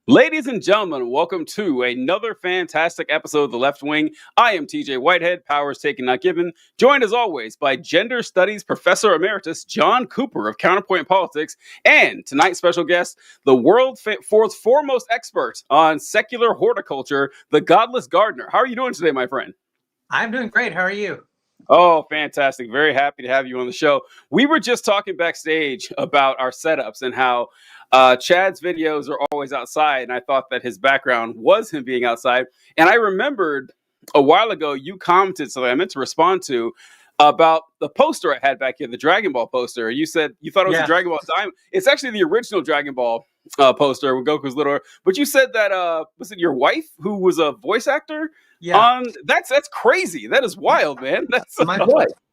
Ladies and gentlemen, welcome to another fantastic episode of The Left Wing. I am TJ Whitehead, powers taken not given, joined as always by Gender Studies Professor Emeritus John Cooper of Counterpoint Politics, and tonight's special guest, the world's foremost expert on secular horticulture, the GodlessGardner. How are you doing today, my friend? I'm doing great. How are you? Oh, fantastic. Very happy to have you on the show. We were just talking backstage about our setups and how Chad's videos are always outside. And I thought that his background was him being outside. And I remembered a while ago, you commented something I meant to respond to about the poster I had back here, the Dragon Ball poster. You said you thought it was a Dragon Ball Diamond. It's actually the original Dragon Ball poster with Goku's little. But you said that, was it your wife who was a voice actor? Yeah, That's crazy. That is wild, man. That's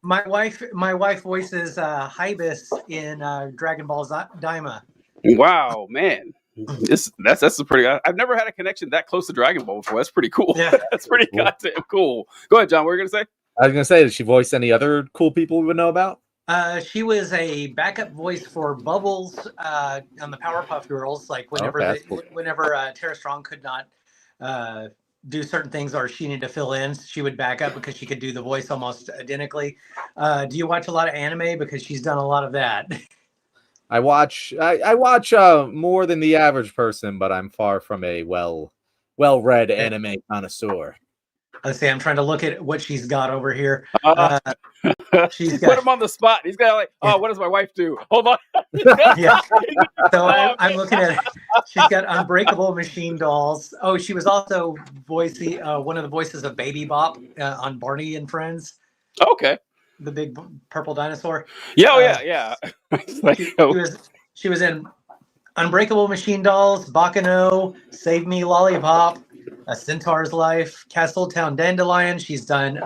my wife voices Hibis in Dragon Ball Daima. Wow, man. That's a pretty. I've never had a connection that close to Dragon Ball before. That's pretty cool. Yeah. That's pretty goddamn cool. Go ahead, John. What were you gonna say? I was gonna say, did she voice any other cool people we would know about? She was a backup voice for Bubbles on the Powerpuff Girls. Like whenever Tara Strong could not do certain things or she needed to fill in, she would back up because she could do the voice almost identically. Do you watch a lot of anime? Because she's done a lot of that. I watch more than the average person, but I'm far from a well-read anime connoisseur. Let's see. I'm trying to look at what she's got over here. She's put him on the spot. He's got like, what does my wife do? Hold on. Yeah. So I'm looking at. She's got Unbreakable Machine Dolls. Oh, she was also voicing one of the voices of Baby Bop on Barney and Friends. Okay. The big purple dinosaur. Yeah. She was in Unbreakable Machine Dolls, Baccano, Save Me Lollipop, A Centaur's Life, Castletown Dandelion. She's done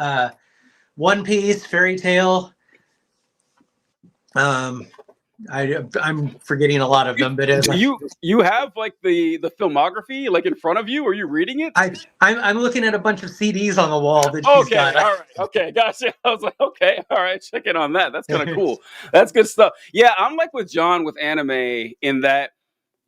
One Piece, Fairy Tale. I'm forgetting a lot of them, but you have like the filmography like in front of you? Are you reading it? I'm looking at a bunch of CDs on the wall that she's got. All right, okay, gotcha. I was like, okay, all right, check in on that. That's kind of cool. That's good stuff. Yeah, I'm like with John with anime in that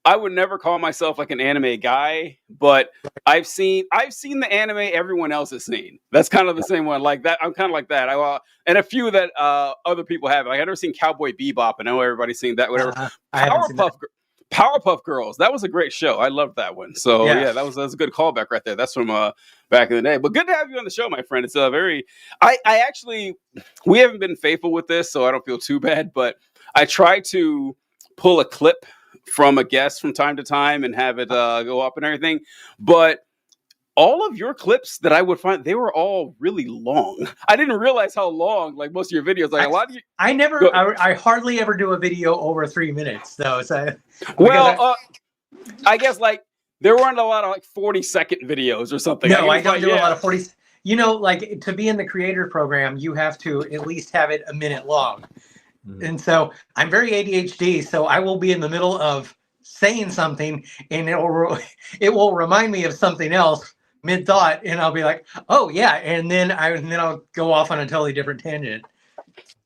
I would never call myself like an anime guy, but I've seen the anime everyone else has seen. That's kind of the same one. Like that, I'm kind of like that. And a few that other people have. Like I've never seen Cowboy Bebop. I know everybody's seen that. Whatever. Powerpuff Girls. That was a great show. I loved that one. So yeah, that was a good callback right there. That's from back in the day. But good to have you on the show, my friend. It's a very. I actually we haven't been faithful with this, so I don't feel too bad. But I try to pull a clip from a guest from time to time and have it go up and everything. But all of your clips that I would find, they were all really long. I didn't realize how long, like most of your videos, like a lot of you. I hardly ever do a video over 3 minutes though. So I guess like there weren't a lot of like 40-second videos or something. No, I don't do a lot of 40. You know, like to be in the creator program, you have to at least have it a minute long. And so I'm very ADHD, so I will be in the middle of saying something and it will remind me of something else mid-thought, and I'll be like, oh yeah, and then I'll go off on a totally different tangent.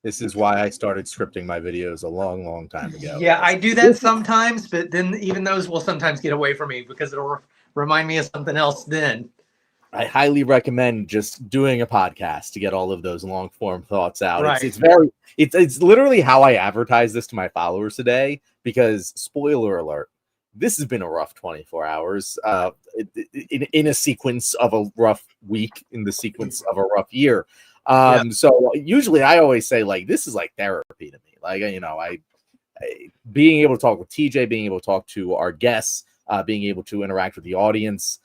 This is why I started scripting my videos a long time ago. Yeah, I do that sometimes, but then even those will sometimes get away from me because it'll remind me of something else then. I highly recommend just doing a podcast to get all of those long form thoughts out. Right. It's literally how I advertise this to my followers today, because spoiler alert, this has been a rough 24 hours in a sequence of a rough week, in the sequence of a rough year. So usually I always say like, this is like therapy to me. Like, you know, I being able to talk with TJ, being able to talk to our guests, being able to interact with the audience,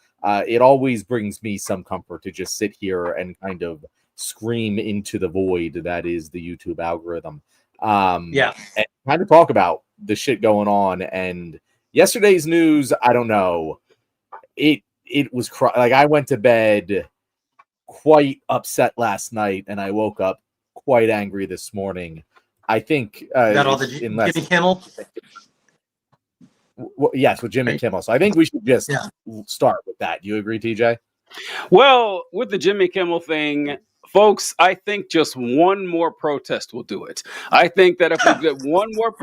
it always brings me some comfort to just sit here and kind of scream into the void that is the YouTube algorithm. And kind of talk about the shit going on. And yesterday's news, I don't know. It was like I went to bed quite upset last night, and I woke up quite angry this morning. I think got all the Jimmy Kimmel. Yes, with Jimmy Kimmel. So I think we should just start with that. Do you agree, TJ? Well, with the Jimmy Kimmel thing, Folks, I think just one more protest will do it. I think that if we get one more,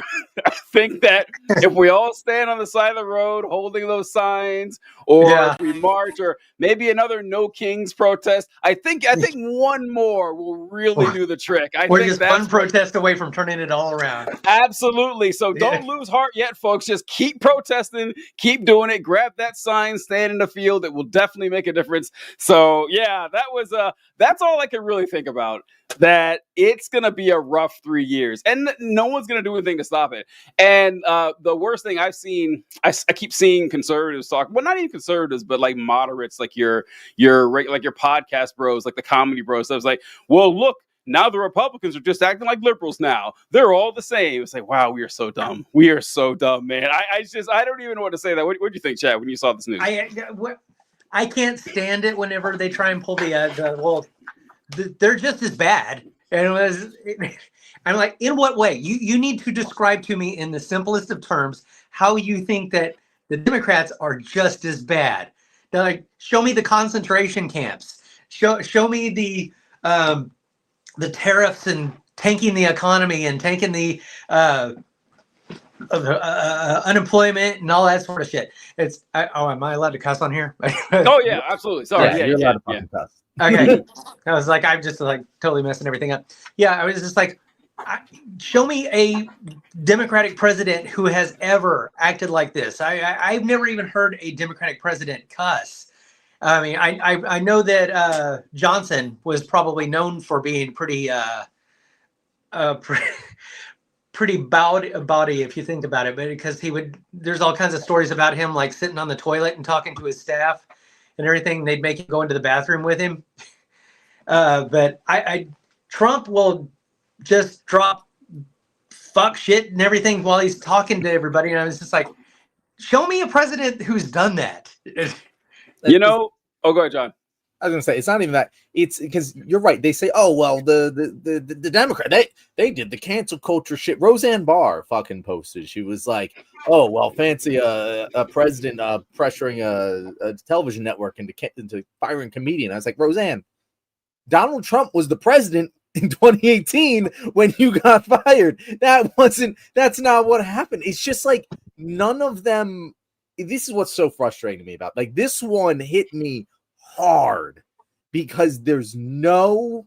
I think that if we all stand on the side of the road holding those signs, or if we march, or maybe another No Kings protest, I think one more will really do the trick. We're just one protest away from turning it all around. Absolutely. So don't lose heart yet, folks. Just keep protesting, keep doing it. Grab that sign, stand in the field. It will definitely make a difference. So yeah, that's all I can really think about, that it's going to be a rough 3 years and no one's going to do anything to stop it. And the worst thing I've seen, I keep seeing conservatives talk, well, not even conservatives, but like moderates, like your podcast bros, like the comedy bros. So I was like, well, look, now the Republicans are just acting like liberals now. They're all the same. It's like, wow, we are so dumb. We are so dumb, man. I don't even know what to say that. What do you think, Chad, when you saw this news? I can't stand it whenever they try and pull they're just as bad. And I'm like, in what way? You need to describe to me in the simplest of terms how you think that the Democrats are just as bad. They're like, show me the concentration camps. Show me the tariffs and tanking the economy and tanking the unemployment and all that sort of shit. Am I allowed to cuss on here? Oh yeah, absolutely. Sorry, yeah, you're allowed to fucking cuss. Okay, I was like, I'm just like totally messing everything up. Yeah, I was just like, show me a Democratic president who has ever acted like this. I've never even heard a Democratic president cuss. I mean, I know that Johnson was probably known for being pretty bawdy if you think about it, but because there's all kinds of stories about him like sitting on the toilet and talking to his staff and everything. They'd make him go into the bathroom with him. But Trump will just drop fuck shit and everything while he's talking to everybody. And I was just like, show me a president who's done that. You know, go ahead, John. I was gonna say, it's not even that. It's because you're right. They say, oh well, the Democrat, they did the cancel culture shit. Roseanne Barr fucking posted. She was like, oh well, fancy a president pressuring a television network into firing comedian. I was like, Roseanne, Donald Trump was the president in 2018 when you got fired. That's not what happened. It's just like none of them. This is what's so frustrating to me about, like, this one hit me hard because there's no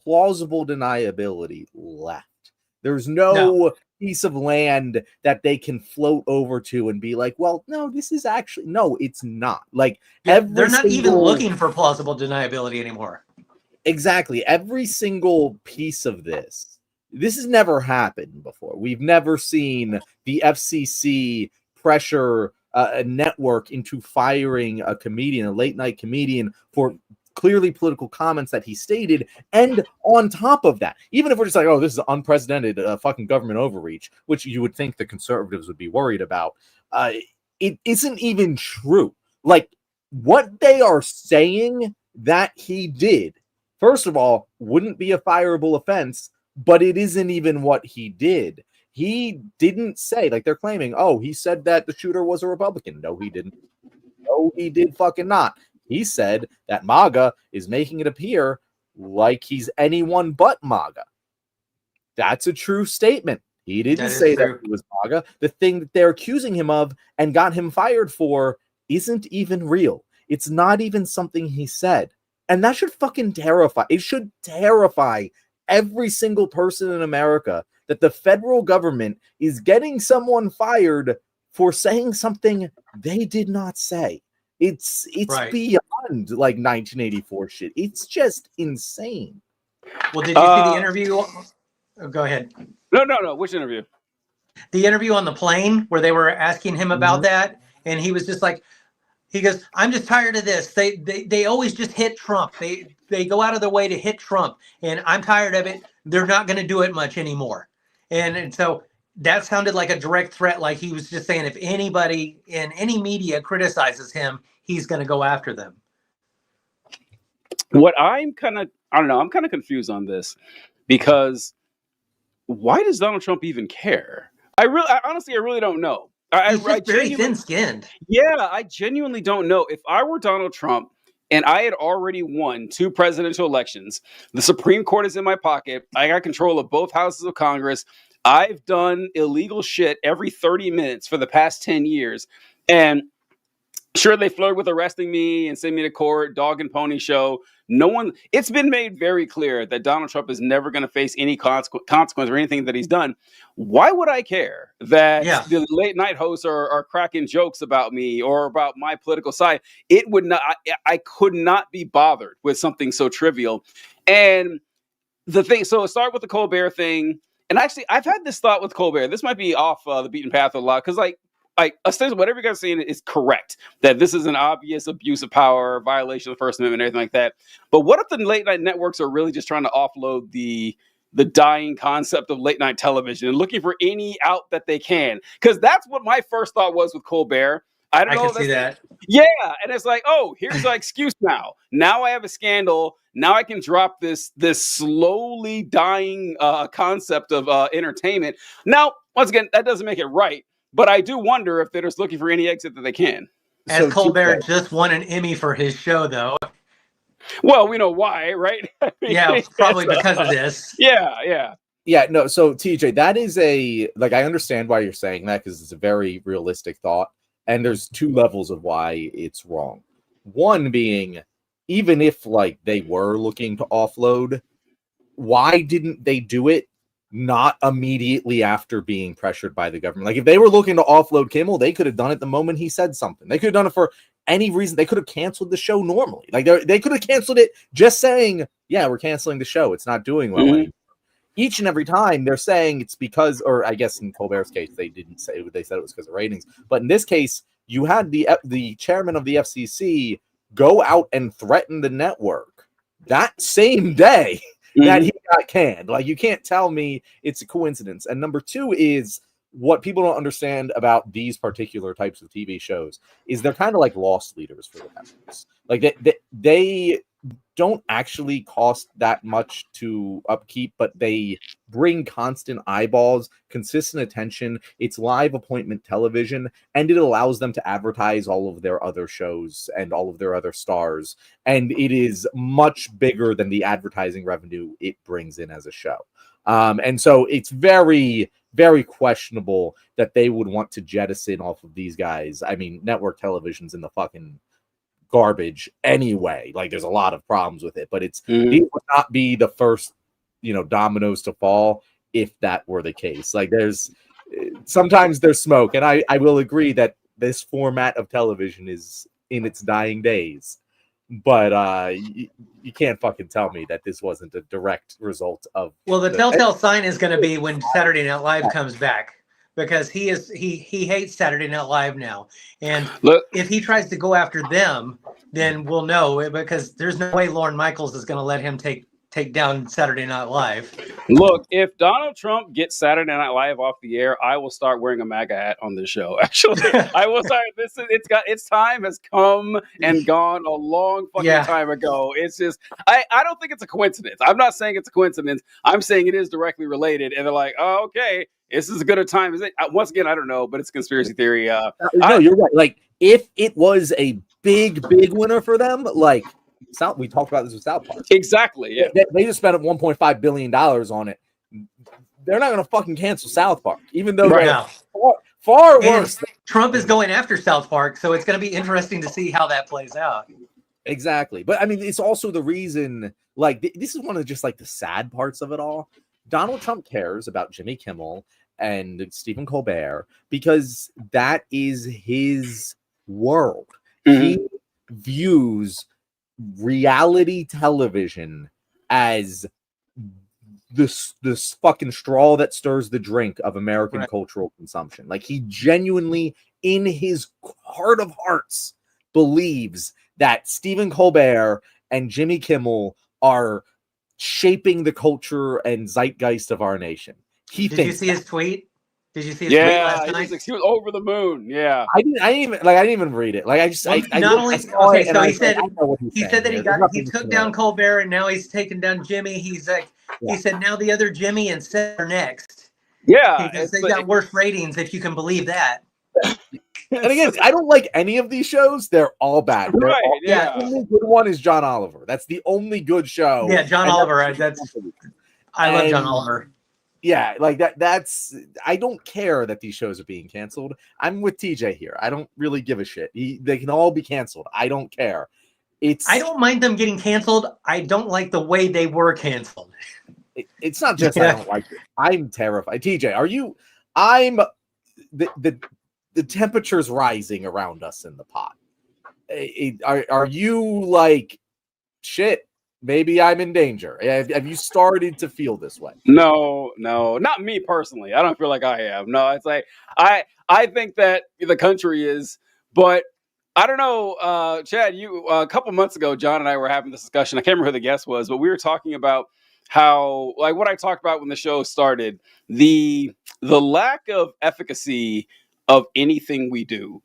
plausible deniability left. There's no piece of land that they can float over to and be like, well, no, this is actually, no, it's not. Like, they're not even looking for plausible deniability anymore. Exactly. Every single piece of this has never happened before. We've never seen the FCC pressure a network into firing a comedian, a late night comedian, for clearly political comments that he stated. And on top of that, even if we're just like, oh, this is unprecedented fucking government overreach, which you would think the conservatives would be worried about, it isn't even true. Like, what they are saying that he did, first of all, wouldn't be a fireable offense, but it isn't even what he did. He didn't say, like they're claiming, oh, he said that the shooter was a Republican. No, he didn't. No, he did fucking not. He said that MAGA is making it appear like he's anyone but MAGA. That's a true statement. He didn't say that he was MAGA. The thing that they're accusing him of and got him fired for isn't even real. It's not even something he said. And that should fucking terrify. It should terrify every single person in America that the federal government is getting someone fired for saying something they did not say. It's right. Beyond like 1984 shit. It's just insane. Well, did you see the interview? Oh, go ahead. No. Which interview? The interview on the plane where they were asking him about that, and he was just like, he goes, "I'm just tired of this. They always just hit Trump. They go out of their way to hit Trump, and I'm tired of it. They're not going to do it much anymore." And so that sounded like a direct threat. Like he was just saying, if anybody in any media criticizes him, he's going to go after them. What I'm kind of confused on this, because why does Donald Trump even care? I honestly don't know. He's just very thin-skinned. Yeah, I genuinely don't know. If I were Donald Trump, and I had already won 2 presidential elections. The Supreme Court is in my pocket. I got control of both houses of Congress. I've done illegal shit every 30 minutes for the past 10 years. And sure, they flirted with arresting me and send me to court, dog and pony show. It's been made very clear that Donald Trump is never going to face any consequence or anything that he's done. Why would I care that the late night hosts are cracking jokes about me or about my political side? It would not, I could not be bothered with something so trivial. And the thing, so start with the Colbert thing. And actually, I've had this thought with Colbert. This might be off the beaten path a lot, because like essentially whatever you guys are saying is correct, that this is an obvious abuse of power, violation of the First Amendment, and everything like that. But what if the late night networks are really just trying to offload the dying concept of late night television and looking for any out that they can? Because that's what my first thought was with Colbert. I don't know. I can see that. Yeah, and it's like, oh, here's an excuse now. Now I have a scandal. Now I can drop this slowly dying concept of entertainment. Now, once again, that doesn't make it right. But I do wonder if they're just looking for any exit that they can. As so Colbert just won an Emmy for his show, though. Well, we know why, right? I mean, yeah, probably because of this. Yeah. No, so TJ, that is I understand why you're saying that, because it's a very realistic thought. And there's 2 levels of why it's wrong. One being, even if like they were looking to offload, why didn't they do it not immediately after being pressured by the government? Like if they were looking to offload Kimmel, they could have done it the moment he said something. They could have done it for any reason. They could have canceled the show normally. Like they could have canceled it just saying, yeah, we're canceling the show. It's not doing well anymore. Each and every time they're saying it's because, or I guess in Colbert's case, they didn't say, they said it was because of ratings. But in this case, you had the chairman of the FCC go out and threaten the network that same day that he got canned. Like, you can't tell me it's a coincidence. And number 2 is what people don't understand about these particular types of TV shows is they're kind of like loss leaders for the networks. Like they don't actually cost that much to upkeep, but they bring constant eyeballs, consistent attention. It's live appointment television, and it allows them to advertise all of their other shows and all of their other stars. And it is much bigger than the advertising revenue it brings in as a show. And so it's very, very questionable that they would want to jettison off of these guys. I mean, network television's in the fucking garbage anyway. Like, there's a lot of problems with it, but it would not be the first, dominoes to fall if that were the case. Like, sometimes there's smoke, and I will agree that this format of television is in its dying days. But you can't fucking tell me that this wasn't a direct result of. Well, the telltale sign is going to be when Saturday Night Live comes back, because he hates Saturday Night Live now, and if he tries to go after them, then we'll know, because there's no way Lorne Michaels is going to let him take down Saturday Night Live. Look, if Donald Trump gets Saturday Night Live off the air, I will start wearing a MAGA hat on this show. Actually, I will start. Its time has come and gone a long fucking time ago. It's just, I don't think it's a coincidence. I'm not saying it's a coincidence. I'm saying it is directly related. And they're like, oh, okay, this is as good a time as it. Once again, I don't know, but it's a conspiracy theory. No, you're right. Like, if it was a big winner for them, like. We talked about this with South Park. Exactly. Yeah. They just spent $1.5 billion on it. They're not going to fucking cancel South Park, even though they're far worse. Trump is going after South Park, so it's going to be interesting to see how that plays out. Exactly. But I mean, it's also the reason, like, this is one of just like the sad parts of it all. Donald Trump cares about Jimmy Kimmel and Stephen Colbert because that is his world. He views reality television as this fucking straw that stirs the drink of American cultural consumption. Like, he genuinely, in his heart of hearts, believes that Stephen Colbert and Jimmy Kimmel are shaping the culture and zeitgeist of our nation. Did you see his tweet? Did you see his tweet last night? He was over the moon. Yeah, I didn't even read it. Like, I just he said that he took down Colbert, and now he's taken down Jimmy. He's like, he said now the other Jimmy and Seth are next. Yeah, because they got worse ratings, if you can believe that. And again, I don't like any of these shows. They're all bad. They're Right, all, yeah. The only good one is John Oliver. That's the only good show. Yeah, John And Oliver. I love John and- Oliver. Yeah, like that's I don't care that these shows are being canceled. I'm with TJ here. I don't really give a shit. They can all be canceled. I don't care. I don't mind them getting canceled. I don't like the way they were canceled. It's not just I don't like it. I'm terrified. TJ, are you? I'm the temperature's rising around us in the pot. Are you like shit? Maybe I'm in danger. Have you started to feel this way? No, not me personally. I don't feel like I am. No, it's like I think that the country is, but I don't know. Chad, you a couple months ago, John and I were having this discussion. I can't remember who the guest was, but we were talking about how, like, what I talked about when the show started, the lack of efficacy of anything we do.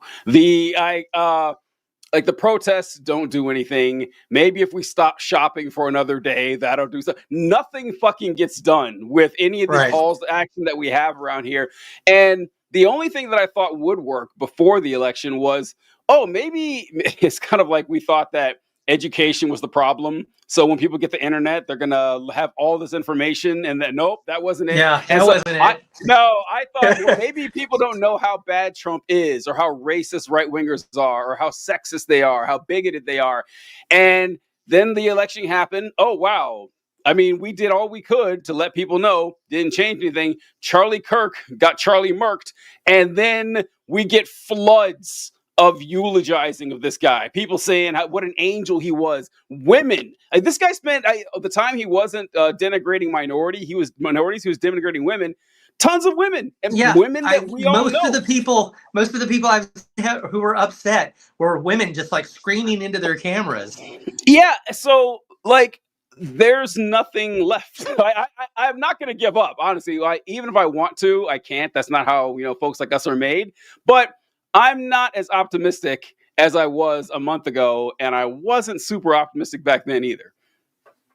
Like the protests don't do anything. Maybe if we stop shopping for another day, that'll do something. Nothing fucking gets done with any of these calls to action that we have around here. And the only thing that I thought would work before the election was, maybe it's kind of like we thought that education was the problem. So when people get the internet, they're going to have all this information, and then, nope, that wasn't it. Yeah, that wasn't it. I thought, well, maybe people don't know how bad Trump is, or how racist right-wingers are, or how sexist they are, how bigoted they are. And then the election happened. Oh, wow. I mean, we did all we could to let people know. Didn't change anything. Charlie Kirk got Charlie murked. And then we get floods of eulogizing of this guy. People saying what an angel he was. Women. This guy spent the time he wasn't denigrating minorities. He was denigrating women. Tons of women and women that we all know. Most of the people I've who were upset were women, just like screaming into their cameras. Yeah. So like, there's nothing left. I'm not going to give up. Honestly, even if I want to, I can't. That's not how folks like us are made. But I'm not as optimistic as I was a month ago, and I wasn't super optimistic back then either.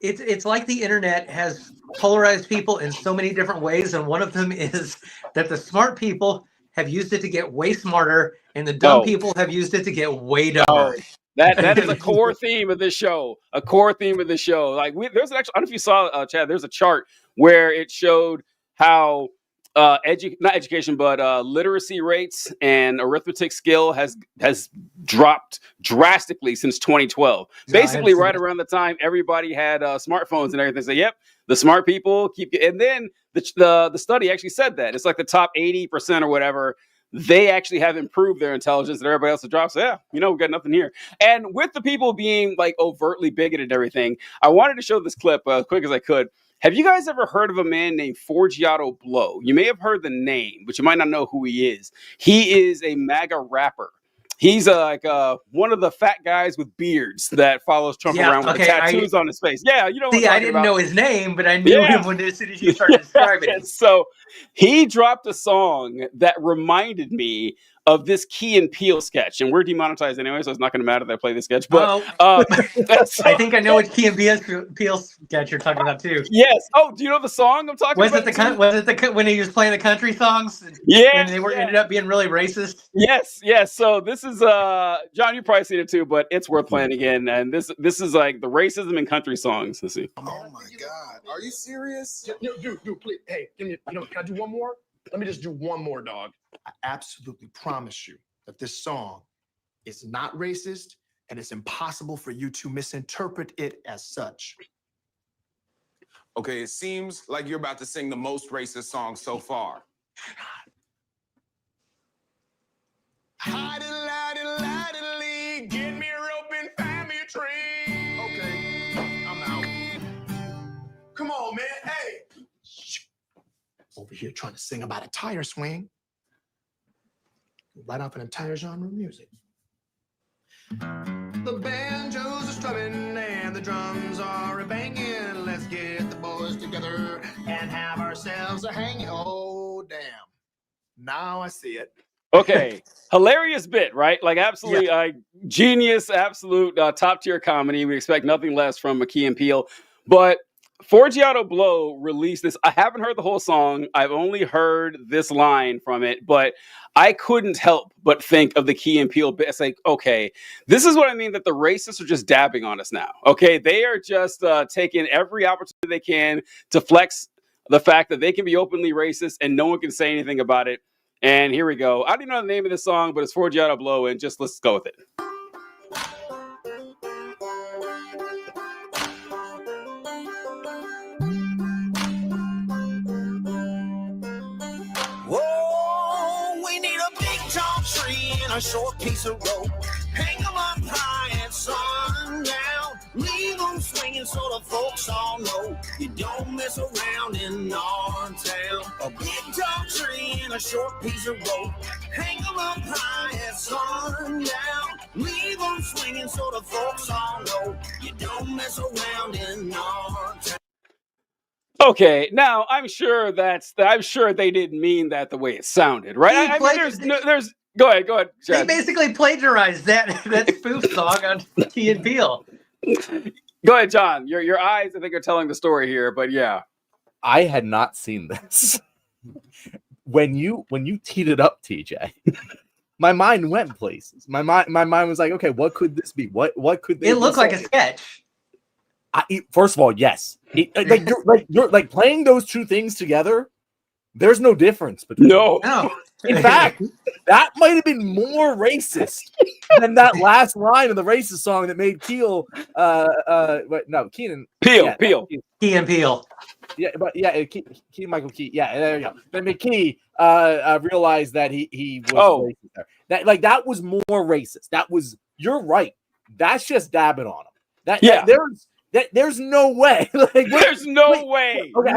It's like the internet has polarized people in so many different ways, and one of them is that the smart people have used it to get way smarter, and the dumb people have used it to get way dumber. That is a core theme of this show. Like there's actually, I don't know if you saw, Chad. There's a chart where it showed how not education, but literacy rates and arithmetic skill has dropped drastically since 2012. Basically, right around the time everybody had smartphones and everything. So, yep, the smart people keep. And then the study actually said that it's like the top 80% or whatever. They actually have improved their intelligence, and everybody else has dropped. So, we got nothing here. And with the people being like overtly bigoted and everything, I wanted to show this clip as quick as I could. Have you guys ever heard of a man named Forgiato Blow? You may have heard the name, but you might not know who he is. He is a MAGA rapper. He's like one of the fat guys with beards that follows Trump around with the tattoos on his face. Yeah, you know what I'm talking I didn't know his name, but I knew him as soon as you started describing him. So he dropped a song that reminded me of this Key and Peele sketch, and we're demonetized anyway, so it's not going to matter that I play the sketch. But I think I know what Key and Peele sketch you're talking about too. Yes. Oh, do you know the song I'm talking about? Was it when he was playing the country songs? Yeah. And they ended up being really racist. Yes. So this is John. You probably seen it too, but it's worth playing again. And this is like the racism in country songs. Let's see. Oh my God, are you serious? Dude, please. Hey, can I do one more? Let me just do one more, dog. I absolutely promise you that this song is not racist, and it's impossible for you to misinterpret it as such. Okay, it seems like you're about to sing the most racist song so far. Hidey, get me a rope and find me a tree. Okay, I'm out. Come on, man. Hey. Over here trying to sing about a tire swing. Right off an entire genre of music. The banjos are strumming and the drums are a-banging. Let's get the boys together and have ourselves a hanging. Oh, damn. Now I see it. Okay, hilarious bit, right? Like absolutely genius, absolute top tier comedy. We expect nothing less from Key and Peele. But Forgiato Blow released this. I haven't heard the whole song. I've only heard this line from it, but I couldn't help but think of the Key and Peele bit. It's like, okay, this is what I mean that the racists are just dabbing on us now. Okay, they are just taking every opportunity they can to flex the fact that they can be openly racist and no one can say anything about it. And here we go. I don't even know the name of the song, but it's Forgiato Blow, and just let's go with it. A short piece of rope, hang them up high at sundown, leave them swinging so the folks all know you don't mess around in our town. A big tall tree and a short piece of rope, hang them up high at sundown, leave them swinging so the folks all know you don't mess around in our town. Okay, now I'm sure they didn't mean that the way it sounded, right? I mean, there's. Go ahead, Chad. They basically plagiarized that spoof song on Key and Peele. Go ahead, John. Your eyes, I think, are telling the story here, but yeah. I had not seen this. When you teed it up, TJ, my mind went places. My mind was like, okay, what could this be? What could they? It looked like a sketch. First of all, yes. You're like playing those two things together. There's no difference between no. In fact, that might have been more racist than that last line of the racist song that made Keenan. Peele. Key and Peele. Yeah, but yeah, Michael Key. Yeah, there you go. Then McKee realized that he was racist there. That was more racist. You're right. That's just dabbing on him. There's no way. There's no way. Okay,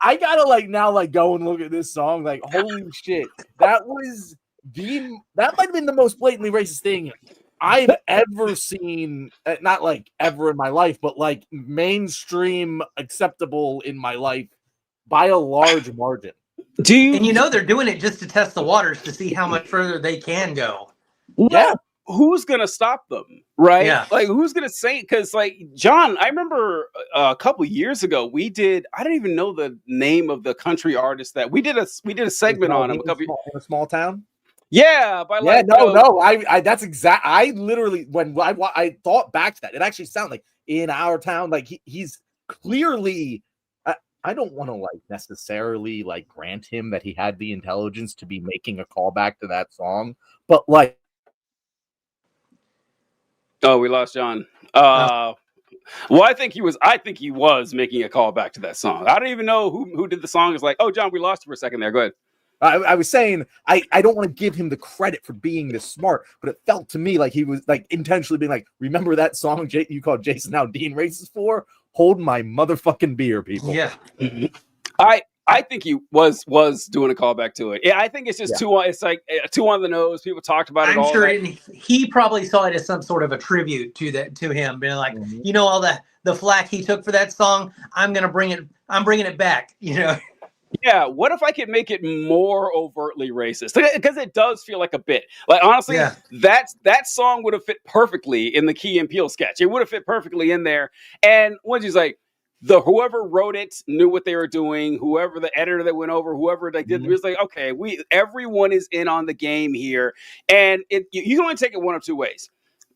I gotta go and look at this song. Like, holy shit, that might have been the most blatantly racist thing I've ever seen. Not like ever in my life, but like mainstream acceptable in my life by a large margin. And they're doing it just to test the waters to see how much further they can go. Yeah. Who's gonna stop them, right? Yeah. Like, who's gonna say? Because, like, John, I remember a couple years ago we did. I don't even know the name of the country artist that we did a segment on him. In a small town. Yeah, that's exact. I literally when I thought back to that, it actually sounded like in our town. Like he's clearly. I don't want to necessarily grant him that he had the intelligence to be making a callback to that song, but like. Oh, we lost John. Well, I think he was making a call back to that song. I don't even know who did the song. It's like, oh, John, we lost you for a second there. Go ahead. I was saying I don't want to give him the credit for being this smart, but it felt to me like he was intentionally being like, remember that song you called Jason Aldean racist for? Hold my motherfucking beer, people. Yeah. I think he was doing a callback to it. Yeah, I think it's just too on the nose. People talked about it. I'm sure he probably saw it as some sort of a tribute to him, being like, all the flack he took for that song. I'm bringing it back. Yeah. What if I could make it more overtly racist? Because it does feel like a bit. Like, honestly, that song would have fit perfectly in the Key and Peele sketch. It would have fit perfectly in there. And when she's like, whoever wrote it knew what they were doing. Whoever the editor that went over, whoever did, it was like, okay, everyone is in on the game here, and you can only take it one of two ways.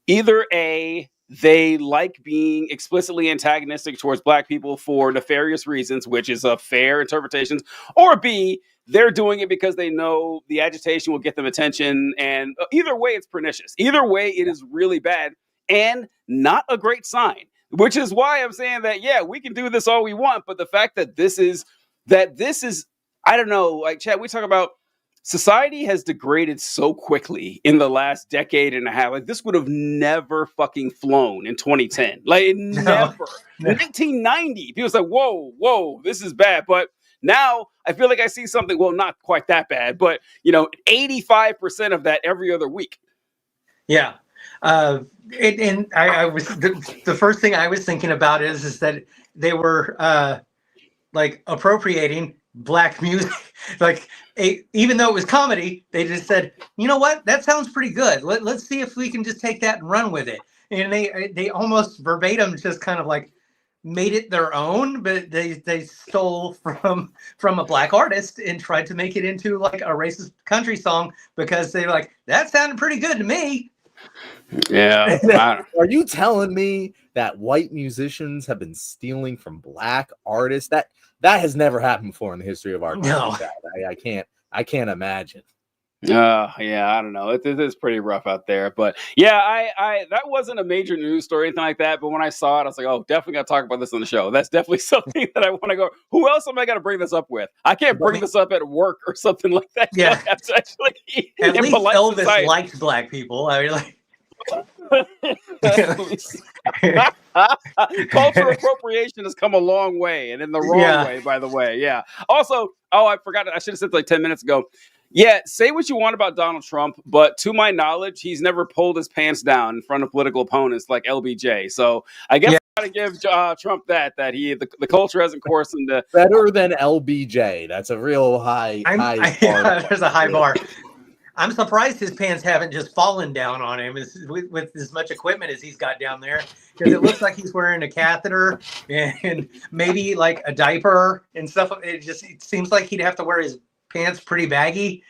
Either A, they like being explicitly antagonistic towards Black people for nefarious reasons, which is a fair interpretation, or B, they're doing it because they know the agitation will get them attention. And either way, it's pernicious. Either way, it is really bad and not a great sign. Which is why I'm saying that, yeah, we can do this all we want. But the fact that this is, I don't know, like, Chad, we talk about society has degraded so quickly in the last decade and a half. Like, this would have never fucking flown in 2010. Like, it never. 1990, people say, whoa, this is bad. But now I feel like I see something, well, not quite that bad, but, 85% of that every other week. Yeah. And I was the first thing I was thinking about is that they were appropriating Black music. Even though it was comedy, they just said, you know what, that sounds pretty good. Let's see if we can just take that and run with it. And they almost verbatim just kind of made it their own, but they stole from a black artist and tried to make it into like a racist country song because they're like, that sounded pretty good to me. Yeah. Are you telling me that white musicians have been stealing from black artists? That has never happened before in the history of our country. No. I can't imagine. Yeah, I don't know. It is pretty rough out there, but yeah, I that wasn't a major news story or anything like that. But when I saw it, I was like, oh, definitely got to talk about this on the show. That's definitely something that I want to go. Who else am I going to bring this up with? I can't bring this up at work or something like that. Yeah, that's actually at least Elvis society. liked black people. I mean, like. Cultural appropriation has come a long way, and in the wrong way, by the way. Yeah. Also, I forgot. I should have said like 10 minutes ago. Yeah, say what you want about Donald Trump, but to my knowledge, he's never pulled his pants down in front of political opponents like LBJ. So I guess I got to give Trump that the culture hasn't coursed into better than LBJ. That's a real high bar. There's a high bar. I'm surprised his pants haven't just fallen down on him with as much equipment as he's got down there, because it looks like he's wearing a catheter and maybe like a diaper and stuff. It seems like he'd have to wear his pants pretty baggy.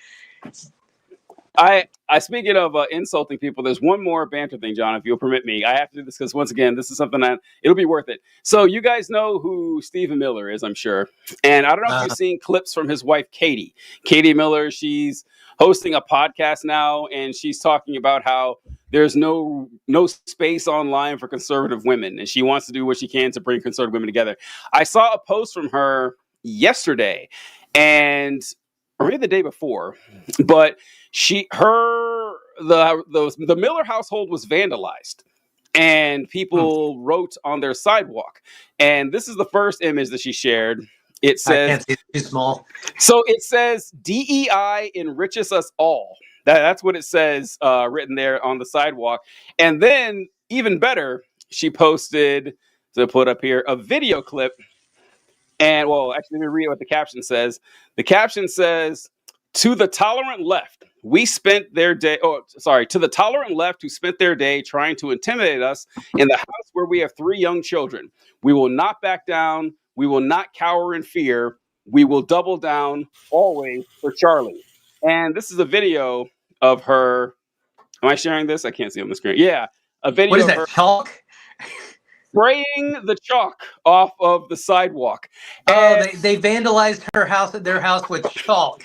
I speaking of insulting people, there's one more banter thing, John, if you'll permit me. I have to do this because once again, this is something that it'll be worth it. So you guys know who Stephen Miller is, I'm sure. And I don't know if you've seen clips from his wife, Katie Miller. She's hosting a podcast now, and she's talking about how there's no space online for conservative women, and she wants to do what she can to bring conservative women together. I saw a post from her yesterday, or maybe the day before, but the Miller household was vandalized, and people wrote on their sidewalk. And this is the first image that she shared. It says, I can't see, it's too small. So it says, DEI enriches us all. That's what it says written there on the sidewalk. And then, even better, she posted, to put up here, a video clip. And, well, actually, let me read what the caption says. The caption says, to the tolerant left, to the tolerant left who spent their day trying to intimidate us in the house where we have 3 young children. We will not back down. We will not cower in fear. We will double down always for Charlie. And this is a video of her. Am I sharing this? I can't see on the screen. Yeah, a video what is of that, her chalk? spraying the chalk off of the sidewalk. They vandalized their house with chalk.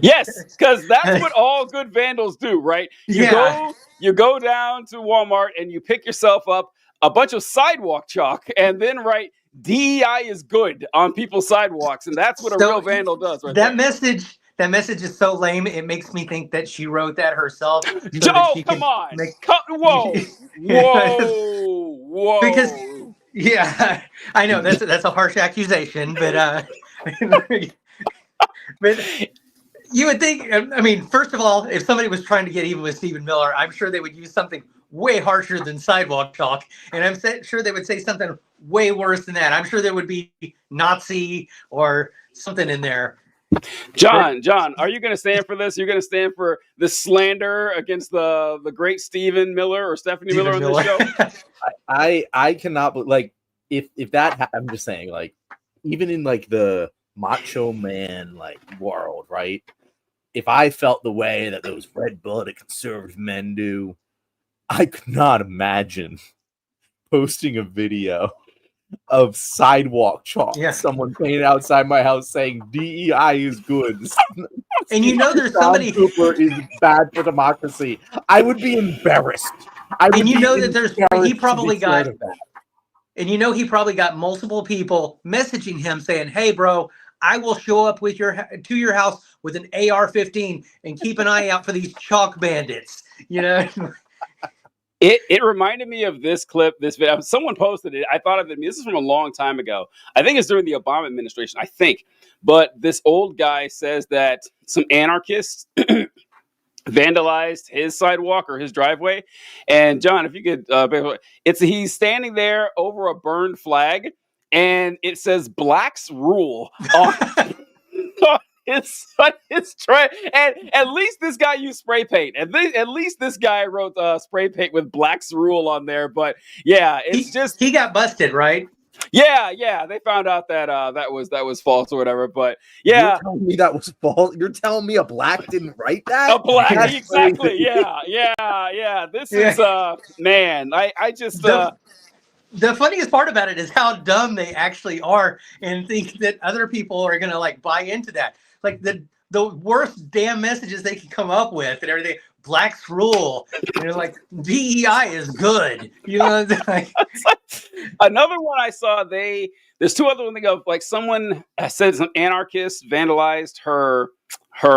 Yes, because that's what all good vandals do, right? You go down to Walmart and you pick yourself up a bunch of sidewalk chalk and then write DEI is good on people's sidewalks, and that's what a real vandal does, right? That message is so lame. It makes me think that she wrote that herself. Come on! Whoa! Because I know that's a harsh accusation, but you would think. I mean, first of all, if somebody was trying to get even with Stephen Miller, I'm sure they would use something way harsher than sidewalk chalk, and I'm sure they would say something way worse than that. I'm sure there would be Nazi or something in there. John, are you going to stand for this? You're going to stand for the slander against the great Stephen Miller or Stephanie Miller on this show? I cannot, like, if that, I'm just saying, like, even in like the macho man like world, right? If I felt the way that those red-blooded conservative men do, I could not imagine posting a video of sidewalk chalk. Yeah. Someone painted outside my house saying DEI is good. And you know there's somebody Cooper is bad for democracy. I would be embarrassed. He probably got multiple people messaging him saying, "Hey, bro, I will show up to your house with an AR-15 and keep an eye out for these chalk bandits." You know. It reminded me of this clip, this video. Someone posted it. I thought of it. This is from a long time ago. I think it's during the Obama administration, I think. But this old guy says that some anarchists vandalized his sidewalk or his driveway. And John, if you could, he's standing there over a burned flag, and it says "Blacks Rule" on It's try, and at least this guy used spray paint. At least this guy wrote spray paint with "Blacks Rule" on there. But yeah, it's he got busted, right? Yeah, they found out that that was false or whatever. But yeah, You're telling me that was false. You're telling me a black didn't write that? a black, That's exactly. crazy. Yeah. This Yeah. is man. I just The funniest part about it is how dumb they actually are and think that other people are gonna like buy into that. Like the worst damn messages they can come up with and everything. Blacks rule. You know, like DEI is good. You know, like another one I saw. There's two other ones. Of like someone said some anarchist vandalized her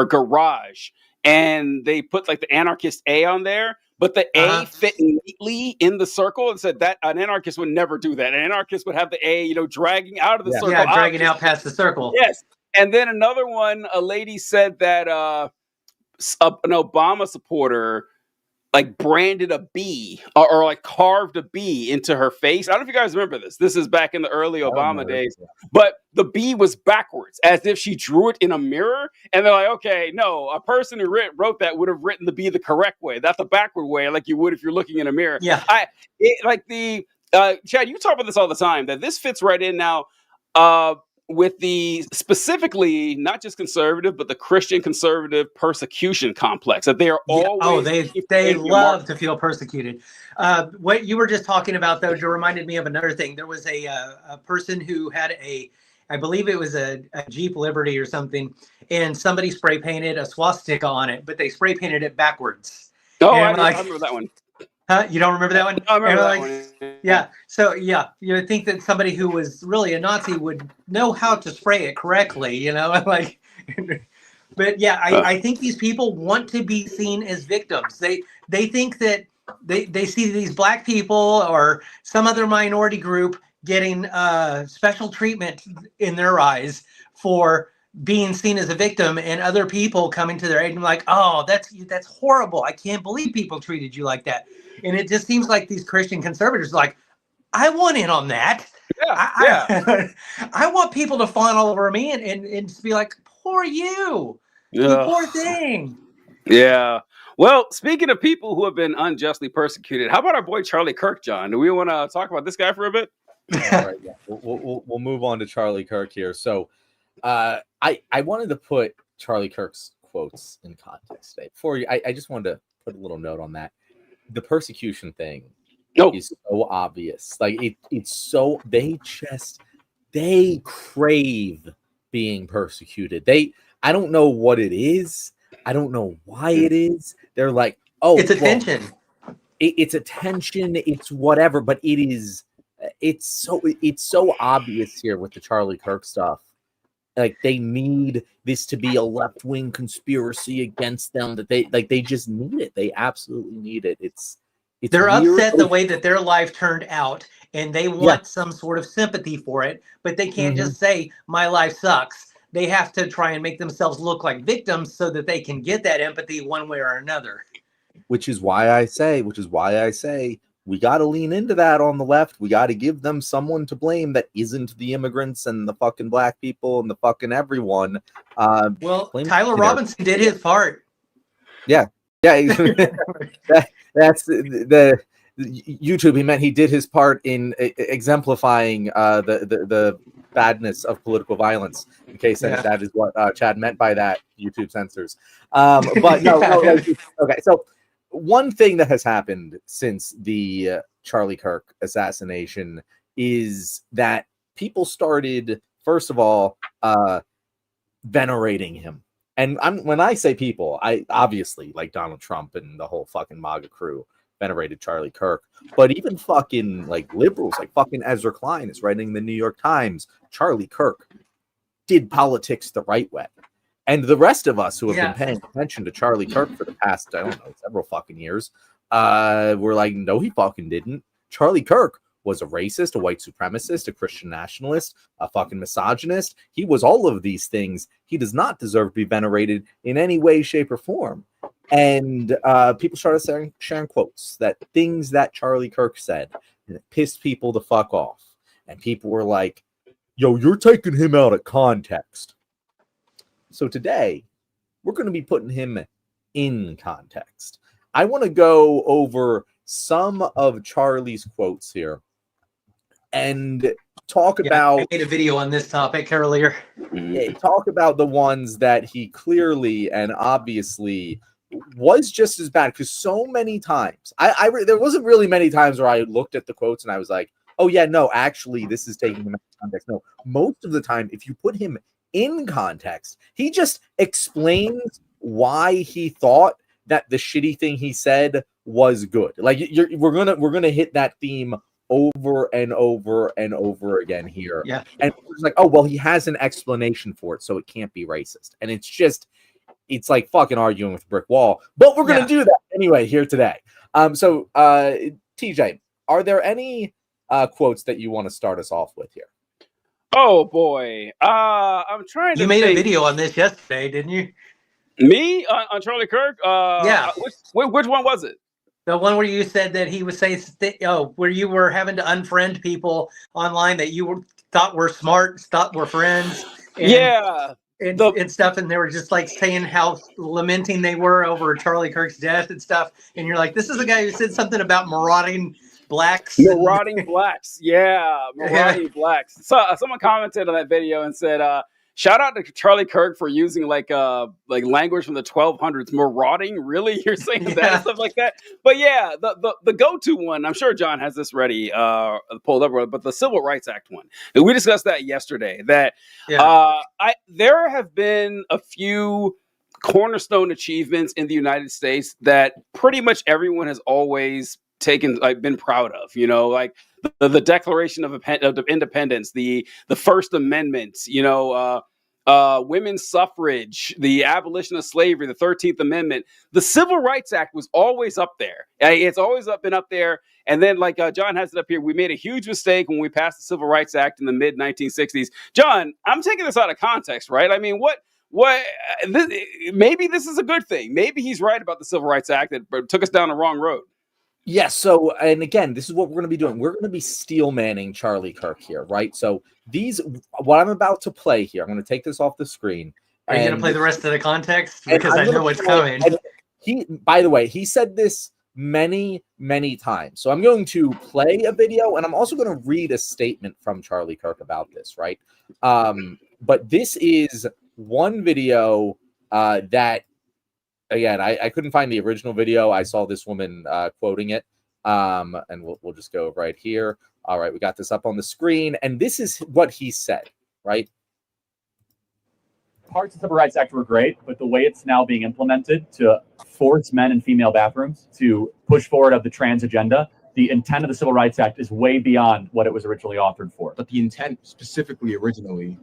garage, and they put like the anarchist A on there, but the A fit neatly in the circle, and said that an anarchist would never do that. An anarchist would have the A, dragging out of the circle. yeah, dragging out past the circle. Yes. And then another one, a lady said that an Obama supporter like branded a bee or like carved a bee into her face. I don't know if you guys remember this. This is back in the early Obama days, but the bee was backwards as if she drew it in a mirror. And they're like, okay, no, a person who wrote that would have written the bee the correct way. That's the backward way, like you would if you're looking in a mirror. Yeah. Chad, you talk about this all the time, that this fits right in now with the specifically not just conservative, but the Christian conservative persecution complex that they are always they love to feel persecuted. What you were just talking about, though, reminded me of another thing. There was a person who had I believe it was a Jeep Liberty or something, and somebody spray painted a swastika on it, but they spray painted it backwards. Oh, I remember that one. Huh? You don't remember that one? I remember that one. Yeah. So yeah, you would think that somebody who was really a Nazi would know how to spray it correctly, like. But yeah, I think these people want to be seen as victims. They think that they see these black people or some other minority group getting special treatment in their eyes for being seen as a victim, and other people coming to their aid and like, oh, that's horrible. I can't believe people treated you like that. And it just seems like these Christian conservatives are like, I want in on that. Yeah. I want people to fawn all over me and just be like, poor you. You poor thing. Yeah. Well, speaking of people who have been unjustly persecuted, how about our boy Charlie Kirk, John? Do we want to talk about this guy for a bit? All right, yeah. We'll move on to Charlie Kirk here. So I wanted to put Charlie Kirk's quotes in context today. Before you, I just wanted to put a little note on that. The persecution thing is so obvious. Like it's so they crave being persecuted. I don't know what it is. I don't know why it is. They're like, oh, it's attention. It's attention. It's whatever. But it's so obvious here with the Charlie Kirk stuff. Like they need this to be a left-wing conspiracy against them. That they just need it. They absolutely need it. They're upset the way that their life turned out, and they want some sort of sympathy for it. But they can't just say my life sucks. They have to try and make themselves look like victims so that they can get that empathy one way or another. Which is why I say we got to lean into that on the left. We got to give them someone to blame that isn't the immigrants and the fucking black people and the fucking everyone. Well, Tyler Robinson did his part. Yeah. That's the YouTube. He meant he did his part in exemplifying the badness of political violence. In case that is what Chad meant by that, YouTube censors. But no. Okay, so. One thing that has happened since the Charlie Kirk assassination is that people started, first of all, venerating him. And when I say people, I obviously, like Donald Trump and the whole fucking MAGA crew, venerated Charlie Kirk. But even fucking like liberals, like fucking Ezra Klein is writing in the New York Times, Charlie Kirk did politics the right way. And the rest of us who have been paying attention to Charlie Kirk for the past, I don't know, several fucking years, we're like, no, he fucking didn't. Charlie Kirk was a racist, a white supremacist, a Christian nationalist, a fucking misogynist. He was all of these things. He does not deserve to be venerated in any way, shape, or form. And people started sharing quotes, that things that Charlie Kirk said, and it pissed people the fuck off. And people were like, yo, you're taking him out of context. So today, we're going to be putting him in context. I want to go over some of Charlie's quotes here and talk I about made a video on this topic earlier. talk about the ones that he clearly and obviously was just as bad, because so many times there wasn't really many times where I looked at the quotes and I was like, oh yeah, no, actually this is taking him out of context. No, most of the time, if you put him in context, he just explains why he thought that the shitty thing he said was good. Like we're gonna hit that theme over and over and over again here. Yeah. And it's like, oh well, he has an explanation for it, so it can't be racist. And it's like fucking arguing with a brick wall. But we're gonna do that anyway here today. So TJ, are there any quotes that you want to start us off with here? Oh boy, I'm trying to. You made a video on this yesterday, didn't you? Me on Charlie Kirk? Yeah. Which one was it? The one where you said that he was saying, where you were having to unfriend people online that you thought were smart, thought were friends. And stuff, and they were just like saying how lamenting they were over Charlie Kirk's death and stuff. And you're like, this is a guy who said something about marauding blacks. Marauding blacks. Yeah, marauding blacks. So someone commented on that video and said, shout out to Charlie Kirk for using like language from the 1200s. Marauding, really? You're saying that and stuff like that? But yeah, the go-to one, I'm sure John has this ready pulled up, but the Civil Rights Act one. And we discussed that yesterday. That there have been a few cornerstone achievements in the United States that pretty much everyone has always been proud of, like the Declaration of Independence, the First Amendment, women's suffrage, the abolition of slavery, the 13th Amendment. The Civil Rights Act was always up there. It's always been up there. And then, like John has it up here, we made a huge mistake when we passed the Civil Rights Act in the mid 1960s. John, I'm taking this out of context, right? I mean, maybe this is a good thing. Maybe he's right about the Civil Rights Act that took us down the wrong road. Yes. So, and again, this is what we're going to be doing. We're going to be steel manning Charlie Kirk here, right? So what I'm about to play here, I'm going to take this off the screen. Are you going to play the rest of the context? Because I know what's coming. By the way, he said this many, many times. So I'm going to play a video, and I'm also going to read a statement from Charlie Kirk about this, right? But this is one video that, again, I couldn't find the original video. I saw this woman quoting it, and we'll just go right here. All right, we got this up on the screen, and this is what he said, right? Parts of the Civil Rights Act were great, but the way it's now being implemented to force men in female bathrooms to push forward of the trans agenda, the intent of the Civil Rights Act is way beyond what it was originally authored for. But the intent specifically originally...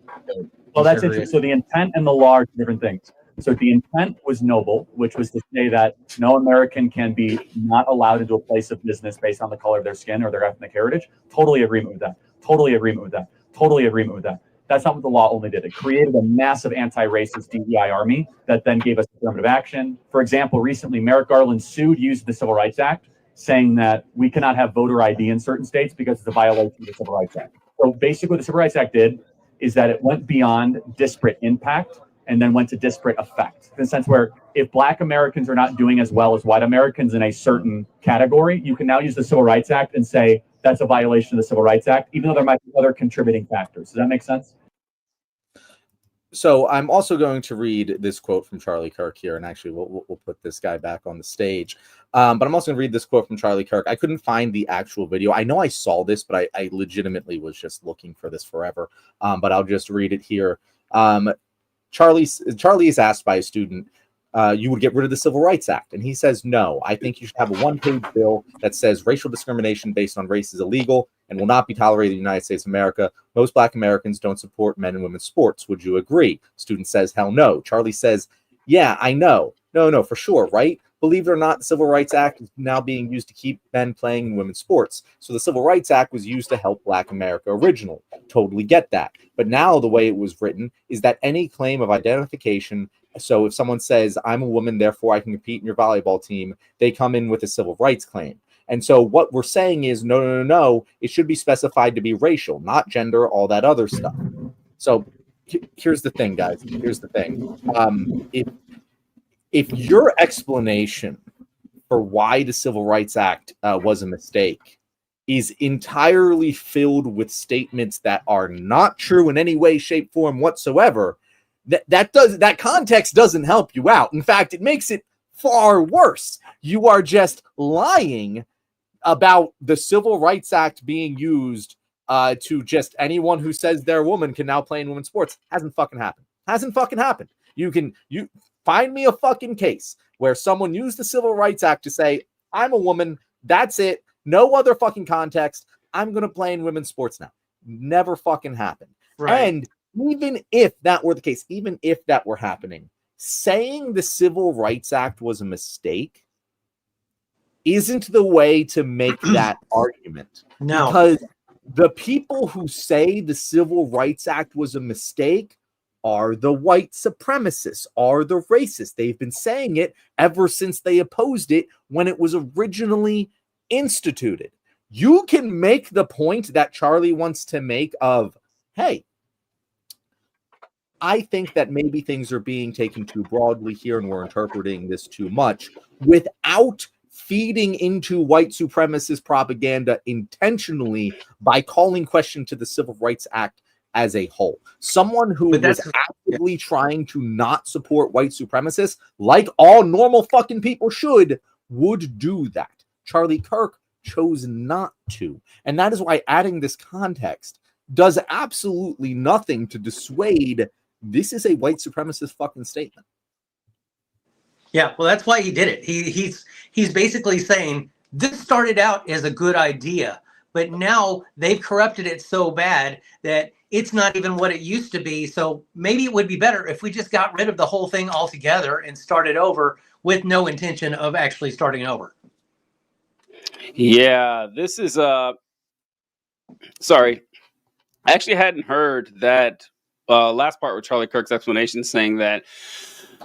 Well, that's interesting. So the intent and the law are different things. So the intent was noble, which was to say that no American can be not allowed into a place of business based on the color of their skin or their ethnic heritage. Totally agreement with that. Totally agreement with that. Totally agreement with that. That's not what the law only did. It created a massive anti-racist DEI army that then gave us affirmative action. For example, recently, Merrick Garland sued used the Civil Rights Act, saying that we cannot have voter ID in certain states because it's a violation of the Civil Rights Act. So basically what the Civil Rights Act did is that it went beyond disparate impact and then went to disparate effect, in the sense where if Black Americans are not doing as well as white Americans in a certain category, you can now use the Civil Rights Act and say that's a violation of the Civil Rights Act, even though there might be other contributing factors. Does that make sense? So I'm also going to read this quote from Charlie Kirk here, and actually we'll put this guy back on the stage. But I'm also going to read this quote from Charlie Kirk. I couldn't find the actual video. I know I saw this, but I legitimately was just looking for this forever. But I'll just read it here. Charlie is asked by a student, you would get rid of the Civil Rights Act. And he says, no, I think you should have a one-page bill that says racial discrimination based on race is illegal and will not be tolerated in the United States of America. Most Black Americans don't support men and women's sports. Would you agree? Student says, hell no. Charlie says, yeah, I know. No, for sure, right? Believe it or not, the Civil Rights Act is now being used to keep men playing in women's sports. So the Civil Rights Act was used to help Black America originally. Totally get that. But now the way it was written is that any claim of identification, so if someone says, I'm a woman, therefore I can compete in your volleyball team, they come in with a civil rights claim. And so what we're saying is, no, it should be specified to be racial, not gender, all that other stuff. So here's the thing, guys. Here's the thing. If your explanation for why the Civil Rights Act was a mistake is entirely filled with statements that are not true in any way, shape, form whatsoever, that context doesn't help you out. In fact, it makes it far worse. You are just lying about the Civil Rights Act being used to just anyone who says they're a woman can now play in women's sports. Hasn't fucking happened. You find me a fucking case where someone used the Civil Rights Act to say, I'm a woman, that's it, no other fucking context, I'm going to play in women's sports now. Never fucking happened. Right. And even if that were the case, even if that were happening, saying the Civil Rights Act was a mistake isn't the way to make that argument. No. Because the people who say the Civil Rights Act was a mistake are the white supremacists, are the racists. They've been saying it ever since they opposed it when it was originally instituted. You can make the point that Charlie wants to make of, hey, I think that maybe things are being taken too broadly here and we're interpreting this too much, without feeding into white supremacist propaganda intentionally by calling question to the Civil Rights Act as a whole. Someone who was actively trying to not support white supremacists, like all normal fucking people should, would do that. Charlie Kirk chose not to. And that is why adding this context does absolutely nothing to dissuade this is a white supremacist fucking statement. Yeah, well, that's why he did it. He's basically saying this started out as a good idea, but now they've corrupted it so bad that it's not even what it used to be. So maybe it would be better if we just got rid of the whole thing altogether and started over with no intention of actually starting over. Yeah, this is sorry. I actually hadn't heard that last part with Charlie Kirk's explanation saying that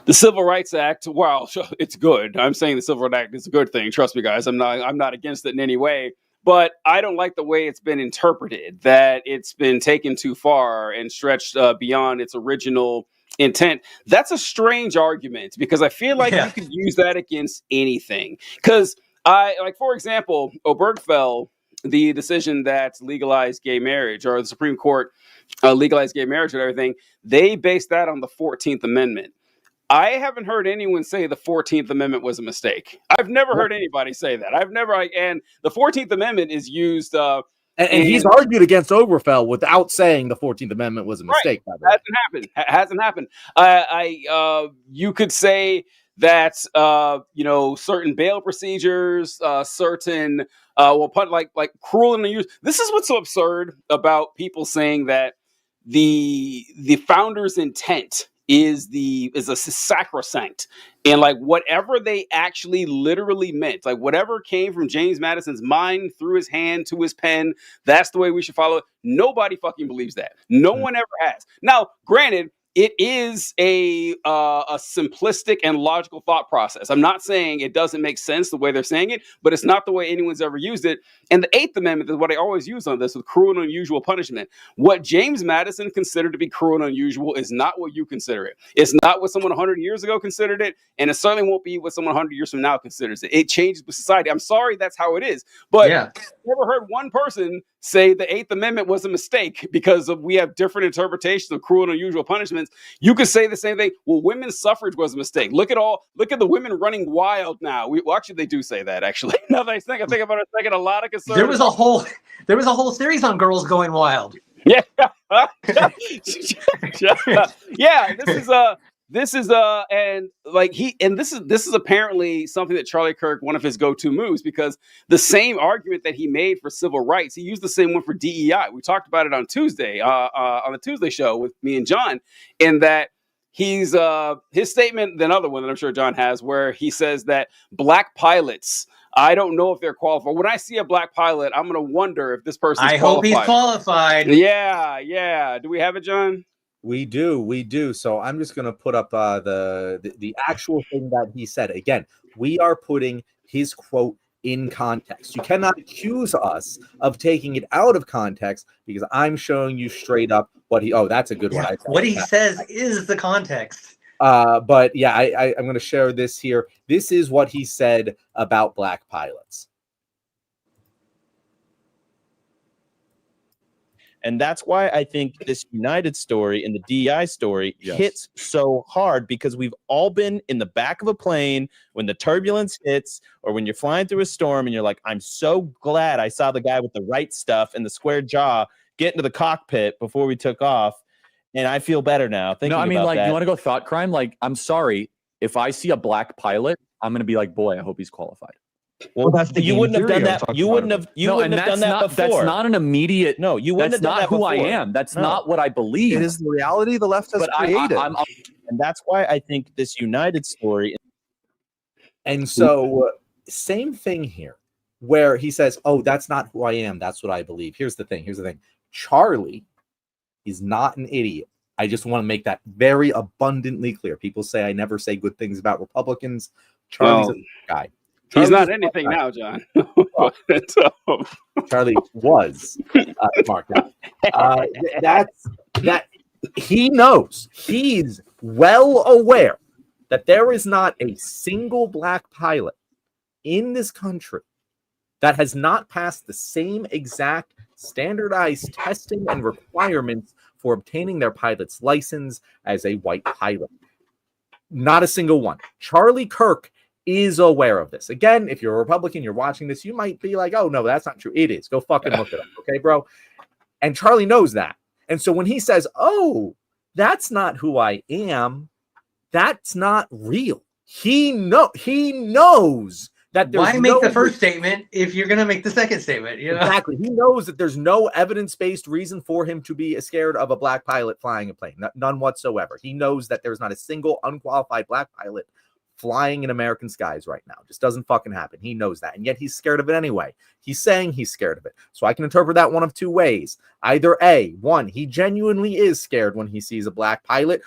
the Civil Rights Act, well, it's good. I'm saying the Civil Rights Act is a good thing. Trust me, guys. I'm not against it in any way. But I don't like the way it's been interpreted, that it's been taken too far and stretched beyond its original intent. That's a strange argument because I feel like you could use that against anything. Because for example, Obergefell, the decision that legalized gay marriage, or the Supreme Court legalized gay marriage and everything, they based that on the 14th Amendment. I haven't heard anyone say the 14th Amendment was a mistake. I've never heard anybody say that. And the 14th Amendment is used. And he's argued against Obergefell without saying the 14th Amendment was a mistake. Right. Hasn't happened. You could say that certain bail procedures, certain like cruel and unusual. This is what's so absurd about people saying that the founder's intent is a sacrosanct, and like whatever they actually literally meant, like whatever came from James Madison's mind through his hand to his pen, that's the way we should follow it. Nobody fucking believes that. No one ever has. Now, granted, it is a simplistic and logical thought process. I'm not saying it doesn't make sense the way they're saying it, but it's not the way anyone's ever used it. And the Eighth Amendment is what I always use on this, with cruel and unusual punishment. What James Madison considered to be cruel and unusual is not what you consider it. It's not what someone 100 years ago considered it, and it certainly won't be what someone 100 years from now considers it. It changes with society. I'm sorry, that's how it is. But I've never heard one person say the Eighth Amendment was a mistake because we have different interpretations of cruel and unusual punishments. You could say the same thing. Well, women's suffrage was a mistake. Look at the women running wild now. Actually, they do say that. Actually, now that I think about it a second, a lot of concerns. There was a whole series on girls going wild. Yeah, yeah. This is apparently something that Charlie Kirk, one of his go-to moves, because the same argument that he made for civil rights, he used the same one for DEI. We talked about it on Tuesday, on the Tuesday show with me and John, in that he's his statement, another one that I'm sure John has, where he says that black pilots, I don't know if they're qualified. When I see a black pilot, I'm going to wonder if this person's qualified. I hope he's qualified. Yeah. Do we have it, John? We do. So I'm just going to put up the actual thing that he said. Again, we are putting his quote in context. You cannot accuse us of taking it out of context because I'm showing you straight up what he. Oh, that's a good one. What he says is the context. But yeah, I'm going to share this here. This is what he said about black pilots. And that's why I think this United story and the DEI story hits so hard, because we've all been in the back of a plane when the turbulence hits, or when you're flying through a storm and you're like, I'm so glad I saw the guy with the right stuff and the square jaw get into the cockpit before we took off. And I feel better now. No, I mean, about like, that. you want to go thought crime? Like, I'm sorry. If I see a black pilot, I'm going to be like, boy, I hope he's qualified. Well, that's the you wouldn't have done that. You wouldn't have. You wouldn't have done that before. That's not an immediate. No, you wouldn't have done that before. That's not who I am. That's not what I believe. It is the reality the left has created. And that's why I think this United story. And so, same thing here, where he says, "Oh, that's not who I am. That's what I believe." Here's the thing. Charlie is not an idiot. I just want to make that very abundantly clear. People say I never say good things about Republicans. Charlie's a guy. He's not anything now, John. Charlie was Mark. That he knows. He's well aware that there is not a single black pilot in this country that has not passed the same exact standardized testing and requirements for obtaining their pilot's license as a white pilot. Not a single one. Charlie Kirk is aware of this. Again, if you're a Republican, you're watching this, you might be like, oh, no, that's not true. It is. Go fucking look it up. Okay, bro? And Charlie knows that. And so when he says, oh, that's not who I am, that's not real. He knows that there's why make the first statement if you're going to make the second statement? You know? Exactly. He knows that there's no evidence-based reason for him to be scared of a black pilot flying a plane. None whatsoever. He knows that there's not a single unqualified black pilot flying in American skies right now. Just doesn't fucking happen. He knows that. And yet he's scared of it anyway. He's saying he's scared of it. So I can interpret that one of two ways. Either A, one, he genuinely is scared when he sees a black pilot.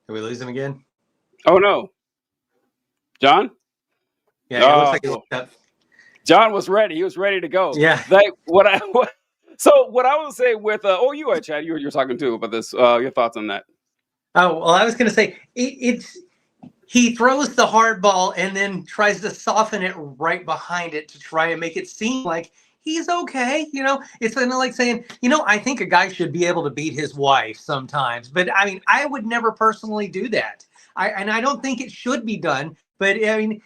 Did we lose him again? Oh, no. John? Yeah, it looks like he looked up. John was ready. He was ready to go. Yeah. So what I would say with you are Chad. You're talking too about this. Your thoughts on that? Oh well, I was going to say he throws the hard ball and then tries to soften it right behind it to try and make it seem like he's okay. You know, it's kind of like saying, I think a guy should be able to beat his wife sometimes, but I mean, I would never personally do that. I don't think it should be done. But I mean,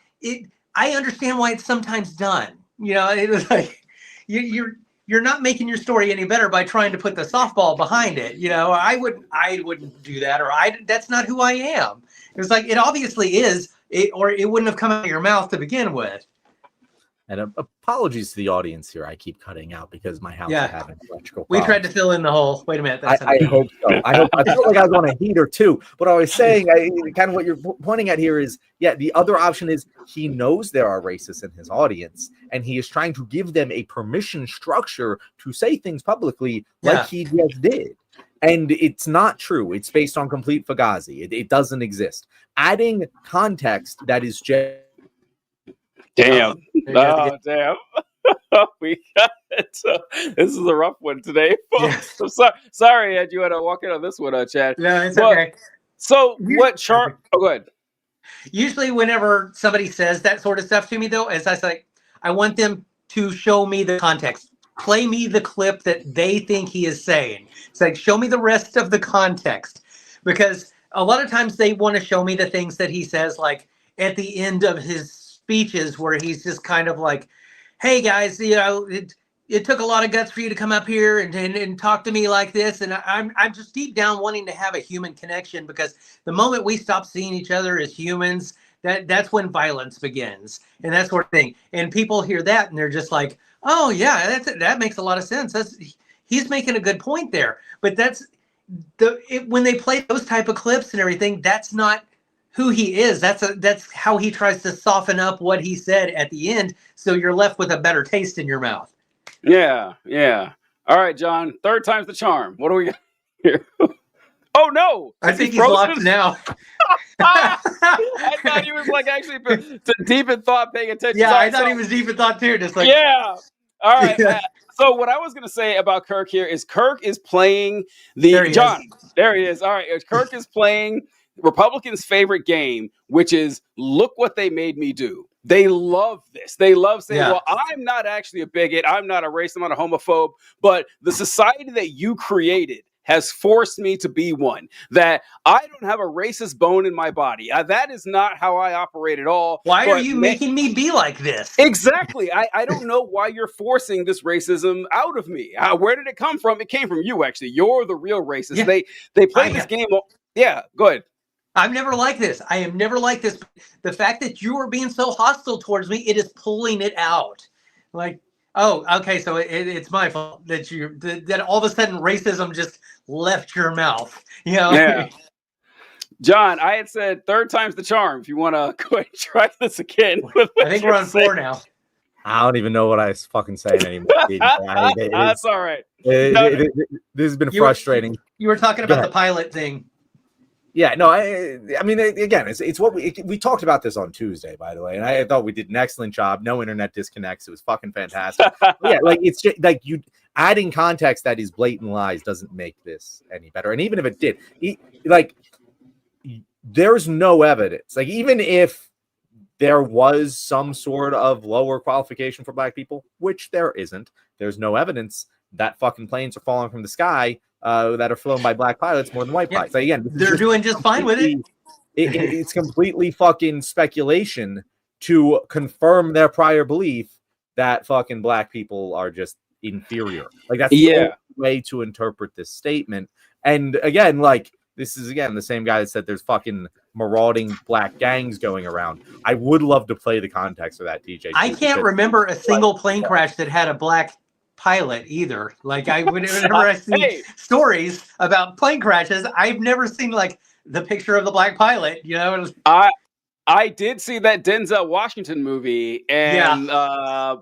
I understand why it's sometimes done. It was like you're not making your story any better by trying to put the softball behind it. I wouldn't do that, or that's not who I am. It was like it obviously is, or it wouldn't have come out of your mouth to begin with. And apologies to the audience here. I keep cutting out because my house is having electrical problems. We tried to fill in the hole. Wait a minute. I hope so. I felt like I was on a heater too. But I was saying, kind of what you're pointing at here is, the other option is he knows there are racists in his audience, and he is trying to give them a permission structure to say things publicly like he just did. And it's not true. It's based on complete fugazi. It doesn't exist. Adding context that is just... Damn. Oh, damn. We got it. This is a rough one today, folks. I'm sorry, Ed, you had to walk in on this one, Chad. No, it's okay. So what chart? Oh, go ahead. Usually whenever somebody says that sort of stuff to me, though, as I say, I want them to show me the context. Play me the clip that they think he is saying. It's like, show me the rest of the context. Because a lot of times they want to show me the things that he says, like at the end of his speeches, where he's just kind of like, hey guys, it took a lot of guts for you to come up here and talk to me like this, and I'm just deep down wanting to have a human connection, because the moment we stop seeing each other as humans, that's when violence begins, and that sort of thing. And people hear that and they're just like, oh yeah, that makes a lot of sense. He's making a good point there. But when they play those type of clips and everything, that's not who he is. That's how he tries to soften up what he said at the end, so you're left with a better taste in your mouth. Yeah. All right, John. Third time's the charm. What do we got here? Oh no! I think he's locked now. I thought he was like actually deep in thought, paying attention. Yeah, I thought he was deep in thought too. Just like All right. So what I was going to say about Kirk here is Kirk is playing There he is. All right. Kirk is playing Republicans' favorite game, which is look what they made me do. They love this. They love saying, Yeah. well, I'm not actually a bigot. I'm not a racist. I'm not a homophobe. But the society that you created has forced me to be one. That I don't have a racist bone in my body. That is not how I operate at all. Why are you making me be like this? Exactly. I don't know why you're forcing this racism out of me. Where did it come from? It came from you, actually. You're the real racist. Yeah. They play this game. Yeah, go ahead. I'm never like this. I am never like this. The fact that you are being so hostile towards me, it is pulling it out. Like, oh, okay, so it's my fault that that all of a sudden racism just left your mouth. You know? Yeah. John, I had said 3rd time's the charm. If you want to go ahead and try this again. I think we're on 4 now. I don't even know what I was fucking saying anymore. That's all right. This has been frustrating. You were talking about the pilot thing. Yeah, no, I mean, again, it's what we talked about this on Tuesday, by the way, and I thought we did an excellent job. No internet disconnects. It was fucking fantastic. Yeah, like it's just like you adding context that is blatant lies doesn't make this any better. And even if it did, like there's no evidence. Like even if there was some sort of lower qualification for black people, which there isn't, there's no evidence that fucking planes are falling from the sky that are flown by black pilots more than white pilots. So again, they're doing just fine with it. It's completely fucking speculation to confirm their prior belief that fucking black people are just inferior. Like that's the only way to interpret this statement. And again, like this is again the same guy that said there's fucking marauding black gangs going around. I would love to play the context of that, TJ. I can't remember a single plane crash that had a black pilot either. Like whenever I see stories about plane crashes, I've never seen like the picture of the black pilot. You know, I did see that Denzel Washington movie, and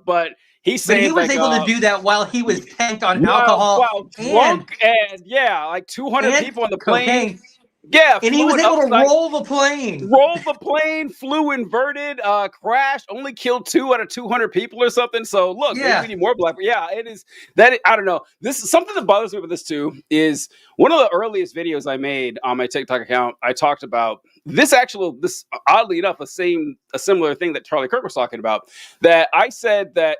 but he said he was able to do that while he was tanked on alcohol, while drunk, and like 200 people on the plane. Cocaine. Yeah, and he was able to roll the plane. Flew inverted, crashed, only killed 2 out of 200 people or something. So look, maybe we need more black. Yeah, it is that. I don't know. This is something that bothers me with this too. Is one of the earliest videos I made on my TikTok account. I talked about this oddly enough, a similar thing that Charlie Kirk was talking about. That I said that,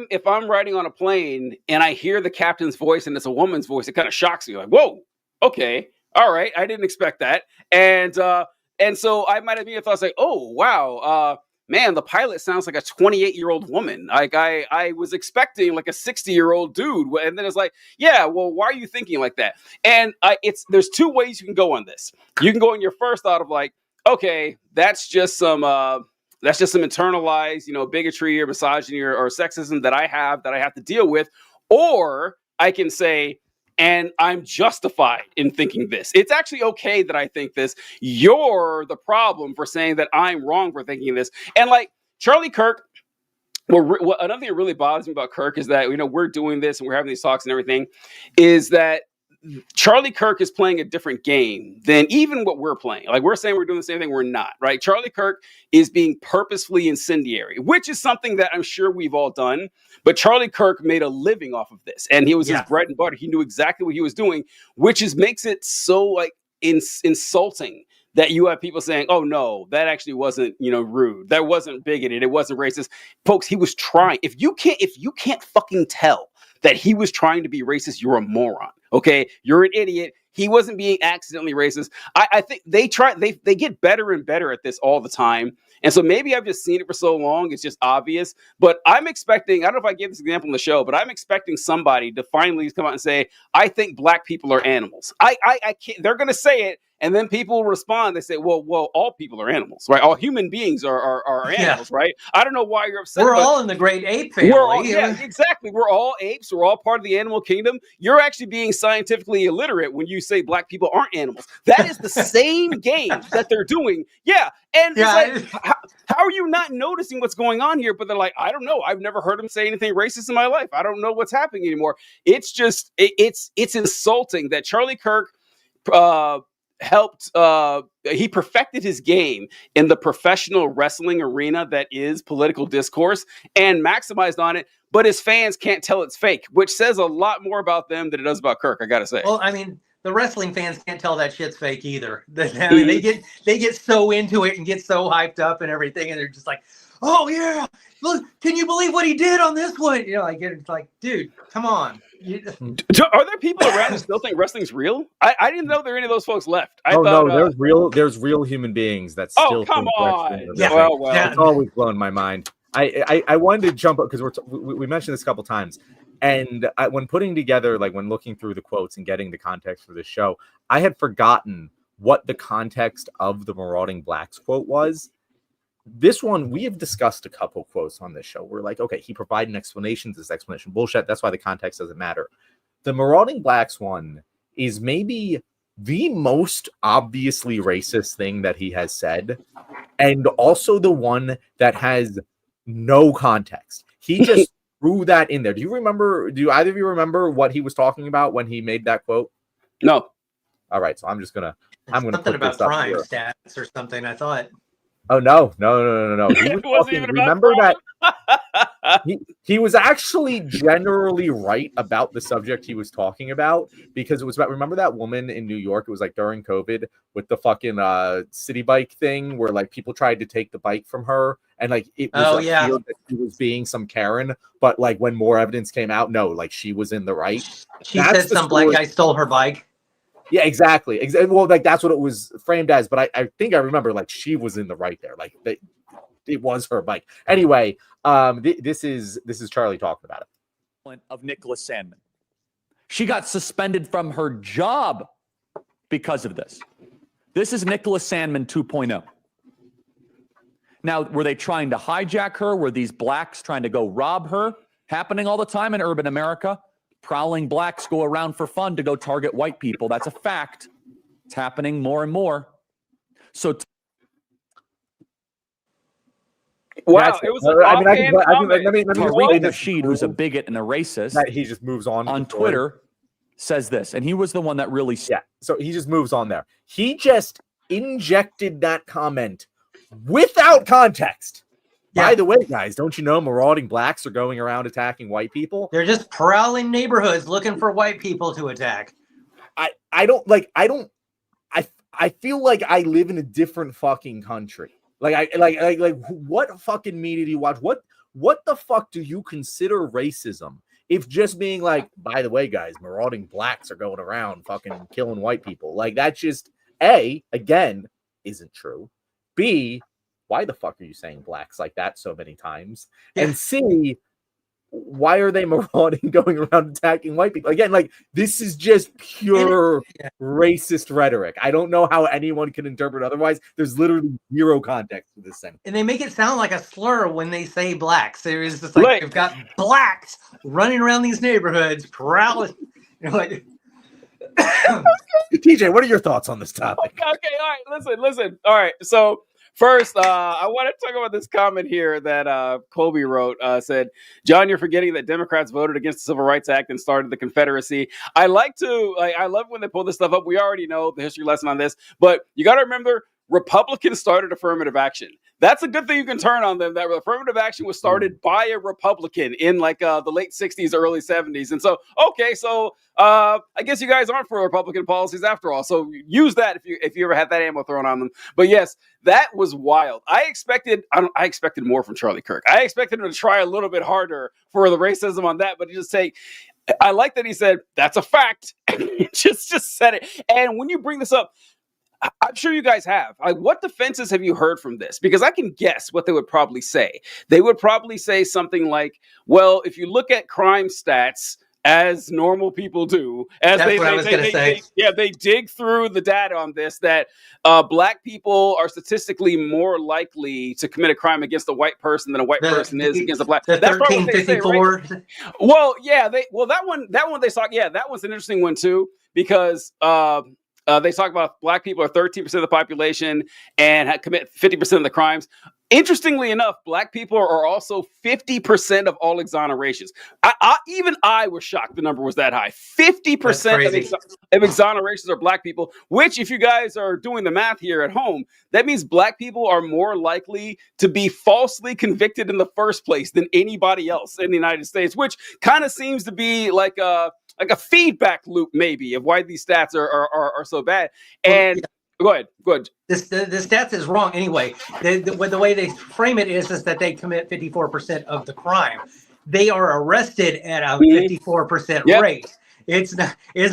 if I'm riding on a plane and I hear the captain's voice and it's a woman's voice, it kind of shocks me. Like, whoa, okay, all right, I didn't expect that. And so I might have been thoughts like, oh wow, man, the pilot sounds like a 28-year-old woman. Like I was expecting like a 60-year-old dude, and then it's like, yeah, well, why are you thinking like that? And there's 2 ways you can go on this. You can go in your first thought of like, okay, that's just some internalized, bigotry or misogyny or sexism that I have to deal with. Or I can say, and I'm justified in thinking this. It's actually okay that I think this. You're the problem for saying that I'm wrong for thinking this. And like Charlie Kirk, another thing that really bothers me about Kirk is that, we're doing this and we're having these talks and everything, is that Charlie Kirk is playing a different game than even what we're playing. Like we're saying we're doing the same thing, we're not, right? Charlie Kirk is being purposefully incendiary, which is something that I'm sure we've all done. But Charlie Kirk made a living off of this, and he was his bread and butter. He knew exactly what he was doing, which makes it so like insulting that you have people saying, "Oh no, that actually wasn't rude. That wasn't bigoted. It wasn't racist." Folks, he was trying. If you can't fucking tell that he was trying to be racist, you're a moron. Okay, you're an idiot. He wasn't being accidentally racist. I think they get better and better at this all the time. And so maybe I've just seen it for so long, it's just obvious. But I'm expecting, I don't know if I gave this example in the show, but I'm expecting somebody to finally come out and say, I think black people are animals. I can't, they're going to say it. And then people respond. They say, well, all people are animals, right? All human beings are animals, right? I don't know why you're upset. We're all in the great ape family. Exactly. We're all apes. We're all part of the animal kingdom. You're actually being scientifically illiterate when you say black people aren't animals. That is the same game that they're doing. Yeah. And it's like, how are you not noticing what's going on here? But they're like, I don't know. I've never heard him say anything racist in my life. I don't know what's happening anymore. It's just, it's insulting that Charlie Kirk, he perfected his game in the professional wrestling arena that is political discourse and maximized on it, but his fans can't tell it's fake, which says a lot more about them than it does about Kirk, I gotta say. Well, I mean, the wrestling fans can't tell that shit's fake either. I mean, they get so into it and get so hyped up and everything, and they're just like, "Oh yeah, look! Can you believe what he did on this one?" You know, like it's like, dude, come on. Are there people around who still think wrestling's real? I didn't know there were any of those folks left. I thought, no, there's real human beings that still. Oh, come on! Yeah, well, it's always blown my mind. I wanted to jump up because we mentioned this a couple times, and when putting together, like when looking through the quotes and getting the context for this show, I had forgotten what the context of the Marauding Blacks quote was. This one, we have discussed a couple quotes on this show. We're like, okay, he provided an explanation. This explanation bullshit. That's why the context doesn't matter. The Marauding Blacks one is maybe the most obviously racist thing that he has said, and also the one that has no context. He just threw that in there. Do either of you remember what he was talking about when he made that quote? No. All right, so I'm gonna something about crime stats or something. I thought. Oh no! He was wasn't even about remember that he was actually generally right about the subject he was talking about, because it was about, remember that woman in New York? It was like during COVID with the fucking city bike thing where like people tried to take the bike from her, and like it was that she was being some Karen, but like when more evidence came out, no, like she was in the right. She said some black guy stole her bike. Yeah, exactly. Well, like that's what it was framed as, but I think I remember like she was in the right there. Like it was her bike. Anyway, this is Charlie talking about it. Of Nicholas Sandman. She got suspended from her job because of this. This is Nicholas Sandman 2.0. Now, were they trying to hijack her? Were these blacks trying to go rob her? Happening all the time in urban America. Prowling blacks go around for fun to go target white people. That's a fact. It's happening more and more. So, wow, it was. Tariq Nasheed, who's a bigot and a racist, that he just moves on Twitter, says this, and he was the one that really. Yeah. So he just moves on there. He just injected that comment without context. Yeah. By the way, guys, don't you know marauding blacks are going around attacking white people? They're just prowling neighborhoods looking for white people to attack. I feel like I live in a different fucking country. Like what fucking media do you watch? What the fuck do you consider racism? If just being like, by the way, guys, marauding blacks are going around fucking killing white people. Like that's just A, again, isn't true. B, why the fuck are you saying blacks like that so many times? Yeah. And C, why are they marauding going around attacking white people? Again, like this is just pure racist rhetoric. I don't know how anyone can interpret otherwise. There's literally zero context to this thing. And they make it sound like a slur when they say blacks. There is just like they've got blacks running around these neighborhoods, prowling. You know, like TJ, what are your thoughts on this topic? Okay, all right, listen. All right, so first, I want to talk about this comment here that Colby wrote. Said, John, you're forgetting that Democrats voted against the Civil Rights Act and started the Confederacy. I love when they pull this stuff up. We already know the history lesson on this, but you got to remember, Republicans started affirmative action. That's a good thing you can turn on them. That affirmative action was started by a Republican in like the late 60s, early 70s. And so, okay, so I guess you guys aren't for Republican policies after all. So use that if you ever had that ammo thrown on them. But yes, that was wild. I expected more from Charlie Kirk. I expected him to try a little bit harder for the racism on that, but he just I like that he said, that's a fact. just said it. And when you bring this up, I'm sure you guys have. Like, what defenses have you heard from this? Because I can guess what they would probably say. They would probably say something like, well, if you look at crime stats, as normal people do, as they dig through the data on this, that black people are statistically more likely to commit a crime against a white person than a white person is against a black. That's 1354. Right? Well, yeah, that one they saw. Yeah, that one's an interesting one too, because they talk about black people are 13% of the population and commit 50% of the crimes. Interestingly enough, black people are also 50% of all exonerations. Even I was shocked the number was that high. 50% of exonerations are black people, which, if you guys are doing the math here at home, that means black people are more likely to be falsely convicted in the first place than anybody else in the United States, which kind of seems to be like a feedback loop, maybe, of why these stats are so bad. And Go ahead. The stats is wrong anyway. The way they frame it is that they commit 54% of the crime. They are arrested at a 54% rate. It's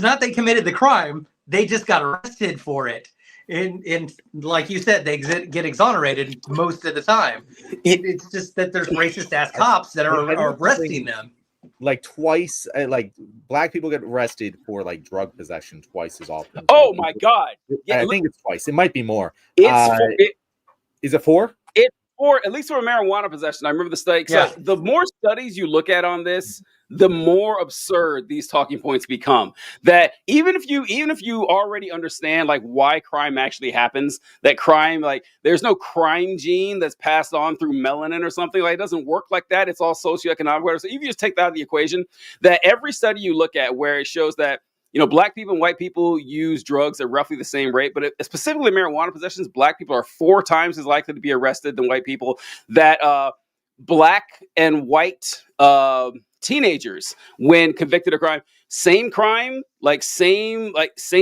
not they committed the crime. They just got arrested for it. And like you said, they get exonerated most of the time. It's just that there's racist ass cops that are arresting them. Like twice, like black people get arrested for like drug possession twice as often. Oh my God! Yeah, I think it's twice. It might be more. Is it 4? It's 4, at least for marijuana possession. I remember the study. Yeah. So the more studies you look at on this, the more absurd these talking points become. That even if you already understand like why crime actually happens, that crime, like there's no crime gene that's passed on through melanin or something, like it doesn't work like that. It's all socioeconomic. So if you just take that out of the equation, that every study you look at where it shows that, you know, black people and white people use drugs at roughly the same rate, but specifically marijuana possessions, black people are 4 times as likely to be arrested than white people. That black and white teenagers, when convicted of crime, same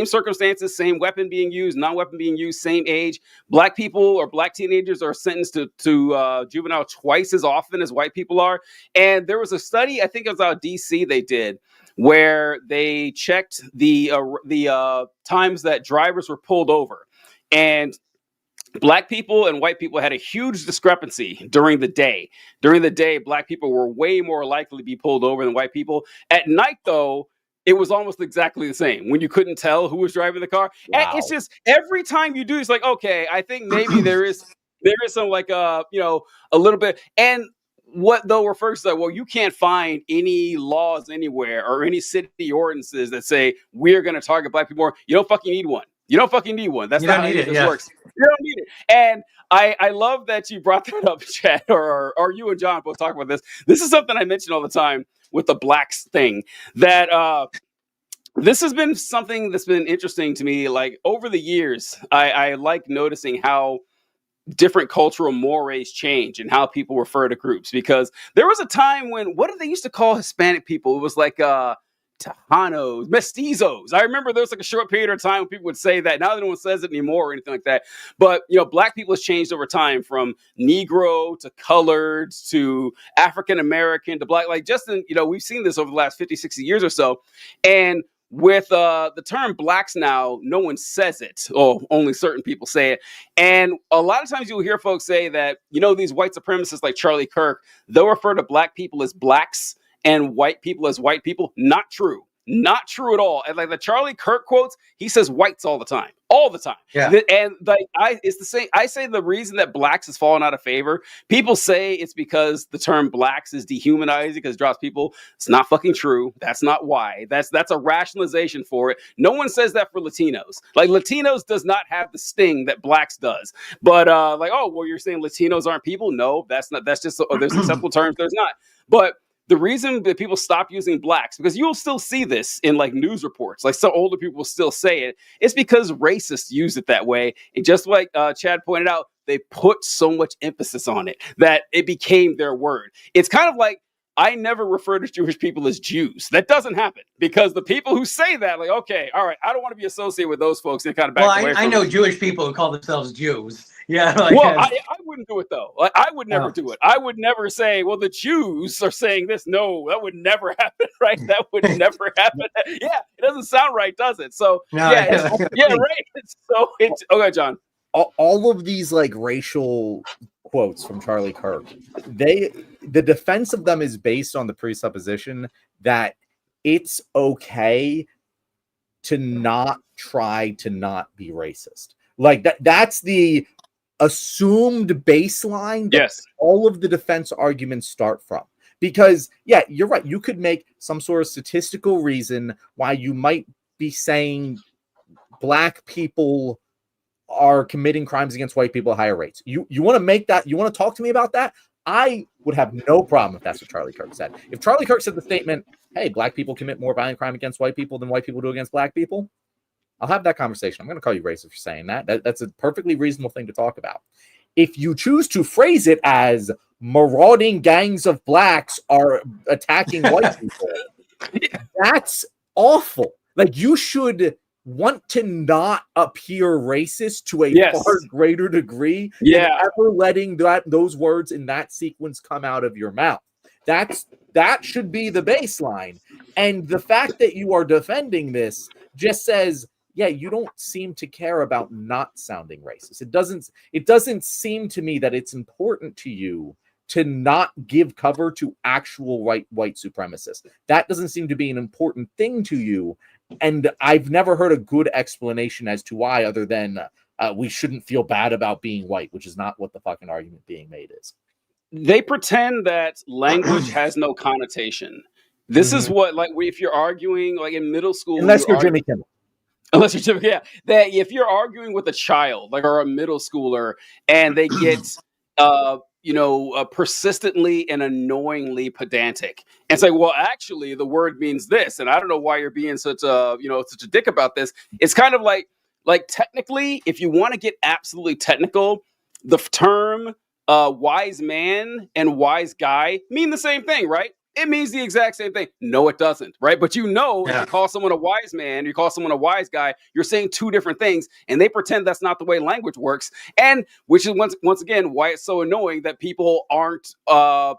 circumstances, same weapon being used, non-weapon being used, same age. Black people or black teenagers are sentenced to juvenile twice as often as white people are. And there was a study, I think it was out of DC, they did, where they checked the times that drivers were pulled over, and black people and white people had a huge discrepancy during the day. During the day, black people were way more likely to be pulled over than white people. At night, though, it was almost exactly the same when you couldn't tell who was driving the car. Wow. And it's just every time you do, it's like, okay, I think maybe there is some like a little bit. And what though refers to that, well, you can't find any laws anywhere or any city ordinances that say we're going to target black people more. You don't fucking need one. You don't fucking need one. That's not how this works. You don't need it. And I love that you brought that up, Chad, or you and John both talk about this. This is something I mention all the time with the blacks thing, that this has been something that's been interesting to me. Like over the years, I like noticing how different cultural mores change and how people refer to groups, because there was a time when, what did they used to call Hispanic people? It was like Tejanos, mestizos. I remember there was like a short period of time when people would say that. Now no one says it anymore or anything like that. But, you know, black people has changed over time, from Negro to colored to African-American to black. Like just in, we've seen this over the last 50, 60 years or so. And with the term blacks now, no one says it, or only certain people say it. And a lot of times you'll hear folks say that, these white supremacists like Charlie Kirk, they'll refer to black people as blacks and white people as white people. Not true. Not true at all. And like the Charlie Kirk quotes, he says whites all the time. Yeah. And like it's the same. I say the reason that blacks has fallen out of favor, people say it's because the term blacks is dehumanizing because it drops people. It's not fucking true. That's not why. That's a rationalization for it. No one says that for Latinos. Like Latinos does not have the sting that blacks does. But you're saying Latinos aren't people? No, that's not. That's just there's acceptable terms. There's not. But the reason that people stop using blacks, because you'll still see this in like news reports, like some older people will still say it, it's because racists use it that way. And just like Chad pointed out, they put so much emphasis on it that it became their word. It's kind of like, I never refer to Jewish people as Jews. That doesn't happen, because the people who say that, like, okay, all right, I don't want to be associated with those folks, and kind of back away from I know Jewish people who call themselves Jews. Yeah. I wouldn't do it though. Like, I would never do it. I would never say, well, the Jews are saying this. No, that would never happen, right? That would never happen. Yeah, it doesn't sound right, does it? So right. So it's okay, John. All of these like racial quotes from Charlie Kirk, the defense of them is based on the presupposition that it's okay to not try to not be racist. Like that's the assumed baseline that all of the defense arguments start from. Because, yeah, you're right. You could make some sort of statistical reason why you might be saying black people are committing crimes against white people at higher rates. You want to make that, you want to talk to me about that? I would have no problem if that's what Charlie Kirk said. If Charlie Kirk said the statement, hey, black people commit more violent crime against white people than white people do against black people, I'll have that conversation. I'm going to call you racist for saying that. That's a perfectly reasonable thing to talk about. If you choose to phrase it as marauding gangs of blacks are attacking white people, that's awful. Like, you should want to not appear racist to a far greater degree than ever letting those words in that sequence come out of your mouth. That should be the baseline. And the fact that you are defending this just says, yeah, you don't seem to care about not sounding racist. It doesn't seem to me that it's important to you to not give cover to actual white supremacists. That doesn't seem to be an important thing to you. And I've never heard a good explanation as to why, other than we shouldn't feel bad about being white, which is not what the fucking argument being made is. They pretend that language has no connotation. This is what, like, if you're arguing, like in middle school, unless you're Jimmy Kimmel. Unless you're Jimmy, that if you're arguing with a child, like, or a middle schooler, and they get, persistently and annoyingly pedantic, and say, well, actually, the word means this, and I don't know why you're being such a dick about this. It's kind of like technically, if you want to get absolutely technical, the term wise man and wise guy mean the same thing, right? It means the exact same thing. No, it doesn't, right? But if you call someone a wise man, you call someone a wise guy, you're saying two different things, and they pretend that's not the way language works. And which is once again why it's so annoying that people aren't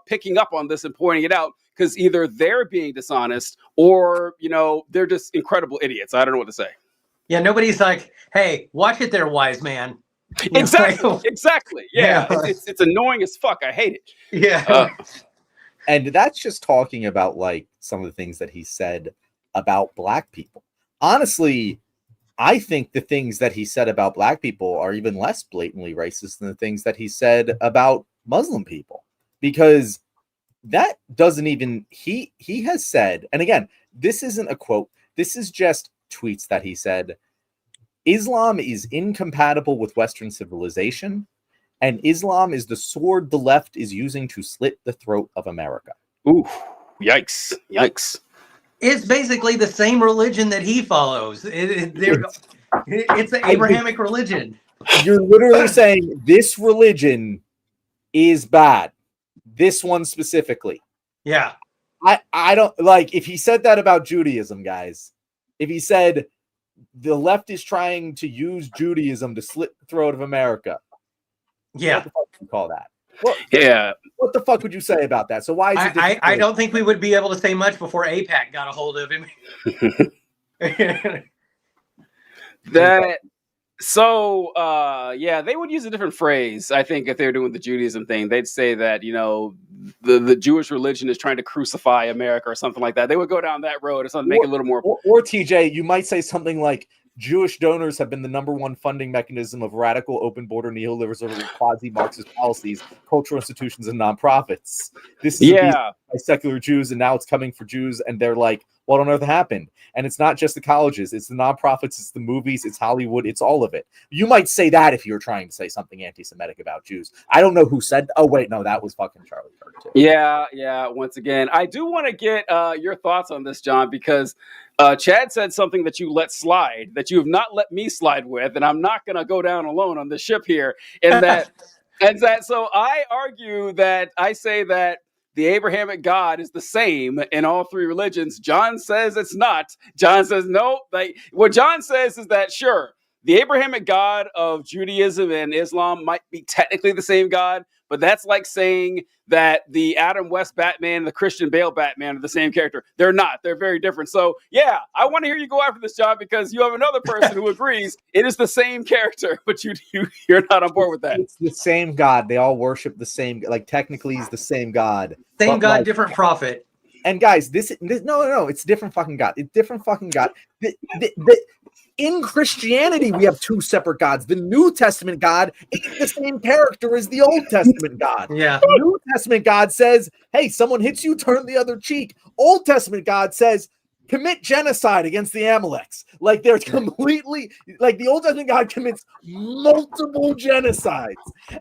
picking up on this and pointing it out, because either they're being dishonest or they're just incredible idiots. I don't know what to say. Yeah, nobody's like, hey, watch it there, wise man. Exactly. Yeah, it's annoying as fuck. I hate it. Yeah. And that's just talking about like some of the things that he said about black people. Honestly, I think the things that he said about black people are even less blatantly racist than the things that he said about Muslim people, because that doesn't even, he has said, and again, this isn't a quote, this is just tweets that he said, Islam is incompatible with Western civilization, and Islam is the sword the left is using to slit the throat of America. Ooh, yikes. It's basically the same religion that he follows. It's the Abrahamic religion. You're literally saying this religion is bad. This one specifically. Yeah. I don't, like, if he said that about Judaism, guys, if he said the left is trying to use Judaism to slit the throat of America, yeah, what the fuck do you call that? What the fuck would you say about that? So why is it I don't think we would be able to say much before AIPAC got a hold of him. They would use a different phrase. I think if they were doing the Judaism thing, they'd say that, the Jewish religion is trying to crucify America or something like that. They would go down that road or something, make it a little more. Or TJ, you might say something like, Jewish donors have been the #1 funding mechanism of radical open border neoliberalism, quasi-Marxist policies, cultural institutions, and nonprofits. This is by secular Jews, and now it's coming for Jews, and they're like, what on earth happened? And it's not just the colleges, it's the nonprofits, it's the movies, it's Hollywood, it's all of it. You might say that if you're trying to say something anti-Semitic about Jews. I don't know who said, oh wait, no, that was fucking Charlie Kirk too. Yeah. Once again, I do want to get your thoughts on this, John, because Chad said something that you let slide, that you have not let me slide with, and I'm not going to go down alone on the ship here. So I argue that I say that the Abrahamic God is the same in all three religions. John says it's not. John says no. Like, what John says is that, sure, the Abrahamic God of Judaism and Islam might be technically the same God, but that's like saying that the Adam West Batman and the Christian Bale Batman are the same character. They're not. They're very different. So, yeah, I want to hear you go after this, John, because you have another person who agrees it is the same character, but you're not on board with that. It's the same God. They all worship the same. Like, technically, he's the same God. Same God, like, different prophet. And guys, no, it's different fucking God. It's different fucking God. In Christianity, we have two separate gods. The New Testament God is the same character as the Old Testament God. Yeah. The New Testament God says, hey, someone hits you, turn the other cheek. Old Testament God says, commit genocide against the Amaleks. Like there's completely like the Old Testament God commits multiple genocides,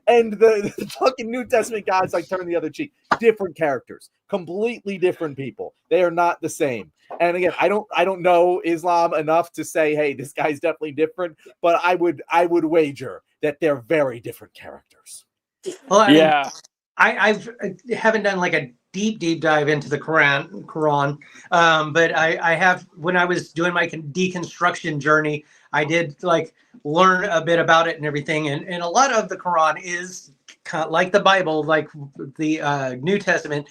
and the fucking New Testament God's like turn the other cheek. Different characters, completely different people. They are not the same. And again, I don't know Islam enough to say, hey, this guy's definitely different, but I would wager that they're very different characters. Well, I Yeah. I haven't done like a deep dive into the Quran, but I have, when I was doing my deconstruction journey, I did like learn a bit about it and everything, and a lot of the Quran is kind of like the Bible, like the New Testament.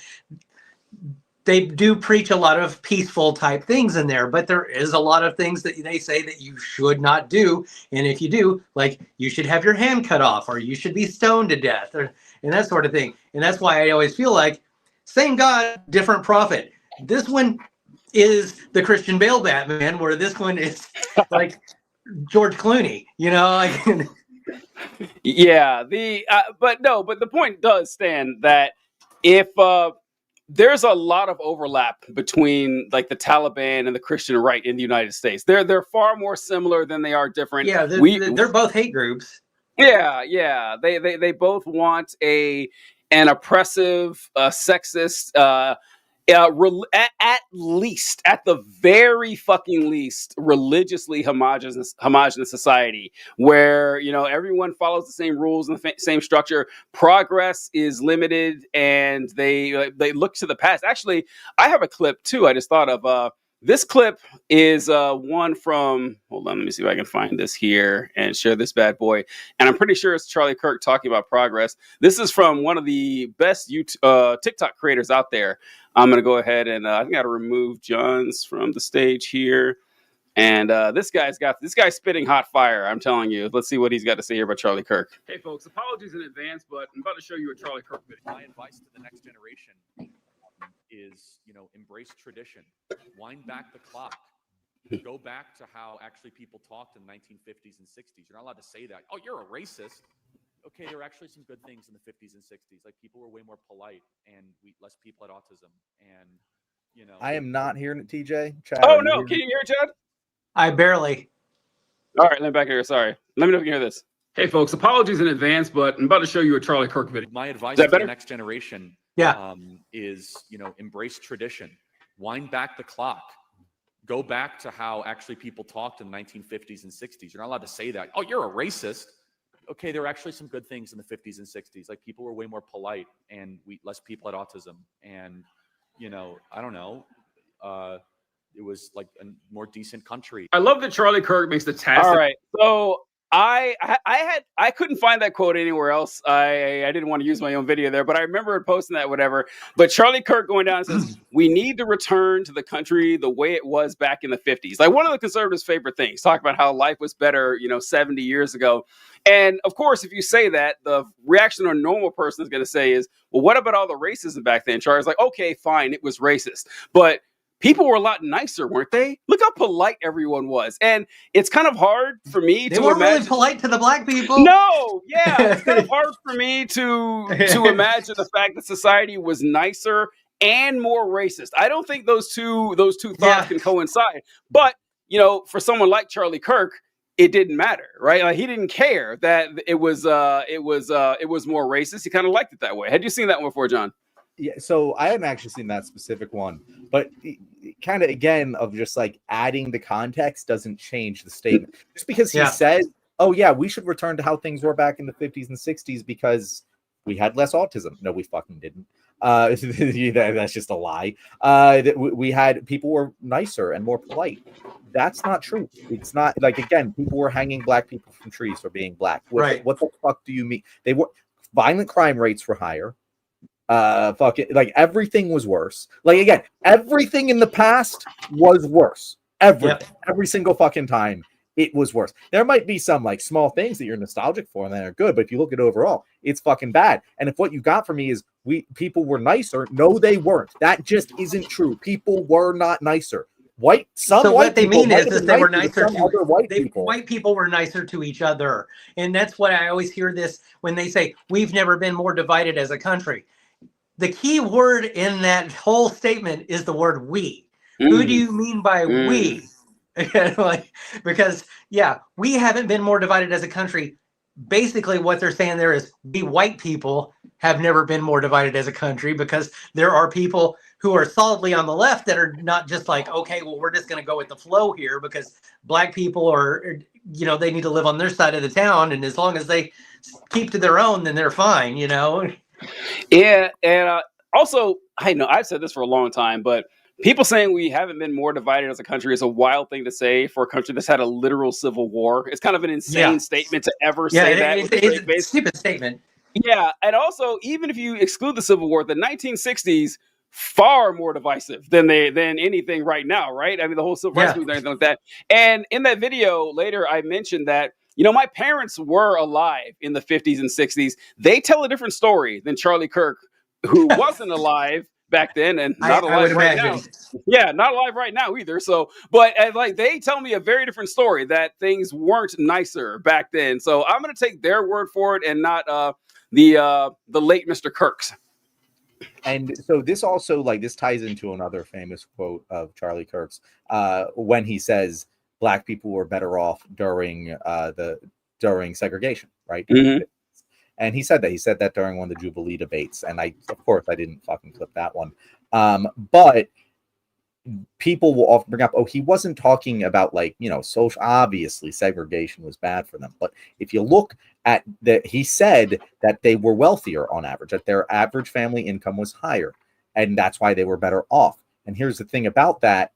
They do preach a lot of peaceful type things in there, but there is a lot of things that they say that you should not do, and if you do, like you should have your hand cut off, or you should be stoned to death, and that sort of thing. And that's why I always feel like same God, different prophet. This one is the Christian Bale Batman, where this one is like George Clooney, you know? Like, Yeah. But the point does stand that if there's a lot of overlap between like the Taliban and the Christian right in the United States. They're far more similar than they are different. yeah, they're both hate groups. Yeah. They both want an oppressive, sexist, at the very fucking least, religiously homogenous society where, you know, everyone follows the same rules and the same structure. Progress is limited, and they look to the past. Actually, I have a clip too. I just thought of this clip is one from, hold on, let me see if I can find this here and share this bad boy. And I'm pretty sure it's Charlie Kirk talking about progress. This is from one of the best TikTok creators out there. I'm going to go ahead and I think I got to remove John's from the stage here. And this guy's spitting hot fire. I'm telling you. Let's see what he's got to say here about Charlie Kirk. Hey, folks, apologies in advance, but I'm about to show you a Charlie Kirk video. My advice to the next generation is, you know, embrace tradition, wind back the clock, go back to how actually people talked in the 1950s and 60s. You're not allowed to say that. Oh, you're a racist. Okay, there were actually some good things in the 50s and 60s. Like people were way more polite, and less people had autism. And you know, I am not hearing it, TJ. Chad, oh no, can you hear it, Chad? I barely. All right, let me back here. Sorry. Let me know if you can hear this. Hey, folks, apologies in advance, but I'm about to show you a Charlie Kirk video. My advice to the next generation is, you know, embrace tradition, wind back the clock, go back to how actually people talked in the 1950s and 60s. You're not allowed to say that. Oh, you're a racist. Okay, there were actually some good things in the 50s and 60s. Like people were way more polite, and less people had autism. And, you know, I don't know. It was like a more decent country. I love that Charlie Kirk makes the task. All right, so I couldn't find that quote anywhere else. I didn't want to use my own video there, but I remember posting that, whatever. But Charlie Kirk going down and says, we need to return to the country the way it was back in the 50s. Like one of the conservatives' favorite things, talk about how life was better, 70 years ago. And of course, if you say that, the reaction a normal person is going to say is, well, what about all the racism back then? Charlie's like, okay, fine, it was racist. But people were a lot nicer, weren't they? Look how polite everyone was. And it's kind of hard for me to imagine. They weren't really polite to the black people. No, yeah. It's kind of hard for me to imagine the fact that society was nicer and more racist. I don't think those two thoughts can coincide. But, for someone like Charlie Kirk, it didn't matter, right? Like he didn't care that it was more racist. He kind of liked it that way. Had you seen that one before, John? Yeah, so I hadn't actually seen that specific one, but kind of again of just like adding the context doesn't change the statement. Just because he said, "Oh yeah, we should return to how things were back in the 50s and 60s because we had less autism." No, we fucking didn't. That's just a lie. We had people were nicer and more polite. That's not true. It's not like again, people were hanging black people from trees for being black. What the fuck do you mean? They were violent crime rates were higher. Like everything was worse. Like again, everything in the past was worse. Every single fucking time it was worse. There might be some like small things that you're nostalgic for and that are good, but if you look at overall, it's fucking bad. And if what you got from me is people were nicer, no, they weren't. That just isn't true. People were not nicer. What they mean is they were nicer to other white people. White people were nicer to each other, and that's what I always hear this when they say we've never been more divided as a country. The key word in that whole statement is the word we. Who do you mean by we? Like, because yeah, we haven't been more divided as a country. Basically, what they're saying there is we white people have never been more divided as a country, because there are people who are solidly on the left that are not just like, okay, well, we're just going to go with the flow here because black people are, you know, they need to live on their side of the town, and as long as they keep to their own, then they're fine, you know. Yeah, and also, I know I've said this for a long time, but people saying we haven't been more divided as a country is a wild thing to say for a country that's had a literal civil war. It's kind of an insane statement to ever say that. It's a stupid statement. Yeah, and also, even if you exclude the Civil War, the 1960s far more divisive than anything right now, right? I mean, the whole civil rights movement and everything like that. And in that video later, I mentioned that, you know, my parents were alive in the 50s and 60s. They tell a different story than Charlie Kirk, who wasn't alive back then and not alive right now. Yeah, not alive right now either. So, but like, they tell me a very different story, that things weren't nicer back then. So I'm going to take their word for it and not the late Mr. Kirk's. And so this also, like, this ties into another famous quote of Charlie Kirk's when he says black people were better off during segregation, right? Mm-hmm. And he said that during one of the Jubilee debates. And of course I didn't fucking clip that one. But people will often bring up, oh, he wasn't talking about, like, you know, social, obviously segregation was bad for them. But if you look at he said that they were wealthier on average, that their average family income was higher, and that's why they were better off. And here's the thing about that.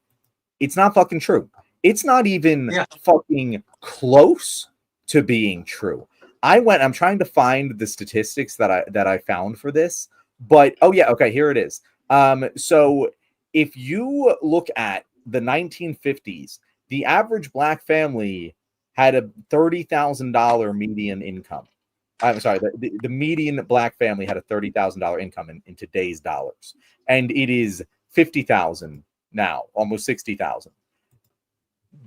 It's not fucking true. It's not even fucking close to being true. I'm trying to find the statistics that I found for this, but oh yeah, okay, here it is. So if you look at the 1950s, the average black family had a $30,000 median income. I'm sorry, the median black family had a $30,000 income in today's dollars, and it is $50,000 now, almost $60,000.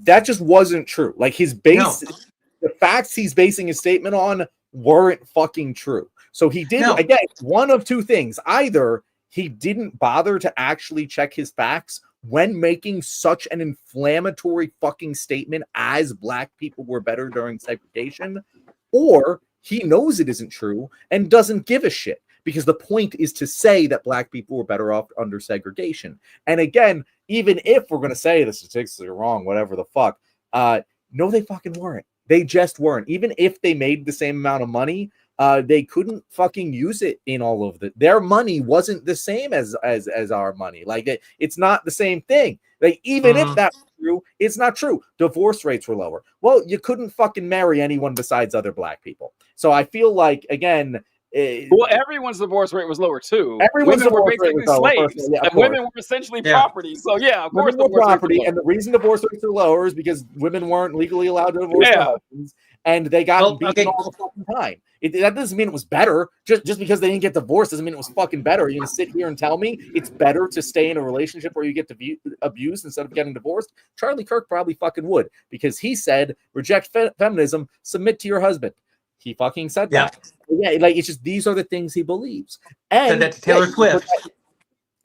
That just wasn't true. Like, the facts he's basing his statement on weren't fucking true. So he did, again, one of two things. Either he didn't bother to actually check his facts when making such an inflammatory fucking statement as black people were better during segregation, or he knows it isn't true and doesn't give a shit, because the point is to say that black people were better off under segregation. And again, even if we're going to say the statistics are wrong, whatever the fuck, no, they fucking weren't. They just weren't. Even if they made the same amount of money, they couldn't fucking use it in all of their money wasn't the same as our money. Like, it's not the same thing. Like, even if that's true, it's not true. Divorce rates were lower. Well, you couldn't fucking marry anyone besides other black people. So I feel like, again, well, everyone's divorce rate was lower too. Everyone's women were divorce basically slaves, and women were essentially property. So yeah, of course, the property. And the reason divorce rates are lower is because women weren't legally allowed to divorce their husbands, and they got beaten all the fucking time. That doesn't mean it was better. Just because they didn't get divorced doesn't mean it was fucking better. Are you gonna sit here and tell me it's better to stay in a relationship where you get abused instead of getting divorced? Charlie Kirk probably fucking would, because he said, reject feminism, submit to your husband. He fucking said that. Yeah, like, it's just, these are the things he believes. And said that to Taylor Swift.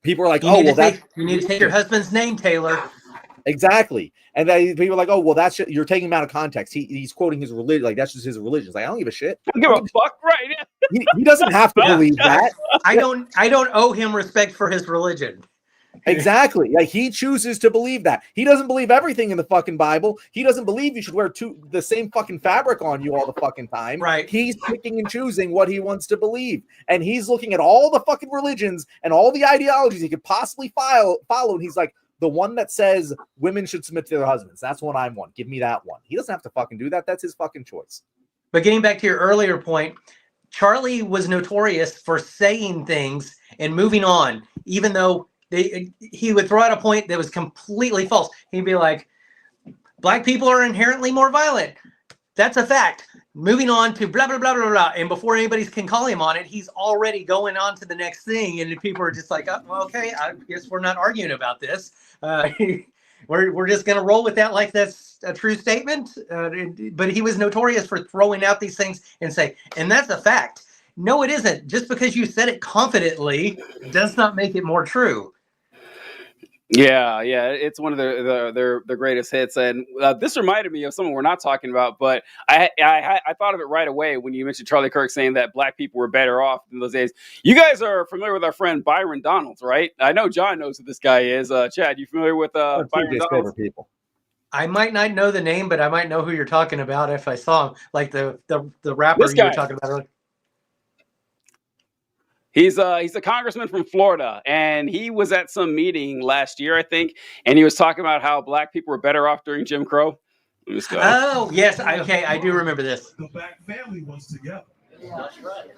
People are like, you need to take your husband's name, Taylor. Exactly. And then people are like, oh, well, that's you're taking him out of context. He's quoting his religion, like that's just his religion. It's like, I don't give a shit. I don't give a fuck, right? He doesn't have to believe that. I don't owe him respect for his religion. Exactly. Like, he chooses to believe that. He doesn't believe everything in the fucking Bible. He doesn't believe you should wear the same fucking fabric on you all the fucking time. Right. He's picking and choosing what he wants to believe. And he's looking at all the fucking religions and all the ideologies he could possibly follow. And he's like, the one that says women should submit to their husbands, that's what I want. Give me that one. He doesn't have to fucking do that. That's his fucking choice. But getting back to your earlier point, Charlie was notorious for saying things and moving on, even though he would throw out a point that was completely false. He'd be like, black people are inherently more violent. That's a fact. Moving on to blah, blah, blah, blah, blah. And before anybody can call him on it, he's already going on to the next thing. And people are just like, oh, well, okay, I guess we're not arguing about this. We're just going to roll with that like that's a true statement. But he was notorious for throwing out these things and say, and that's a fact. No, it isn't. Just because you said it confidently does not make it more true. Yeah, it's one of their greatest hits, and this reminded me of someone we're not talking about, but I thought of it right away when you mentioned Charlie Kirk saying that black people were better off in those days. You guys are familiar with our friend Byron Donalds, right? I know John knows who this guy is. Chad, you familiar with Byron Donalds? Favorite people. I might not know the name, but I might know who you're talking about if I saw him, like the rapper you were talking about earlier. He's a congressman from Florida, and he was at some meeting last year, I think, and he was talking about how black people were better off during Jim Crow. Oh, yes. Okay, I do remember this. The black family was together. That's right.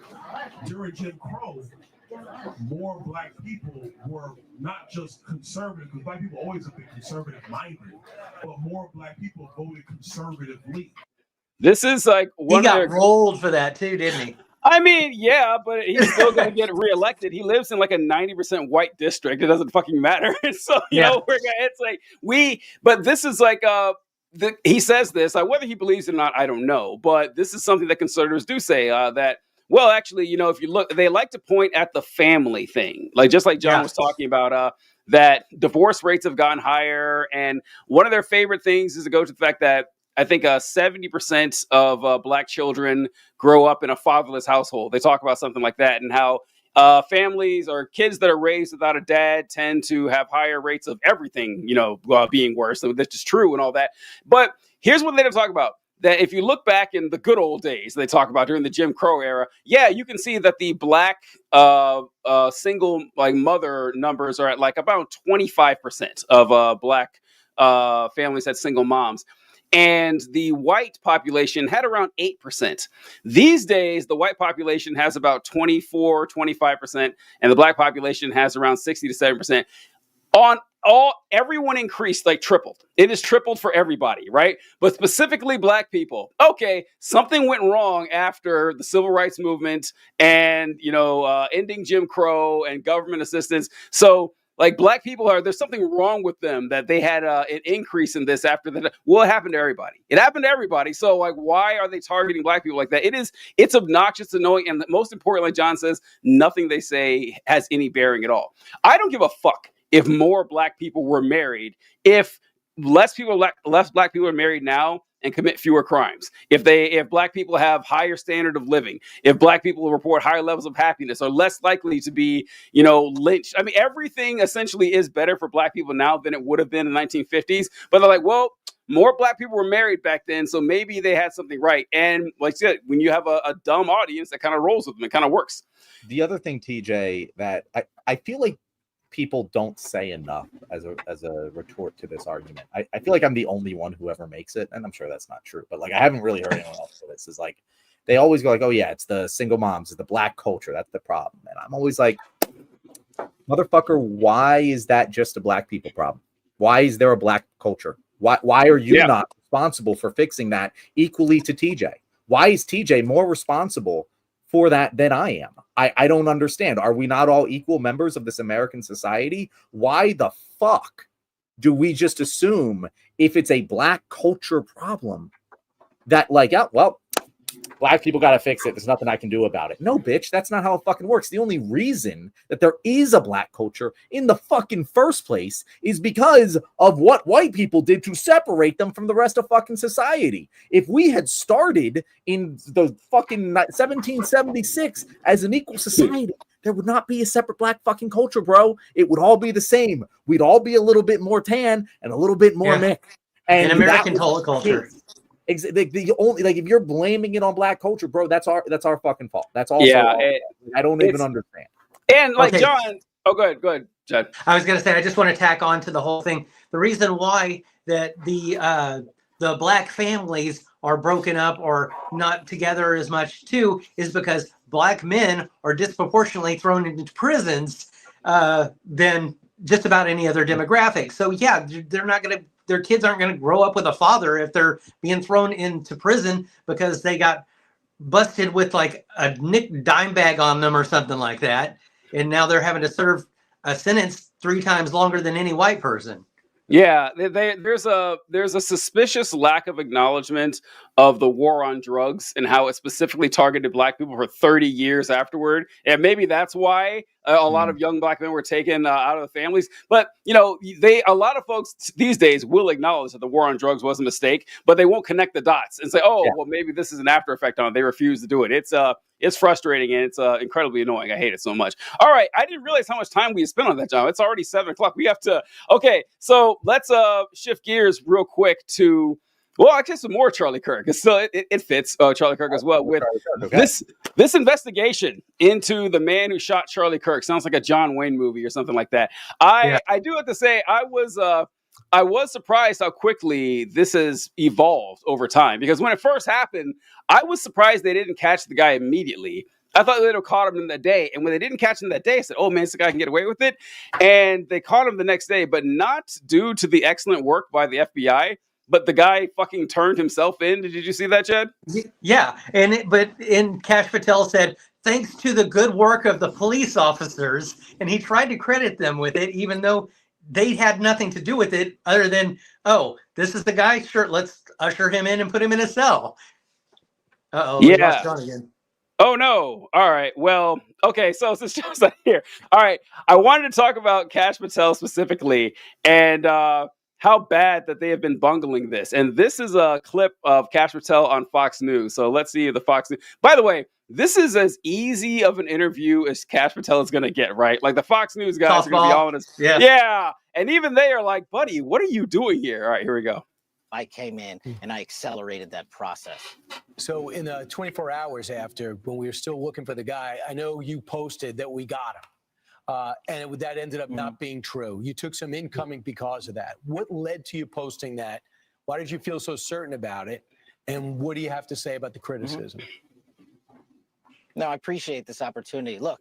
During Jim Crow, more black people were not just conservative, because black people always have been conservative-minded, but more black people voted conservatively. This is like he got rolled for that too, didn't he? I mean, yeah, but he's still going to get reelected. He lives in like a 90% white district. It doesn't fucking matter. So, you know, it's like but this is like, he says this, whether he believes it or not, I don't know. But this is something that conservatives do say that, well, actually, you know, if you look, they like to point at the family thing, like just like John was talking about, that divorce rates have gone higher. And one of their favorite things is to go to the fact that I think 70% of black children grow up in a fatherless household. They talk about something like that, and how families or kids that are raised without a dad tend to have higher rates of everything, you know, being worse. So that's just true and all that. But here's what they don't talk about. That if you look back in the good old days, they talk about during the Jim Crow era, yeah, you can see that the black single like mother numbers are at like about 25% of black families had single moms. And the white population had around 8%. These days, the white population has about 24, 25%, and the black population has around 60 to 7%. Everyone increased, like tripled. It is tripled for everybody, right? But specifically black people. Okay, something went wrong after the civil rights movement and, you know, ending Jim Crow and government assistance. So, like, black people there's something wrong with them that they had an increase in this after that. Well, it happened to everybody. It happened to everybody. So, like, why are they targeting black people like that? It's obnoxious, annoying, and most importantly, like John says, nothing they say has any bearing at all. I don't give a fuck if more black people were married, if less black people are married now and commit fewer crimes, if black people have higher standard of living, if black people report higher levels of happiness, are less likely to be, you know, lynched. I mean, everything essentially is better for black people now than it would have been in the 1950s. But they're like, well, more black people were married back then, so maybe they had something right. And like I said, when you have a dumb audience that kind of rolls with them, it kind of works. The other thing, TJ, that I feel like people don't say enough as a retort to this argument. I feel like I'm the only one who ever makes it, and I'm sure that's not true, but like I haven't really heard anyone else say this. Is like they always go like, oh yeah, it's the single moms, it's the black culture, that's the problem. And I'm always like, motherfucker, why is that just a black people problem? Why is there a black culture? Why are you not responsible for fixing that equally to TJ? Why is TJ more responsible for that than I am? I don't understand. Are we not all equal members of this American society? Why the fuck do we just assume if it's a black culture problem that like, yeah, well, black people got to fix it. There's nothing I can do about it. No, bitch, that's not how it fucking works. The only reason that there is a black culture in the fucking first place is because of what white people did to separate them from the rest of fucking society. If we had started in the fucking 1776 as an equal society, there would not be a separate black fucking culture, bro. It would all be the same. We'd all be a little bit more tan and a little bit more mixed. And an American culture. The only, like, if you're blaming it on black culture, bro, that's our fucking fault. That's also I don't even understand. And like John, go ahead, John. I was gonna say I just want to tack on to the whole thing. The reason why that the black families are broken up or not together as much too is because black men are disproportionately thrown into prisons than just about any other demographic. So yeah, their kids aren't going to grow up with a father if they're being thrown into prison because they got busted with like a nick dime bag on them or something like that. And now they're having to serve a sentence 3 times longer than any white person. Yeah, there's a suspicious lack of acknowledgement of the war on drugs and how it specifically targeted black people for 30 years afterward. And maybe that's why A lot of young black men were taken out of the families. But, a lot of folks these days will acknowledge that the war on drugs was a mistake, but they won't connect the dots and say, well, maybe this is an after effect on it. They refuse to do it. It's frustrating and it's incredibly annoying. I hate it so much. All right. I didn't realize how much time we spent on that, John. It's already 7:00. We have to. Okay. So let's shift gears real quick to, well, actually some more Charlie Kirk. So it fits Charlie Kirk as well with this investigation into the man who shot Charlie Kirk. Sounds like a John Wayne movie or something like that. I do have to say I was surprised how quickly this has evolved over time, because when it first happened, I was surprised they didn't catch the guy immediately. I thought they'd have caught him in that day. And when they didn't catch him that day, I said, oh, man, this guy can get away with it. And they caught him the next day, but not due to the excellent work by the FBI. But the guy fucking turned himself in. Did you see that, Chad? Yeah. But Kash Patel said, thanks to the good work of the police officers. And he tried to credit them with it, even though they had nothing to do with it other than, oh, this is the guy. Sure, let's usher him in and put him in a cell. Uh-oh. We lost John again. Oh, no. All right. Well, okay. So since John's not here, all right. I wanted to talk about Kash Patel specifically and how bad that they have been bungling this. And this is a clip of Kash Patel on Fox News. So let's see the Fox News. By the way, this is as easy of an interview as Kash Patel is going to get, right? Like the Fox News guys are going to be all in his. Yeah. And even they are like, buddy, what are you doing here? All right, here we go. I came in and I accelerated that process. So in the 24 hours after, when we were still looking for the guy, I know you posted that we got him. And that ended up not being true. You took some incoming because of that. What led to you posting that? Why did you feel so certain about it? And what do you have to say about the criticism? No, I appreciate this opportunity. Look,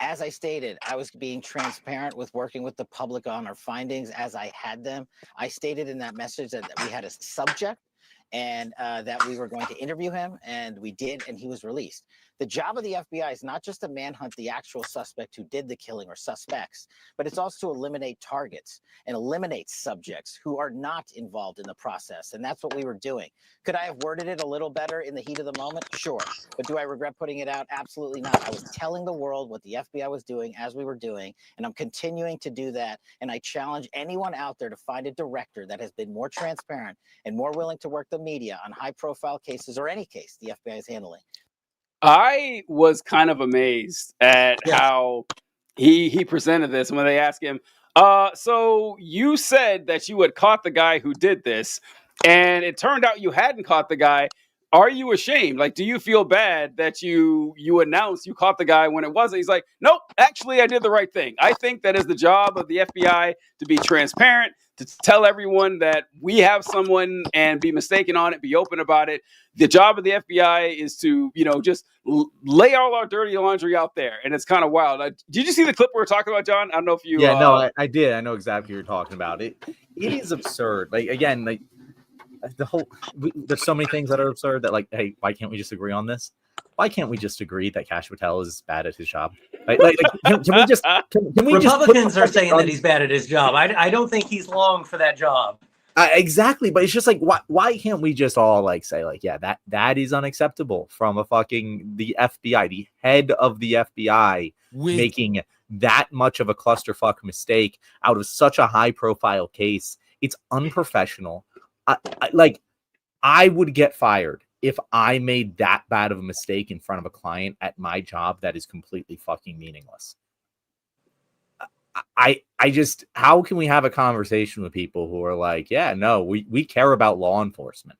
as I stated, I was being transparent with working with the public on our findings as I had them. I stated in that message that we had a subject and that we were going to interview him, and we did, and he was released. The job of the FBI is not just to manhunt the actual suspect who did the killing or suspects, but it's also to eliminate targets and eliminate subjects who are not involved in the process. And that's what we were doing. Could I have worded it a little better in the heat of the moment? Sure. But do I regret putting it out? Absolutely not. I was telling the world what the FBI was doing as we were doing, and I'm continuing to do that. And I challenge anyone out there to find a director that has been more transparent and more willing to work the media on high-profile cases or any case the FBI is handling. I was kind of amazed at how he presented this when they asked him, so you said that you had caught the guy who did this, and it turned out you hadn't caught the guy. Are you ashamed? Like, do you feel bad that you announced you caught the guy when it wasn't? He's like, nope, actually, I did the right thing. I think that is the job of the FBI to be transparent, to tell everyone that we have someone and be mistaken on it, be open about it. The job of the FBI is to, just lay all our dirty laundry out there. And it's kind of wild. Did you see the clip we were talking about, John? I don't know if you... Yeah, no, I did. I know exactly what you're talking about. It is absurd. Like, again, like, there's so many things that are absurd that, like, hey, why can't we just agree on this? Why can't we just agree that Kash Patel is bad at his job? Can we just? Can we Republicans are saying that he's bad at his job. I don't think he's long for that job. Exactly, but it's just like, why can't we just all like say like, yeah, that is unacceptable from the FBI, the head of the FBI, making that much of a clusterfuck mistake out of such a high profile case. It's unprofessional. I would get fired if I made that bad of a mistake in front of a client at my job that is completely fucking meaningless. I just, how can we have a conversation with people who are like, yeah, no, we care about law enforcement.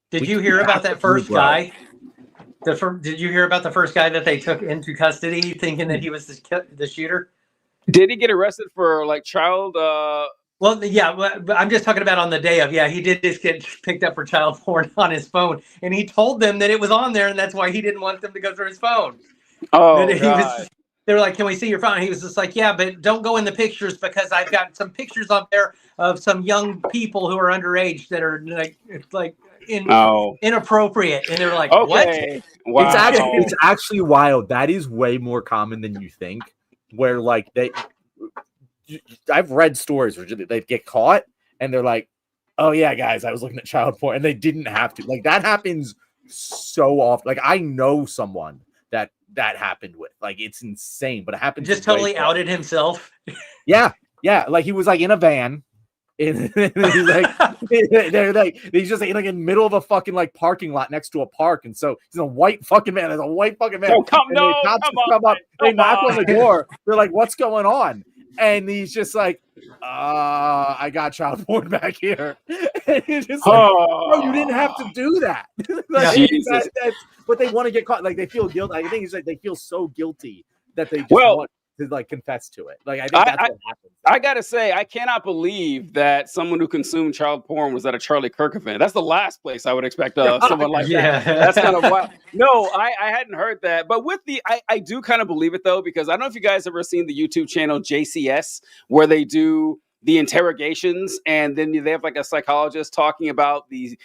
Did you hear about that first guy? Did you hear about the first guy that they took into custody thinking that he was the shooter? Did he get arrested for like child... Well, yeah, I'm just talking about on the day of, he did just get picked up for child porn on his phone. And he told them that it was on there, and that's why he didn't want them to go through his phone. Oh, they were like, can we see your phone? And he was just like, yeah, but don't go in the pictures because I've got some pictures up there of some young people who are underage that are inappropriate. And they're like, okay. What? Wow. It's actually wild. That is way more common than you think, where like I've read stories where they get caught and they're like, oh yeah, guys, I was looking at child porn, and they didn't have to. Like, that happens so often. Like, I know someone that that happened with. Like, it's insane, but it happened. Just totally outed himself. Yeah. Like he was like in a van. And he's like, they're like, he's just like in the middle of a fucking like parking lot next to a park, and so he's a white fucking man. There's a white fucking man. The cops come up, they knock on the door. They're like, "What's going on?" And he's just like, I got child porn back here. And he's just like, "Bro, you didn't have to do that." Like, that's but they want to get caught. Like, they feel guilty. I think it's like they feel so guilty that they just want to like confess to it. Like, I think that's what happens. I gotta say, I cannot believe that someone who consumed child porn was at a Charlie Kirk event. That's the last place I would expect someone like that. That's kind of wild. No, I hadn't heard that. But with I do kind of believe it though, because I don't know if you guys ever seen the YouTube channel JCS, where they do the interrogations, and then they have like a psychologist talking about the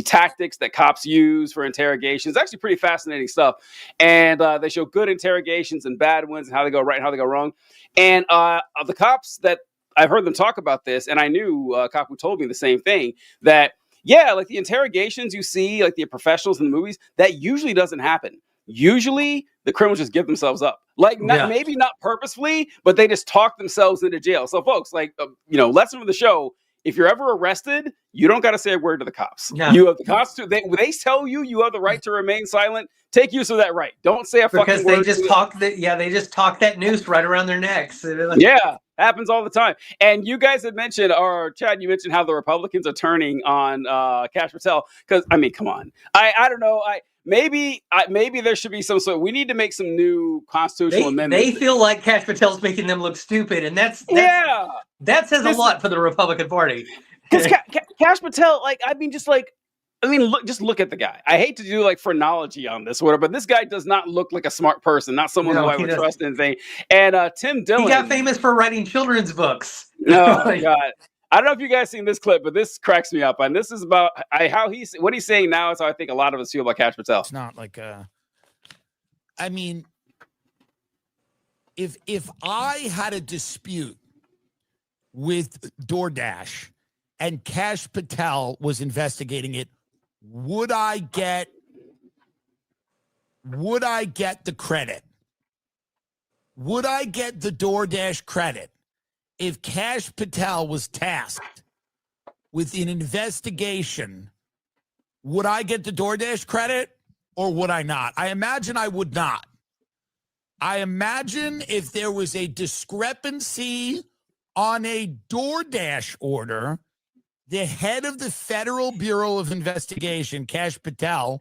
tactics that cops use for interrogations. It's actually pretty fascinating stuff. And they show good interrogations and bad ones, and how they go right and how they go wrong. And the cops that I've heard them talk about this, and I knew a cop who told me the same thing, that like the interrogations you see, like the professionals in the movies, that usually doesn't happen. Usually the criminals just give themselves up. Like, maybe not purposefully, but they just talk themselves into jail. So folks, like, lesson from the show, if you're ever arrested, you don't got to say a word to the cops. No. You have the cops to, they tell you have the right to remain silent. Take use of that right. Don't say a fucking word. Because they just talk that noose right around their necks. Yeah, happens all the time. And you guys had mentioned, or Chad, you mentioned how the Republicans are turning on Kash Patel. Because, I mean, come on. I don't know. Maybe there should be some sort. We need to make some new constitutional amendments. They feel like Kash Patel's making them look stupid, and that says a lot for the Republican Party. Because Kash Patel, just look at the guy. I hate to do like phrenology on this, but this guy does not look like a smart person, not someone who I would trust in anything. And Tim Dillon, he got famous for writing children's books. Oh my God. I don't know if you guys seen this clip, but this cracks me up. And this is about what he's saying now is how I think a lot of us feel about Kash Patel. It's not like I mean, if I had a dispute with DoorDash and Kash Patel was investigating it, would I get the credit? Would I get the DoorDash credit if Kash Patel was tasked with an investigation? Would I get the DoorDash credit or would I not? I imagine I would not. I imagine if there was a discrepancy on a DoorDash order, the head of the Federal Bureau of Investigation, Kash Patel,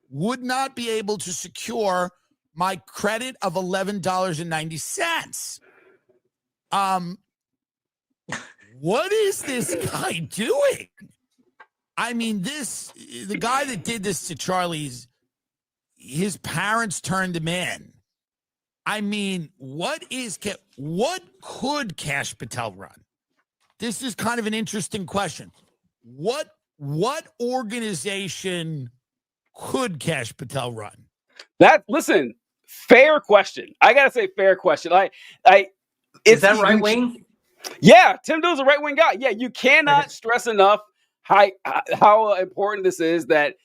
would not be able to secure my credit of $11.90. What is this guy doing? I mean, the guy that did this to Charlie's, his parents turned him in. I mean, what could Kash Patel run? This is kind of an interesting question. What organization could Kash Patel run? Listen, fair question. I gotta say, fair question. Is that right wing? Yeah, Tim Dillon's a right wing guy. Yeah, you cannot stress enough how important this is that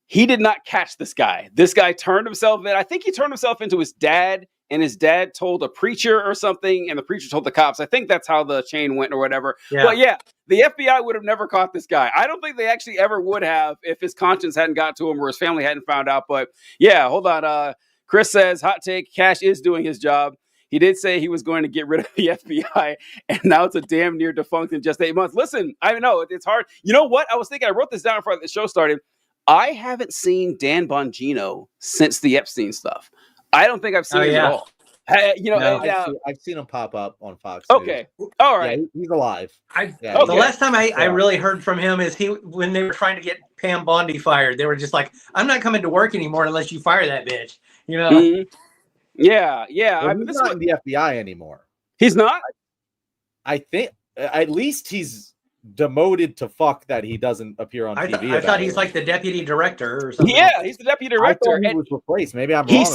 he did not catch this guy. This guy turned himself in. I think he turned himself into his dad, and his dad told a preacher or something, and the preacher told the cops. I think that's how the chain went or whatever. Yeah. But yeah, the FBI would have never caught this guy. I don't think they actually ever would have if his conscience hadn't got to him or his family hadn't found out. But yeah, hold on. Chris says, hot take, Kash is doing his job. He did say he was going to get rid of the FBI, and now it's a damn near defunct in just 8 months. Listen, I know it's hard. You know what? I was thinking, I wrote this down before the show started. I haven't seen Dan Bongino since the Epstein stuff. I don't think I've seen him at all. I've seen him pop up on Fox. Okay. All right. Yeah, he's alive. The last time I really heard from him is when they were trying to get Pam Bondi fired. They were just like, I'm not coming to work anymore unless you fire that bitch. You know? Mm-hmm. Yeah. Well, he's not in the FBI anymore. He's not? I think at least he's demoted to fuck that he doesn't appear on TV. I thought he's like the deputy director or something. Yeah, he's the deputy director. I thought he was replaced. Maybe I'm wrong.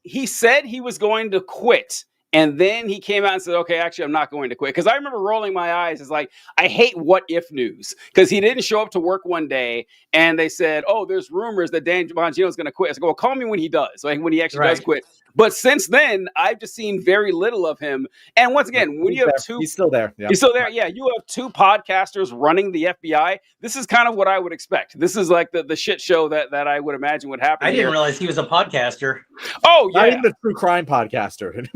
He said he was going to quit. And then he came out and said, okay, actually, I'm not going to quit. Because I remember rolling my eyes. It's like, I hate what if news. Because he didn't show up to work one day and they said, oh, there's rumors that Dan Bongino is going to quit. I said, well, call me when he does. Like when he actually does quit. But since then, I've just seen very little of him. And once again, when you have he's still there. Yeah. He's still there. Yeah, you have two podcasters running the FBI. This is kind of what I would expect. This is like the shit show that I would imagine would happen. I didn't realize he was a podcaster. Oh yeah, not even a true crime podcaster.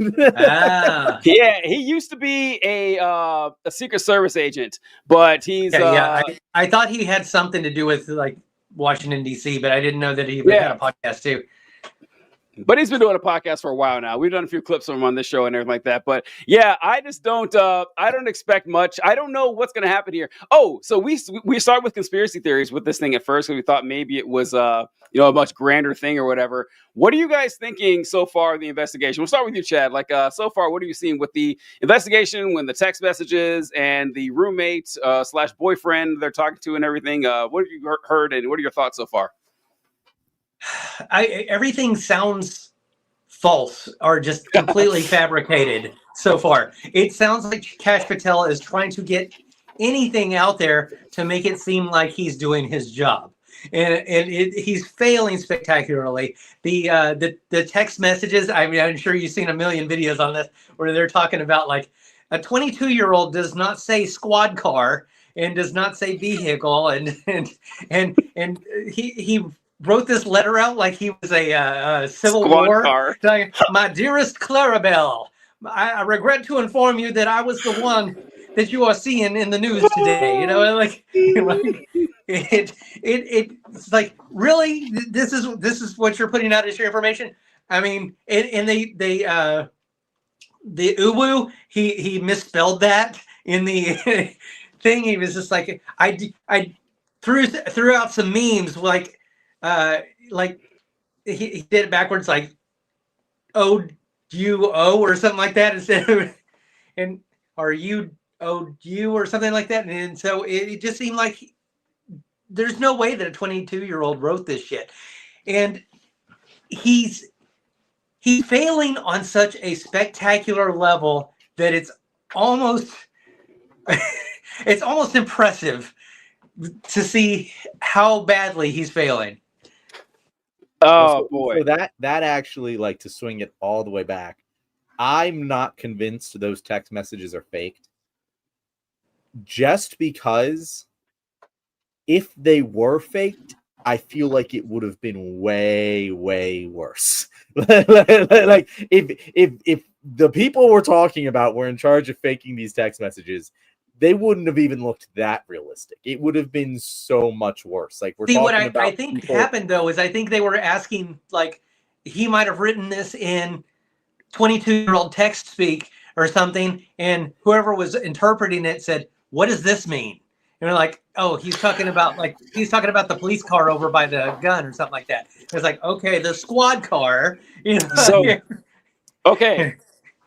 Yeah, he used to be a Secret Service agent, but he's I thought he had something to do with like Washington D.C., but I didn't know that he had a podcast too. But he's been doing a podcast for a while now. We've done a few clips of him on this show and everything like that. But yeah, I just don't. I don't expect much. I don't know what's going to happen here. Oh, so we started with conspiracy theories with this thing at first, because we thought maybe it was a much grander thing or whatever. What are you guys thinking so far of the investigation? We'll start with you, Chad. Like so far, what are you seeing with the investigation, when the text messages and the roommate / boyfriend they're talking to and everything? What have you heard, and what are your thoughts so far? Everything sounds false or just completely fabricated so far. It sounds like Kash Patel is trying to get anything out there to make it seem like he's doing his job, and he's failing spectacularly. The text messages. I mean, I'm sure you've seen a million videos on this where they're talking about like a 22-year-old does not say squad car and does not say vehicle, and he wrote this letter out like he was a Civil War. My dearest Clarabelle, I regret to inform you that I was the one that you are seeing in the news today. It's like, really, this is what you're putting out as your information. I mean, and the uwu, he misspelled that in the thing. He was just like, I threw out some memes like he did it backwards, like O-U-O or something like that instead of, and or U-O-U or something like that. And so it just seemed like there's no way that a 22-year-old wrote this shit. And he's failing on such a spectacular level that it's almost impressive to see how badly he's failing. Oh boy. So that actually, like, to swing it all the way back, I'm not convinced those text messages are faked. Just because if they were faked, I feel like it would have been way, way worse. Like if the people we're talking about were in charge of faking these text messages, they wouldn't have even looked that realistic. It would have been so much worse. Like, we're talking what about I think happened though is I think they were asking, like, he might have written this in 22-year-old text speak or something, and whoever was interpreting it said, "What does this mean?" And they're like, "Oh, he's talking about the police car over by the gun or something like that." It's like, okay, the squad car. So, okay,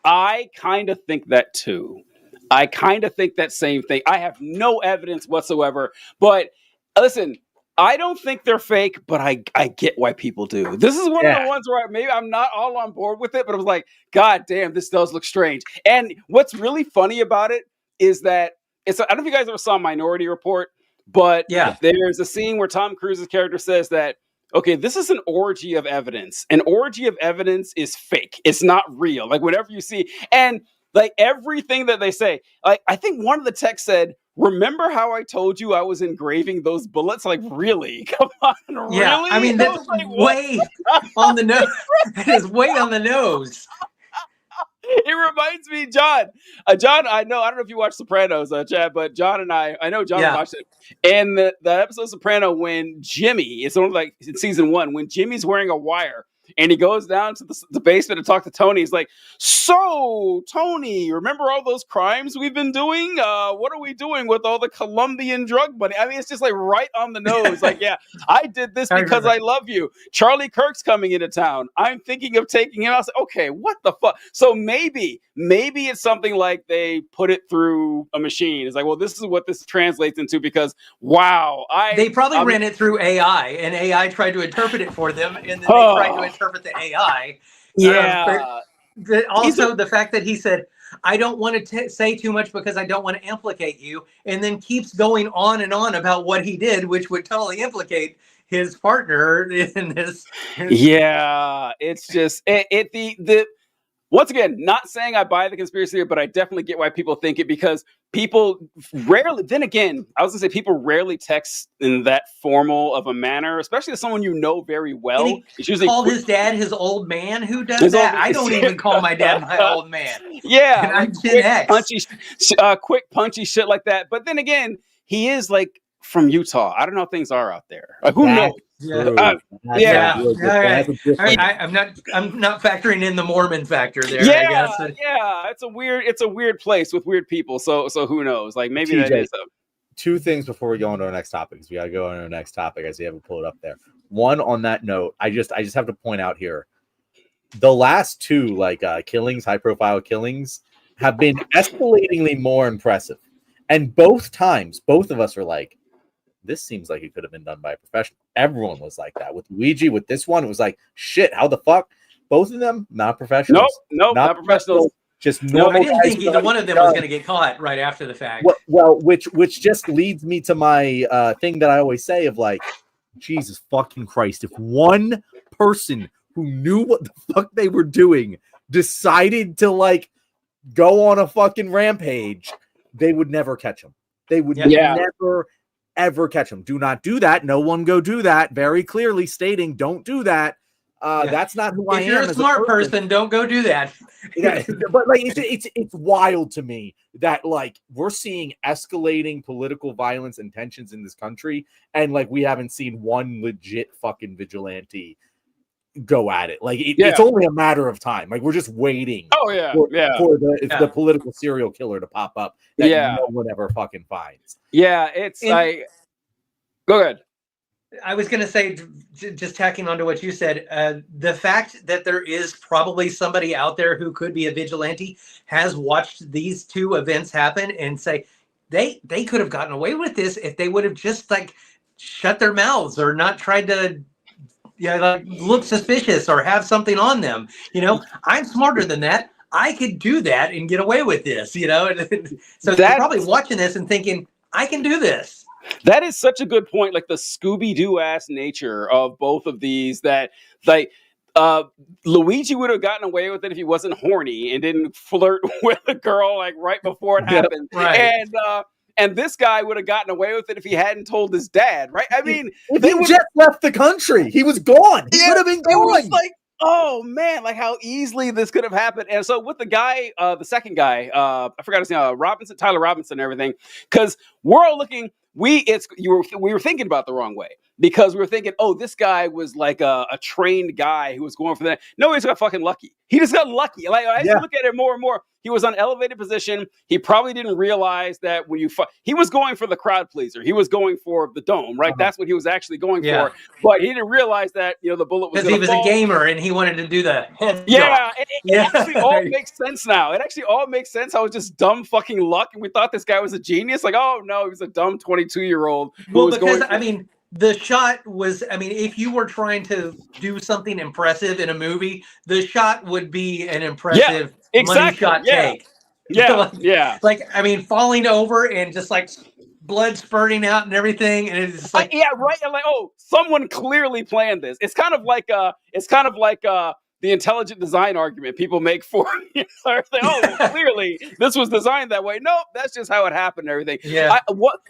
I kind of think that too. I kind of think that same thing. I have no evidence whatsoever, but listen, I don't think they're fake, but I get why people do. This is one of the ones where maybe I'm not all on board with it, but I was like, God damn, this does look strange. And what's really funny about it is that I don't know if you guys ever saw Minority Report, but there's a scene where Tom Cruise's character says that, okay, this is an orgy of evidence. An orgy of evidence is fake. It's not real. Like, whatever you see. And like everything that they say, like, I think one of the texts said, "Remember how I told you I was engraving those bullets?" Like, really? Come on, really? Yeah, I mean, that's like, way on the nose. That is way on the nose. It reminds me, John. John, I don't know if you watch Sopranos, Chad, but John and I know John watched it. And the episode of Soprano when Jimmy, it's only like in season 1, when Jimmy's wearing a wire and he goes down to the basement to talk to Tony. He's like, "So, Tony, remember all those crimes we've been doing? What are we doing with all the Colombian drug money?" I mean, it's just like right on the nose. Like, yeah, I did this because I love you. Charlie Kirk's coming into town. I'm thinking of taking him. I was like, okay, what the fuck? So maybe it's something like they put it through a machine. It's like, well, this is what this translates into because, wow. They probably ran it through AI, and AI tried to interpret it for them, and then they tried to interpret the AI. Yeah. Also, the fact that he said, "I don't want to say too much because I don't want to implicate you," and then keeps going on and on about what he did, which would totally implicate his partner in this. Yeah, it's just the once again, not saying I buy the conspiracy theory, but I definitely get why people think it, because people rarely, then again, I was gonna say people rarely text in that formal of a manner, especially to someone you know very well. And It's he usually called quick, his dad his old man. Who does his that? old- I don't even call my dad my old man. yeah, And I'm like Gen X. quick punchy shit like that. But then again, he is like from Utah. I don't know how things are out there. Like, who knows? True. Yeah. I'm not factoring in the Mormon factor there. Yeah, I guess. yeah. It's a weird place with weird people. So who knows? Like maybe that TJ, is a. Two things before we go on to our next topic, because we gotta go on to our next topic. I see you have it pulled up there. One, on that note, I just have to point out here, the last two killings, high profile killings, have been escalatingly more impressive, and both times, both of us are like, this seems like it could have been done by a professional. Everyone was like that with Luigi. With this one, it was like, shit, how the fuck? Both of them, not professionals. Nope, not professionals. Just normal. I didn't think either one of them was going to get caught right after the fact. Well, which just leads me to my thing that I always say of like, Jesus fucking Christ, if one person who knew what the fuck they were doing decided to like go on a fucking rampage, they would never catch him. They would never ever catch him. Do not do that. No one go do that. Very clearly stating, don't do that. That's not who I am. If you're a smart person, don't go do that. Yeah, but like it's wild to me that like we're seeing escalating political violence and tensions in this country, and like we haven't seen one legit fucking vigilante go at it. Like it's only a matter of time. Like we're just waiting. Oh yeah, for the political serial killer to pop up that no one ever fucking finds. Yeah, it's like. Go ahead. I was going to say, just tacking onto what you said, the fact that there is probably somebody out there who could be a vigilante has watched these two events happen and say they could have gotten away with this if they would have just like shut their mouths or not tried to look suspicious or have something on them. I'm smarter than that. I could do that and get away with this. So they're probably watching this and thinking, I can do this. That is such a good point. Like the Scooby-Doo ass nature of both of these, that like Luigi would have gotten away with it if he wasn't horny and didn't flirt with a girl like right before it happened. Right. And this guy would have gotten away with it if he hadn't told his dad, right? I mean, he just left the country. He was gone. He could have been gone. It was like, oh man, like how easily this could have happened. And so with the guy, the second guy, I forgot his name, Tyler Robinson and everything, because we're all looking. We were thinking about the wrong way, because we were thinking, oh, this guy was like a trained guy who was going for that. No, he just got fucking lucky. He just got lucky. Like I just look at it more and more. He was on elevated position. He probably didn't realize that when he was going for the crowd pleaser. He was going for the dome, right? That's what he was actually going for. But he didn't realize that the bullet was because he was a gamer and he wanted to do the head. It actually all makes sense now. It actually all makes sense. How it was just dumb fucking luck, and we thought this guy was a genius. Like, oh no, he was a dumb 22-year-old. Well, because the shot was, if you were trying to do something impressive in a movie, the shot would be an impressive money shot take. Yeah. Like, falling over and just like blood spurting out and everything. And it's just like, right. And like, oh, someone clearly planned this. It's kind of like the intelligent design argument people make for clearly this was designed that way. Nope, that's just how it happened and everything. Yeah.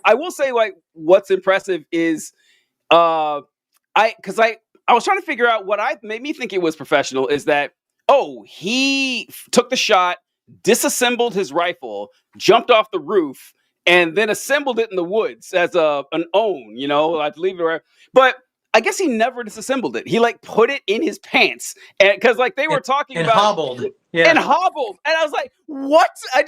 I will say, like, what's impressive is I was trying to figure out what made me think it was professional is that, he took the shot, disassembled his rifle, jumped off the roof, and then assembled it in the woods as an own, I'd leave it right. But I guess he never disassembled it. He like put it in his pants, and because like they were talking about hobbled, and hobbled, and I was like, "What?" I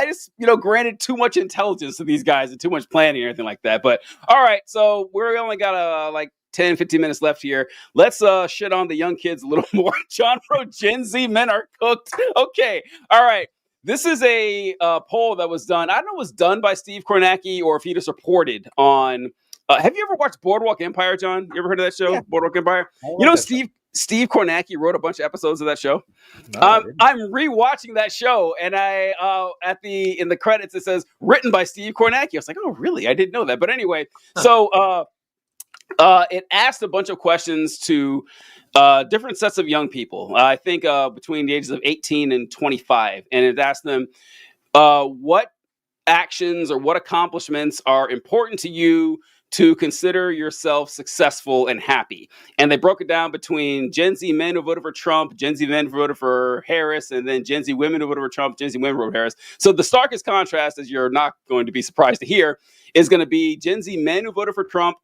just granted too much intelligence to these guys and too much planning or anything like that. But all right, so we only got like 10, 15 minutes left here. Let's shit on the young kids a little more. John wrote, Gen Z men are cooked. Okay, all right. This is a poll that was done. I don't know if it was done by Steve Kornacki or if he just reported on. Have you ever watched Boardwalk Empire, John? You ever heard of that show, Boardwalk Empire? Steve Kornacki wrote a bunch of episodes of that show. I'm rewatching that show, and I in the credits it says written by Steve Kornacki. I was like, oh, really? I didn't know that. But anyway, so it asked a bunch of questions to different sets of young people. I think between the ages of 18 and 25, and it asked them what actions or what accomplishments are important to you to consider yourself successful and happy. And they broke it down between Gen Z men who voted for Trump, Gen Z men who voted for Harris, and then Gen Z women who voted for Trump, Gen Z women who voted for Harris. So the starkest contrast, as you're not going to be surprised to hear, is going to be Gen Z men who voted for Trump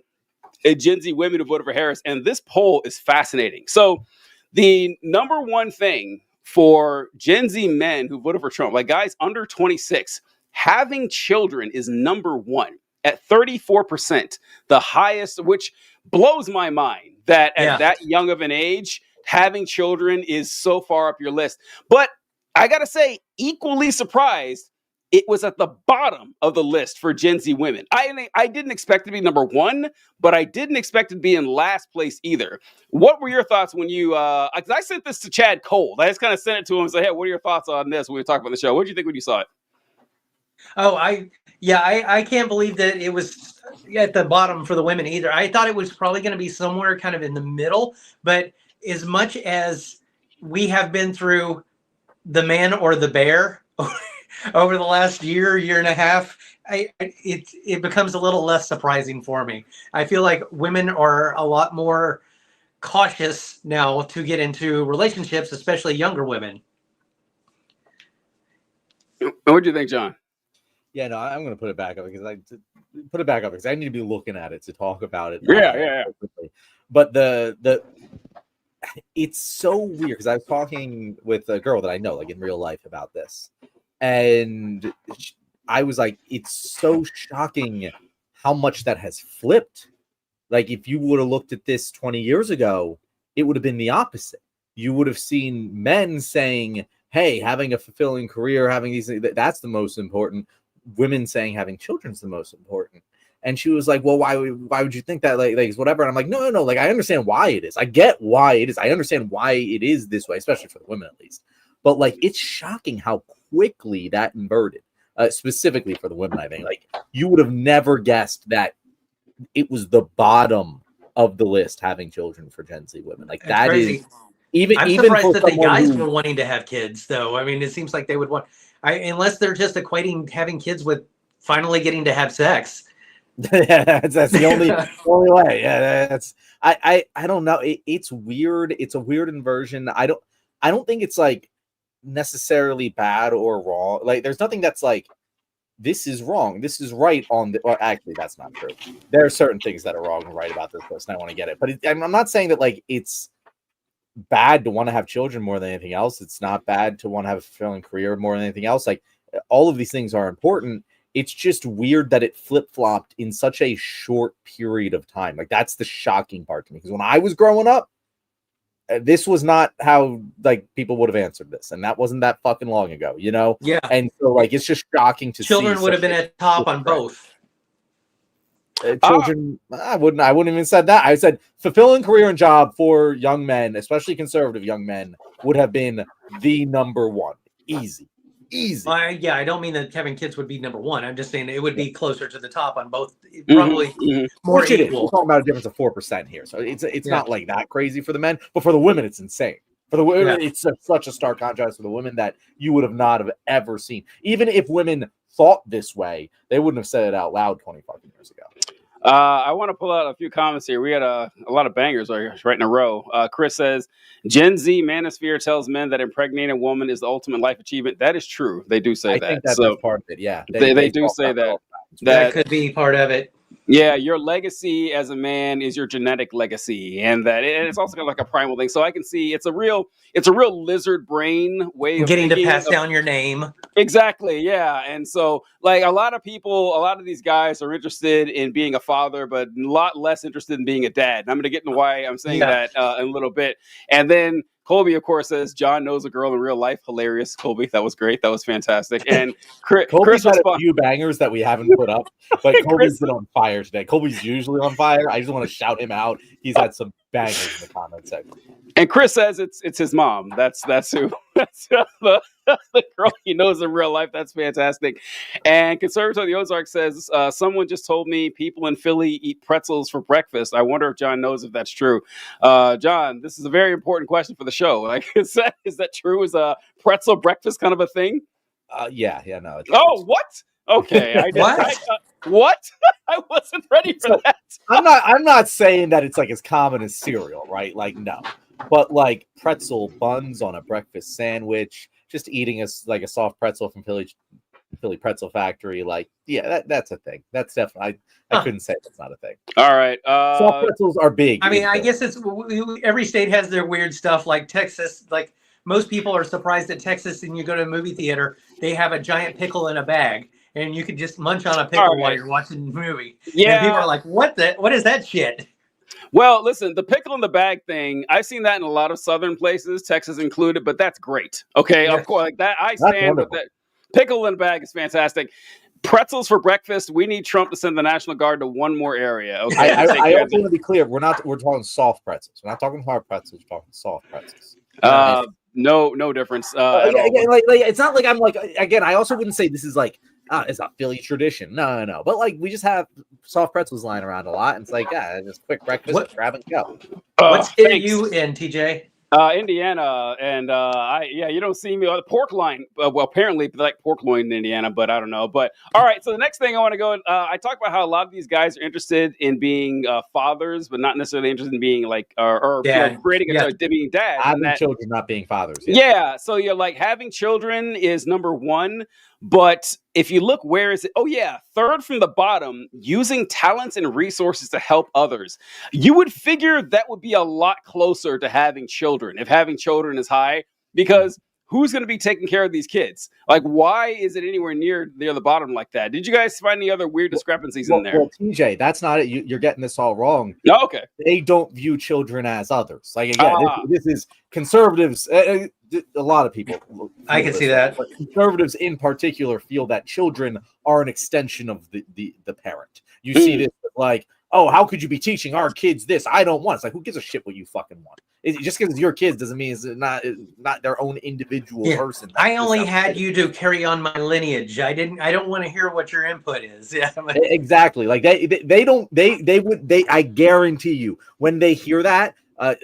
and Gen Z women who voted for Harris. And this poll is fascinating. So the number one thing for Gen Z men who voted for Trump, like guys under 26, having children is number one at 34%, the highest, which blows my mind that at that young of an age, having children is so far up your list. But I got to say, equally surprised, it was at the bottom of the list for Gen Z women. I didn't expect it to be number one, but I didn't expect it to be in last place either. What were your thoughts when you, because I sent this to Chad cold. I just kind of sent it to him and said, hey, what are your thoughts on this when we were talking about the show? What did you think when you saw it? Oh, I can't believe that it was at the bottom for the women either. I thought it was probably going to be somewhere kind of in the middle, but as much as we have been through the man or the bear over the last year and a half, it becomes a little less surprising for me. I feel like women are a lot more cautious now to get into relationships, especially younger women. What do you think, John? Yeah, no, I'm going to put it back up because I need to be looking at it to talk about it. Yeah. But the it's so weird because I was talking with a girl that I know, like in real life, about this, and I was like, it's so shocking how much that has flipped. Like, if you would have looked at this 20 years ago, it would have been the opposite. You would have seen men saying, hey, having a fulfilling career, having these, that's the most important. Women saying having children is the most important. And she was like, well, why would you think that? Like whatever. And I'm like, no. Like, I understand why it is. I get why it is. I understand why it is this way, especially for the women at least. But like, it's shocking how quickly that inverted, specifically for the women. I think like you would have never guessed that it was the bottom of the list having children for Gen Z women. Like that is I'm surprised that the guys were wanting to have kids, though. I mean, it seems like they would want, unless they're just equating having kids with finally getting to have sex. Yeah, that's the only way. Yeah, that's I don't know. It's weird. It's a weird inversion. I don't think it's like necessarily bad or wrong. Like, there's nothing that's like this is wrong, this is right on the. Or actually, that's not true. There are certain things that are wrong and right about this person. I want to get it, but I'm not saying that like it's bad to want to have children more than anything else. It's not bad to want to have a fulfilling career more than anything else. Like, all of these things are important. It's just weird that it flip-flopped in such a short period of time. Like, that's the shocking part to me. Because when I was growing up, this was not how like people would have answered this. And that wasn't that fucking long ago, you know? Yeah. And so like, it's just shocking to see. Children would have been at top on both. Children, I wouldn't even said that. I said fulfilling career and job for young men, especially conservative young men, would have been the number one. Easy. I don't mean that having kids would be number one. I'm just saying it would be closer to the top on both. Probably more Which equal. We're talking about a difference of 4% here, so it's not like that crazy for the men, but for the women, it's insane. For the women, it's such a stark contrast for the women that you would have not have ever seen. Even if women thought this way, they wouldn't have said it out loud 20 fucking years ago. I want to pull out a few comments here. We had a lot of bangers right in a row. Chris says, Gen Z manosphere tells men that impregnating a woman is the ultimate life achievement. That is true. They do say that. I think that's part of it, yeah. They do say that. That could be part of it. Yeah, your legacy as a man is your genetic legacy, and it's also kind of like a primal thing. So I can see it's a real lizard brain way of getting to pass down your name. Exactly, yeah. And so like a lot of these guys are interested in being a father, but a lot less interested in being a dad. And I'm going to get into why I'm saying that in a little bit. And then Colby, of course, says John knows a girl in real life. Hilarious, Colby. That was great. That was fantastic. And Colby's had a few bangers that we haven't put up, but Colby's been on fire today. Colby's usually on fire. I just want to shout him out. He's had some bangers in the comment section. And Chris says it's his mom. That's who That's the girl he knows in real life. That's fantastic. And Conservative of the Ozark says, someone just told me people in Philly eat pretzels for breakfast. I wonder if John knows if that's true. John, this is a very important question for the show. Like, is that true? Is a pretzel breakfast kind of a thing? Yeah, no. What? Okay, what? I wasn't ready for that. I'm not saying that it's like as common as cereal, right? Like, no. But like pretzel buns on a breakfast sandwich, just eating a soft pretzel from Philly Pretzel Factory, like, yeah, that's a thing. That's definitely I couldn't say that's not a thing. All right, soft pretzels are big. I mean, I guess it's every state has their weird stuff. Like Texas, like most people are surprised at Texas, and you go to a movie theater, they have a giant pickle in a bag, and you can just munch on a pickle while you're watching the movie. Yeah, and people are like, "What is that shit?" Well, listen, the pickle in the bag thing, I've seen that in a lot of southern places, Texas included, but that's great. Okay, of course, like that, I stand with that. Pickle in the bag is fantastic. Pretzels for breakfast. We need Trump to send the National Guard to one more area. Okay, I also want to be clear. We're talking soft pretzels. We're not talking hard pretzels. We're talking soft pretzels. No difference. It's not like I'm like, again, I also wouldn't say this is like, it's a Philly tradition. No. But like, we just have soft pretzels lying around a lot. And it's like, yeah, just quick breakfast, grab and go. What state are you in, TJ? Indiana, and you don't see me on the pork line. Well, apparently they like pork loin in Indiana, but I don't know. But all right, so the next thing I want to go, I talk about how a lot of these guys are interested in being fathers, but not necessarily interested in being like creating being dads. Having children, not being fathers. Yeah, so you're like having children is number one. But if you look, where is it? Oh, yeah. Third from the bottom, using talents and resources to help others. You would figure that would be a lot closer to having children if having children is high, because who's going to be taking care of these kids? Like, why is it anywhere near the bottom like that? Did you guys find any other weird discrepancies in there? Well, TJ, that's not it. You're getting this all wrong. No, okay. They don't view children as others. Like, again, this is conservatives. A lot of people. I can see that. But conservatives in particular feel that children are an extension of the parent. You see this like, oh, how could you be teaching our kids this? I don't want. It's like, who gives a shit what you fucking want? Just because it's your kids doesn't mean it's not their own individual person. I only had you to carry on my lineage. I don't want to hear what your input is. Yeah, exactly. Like they would. I guarantee you, when they hear that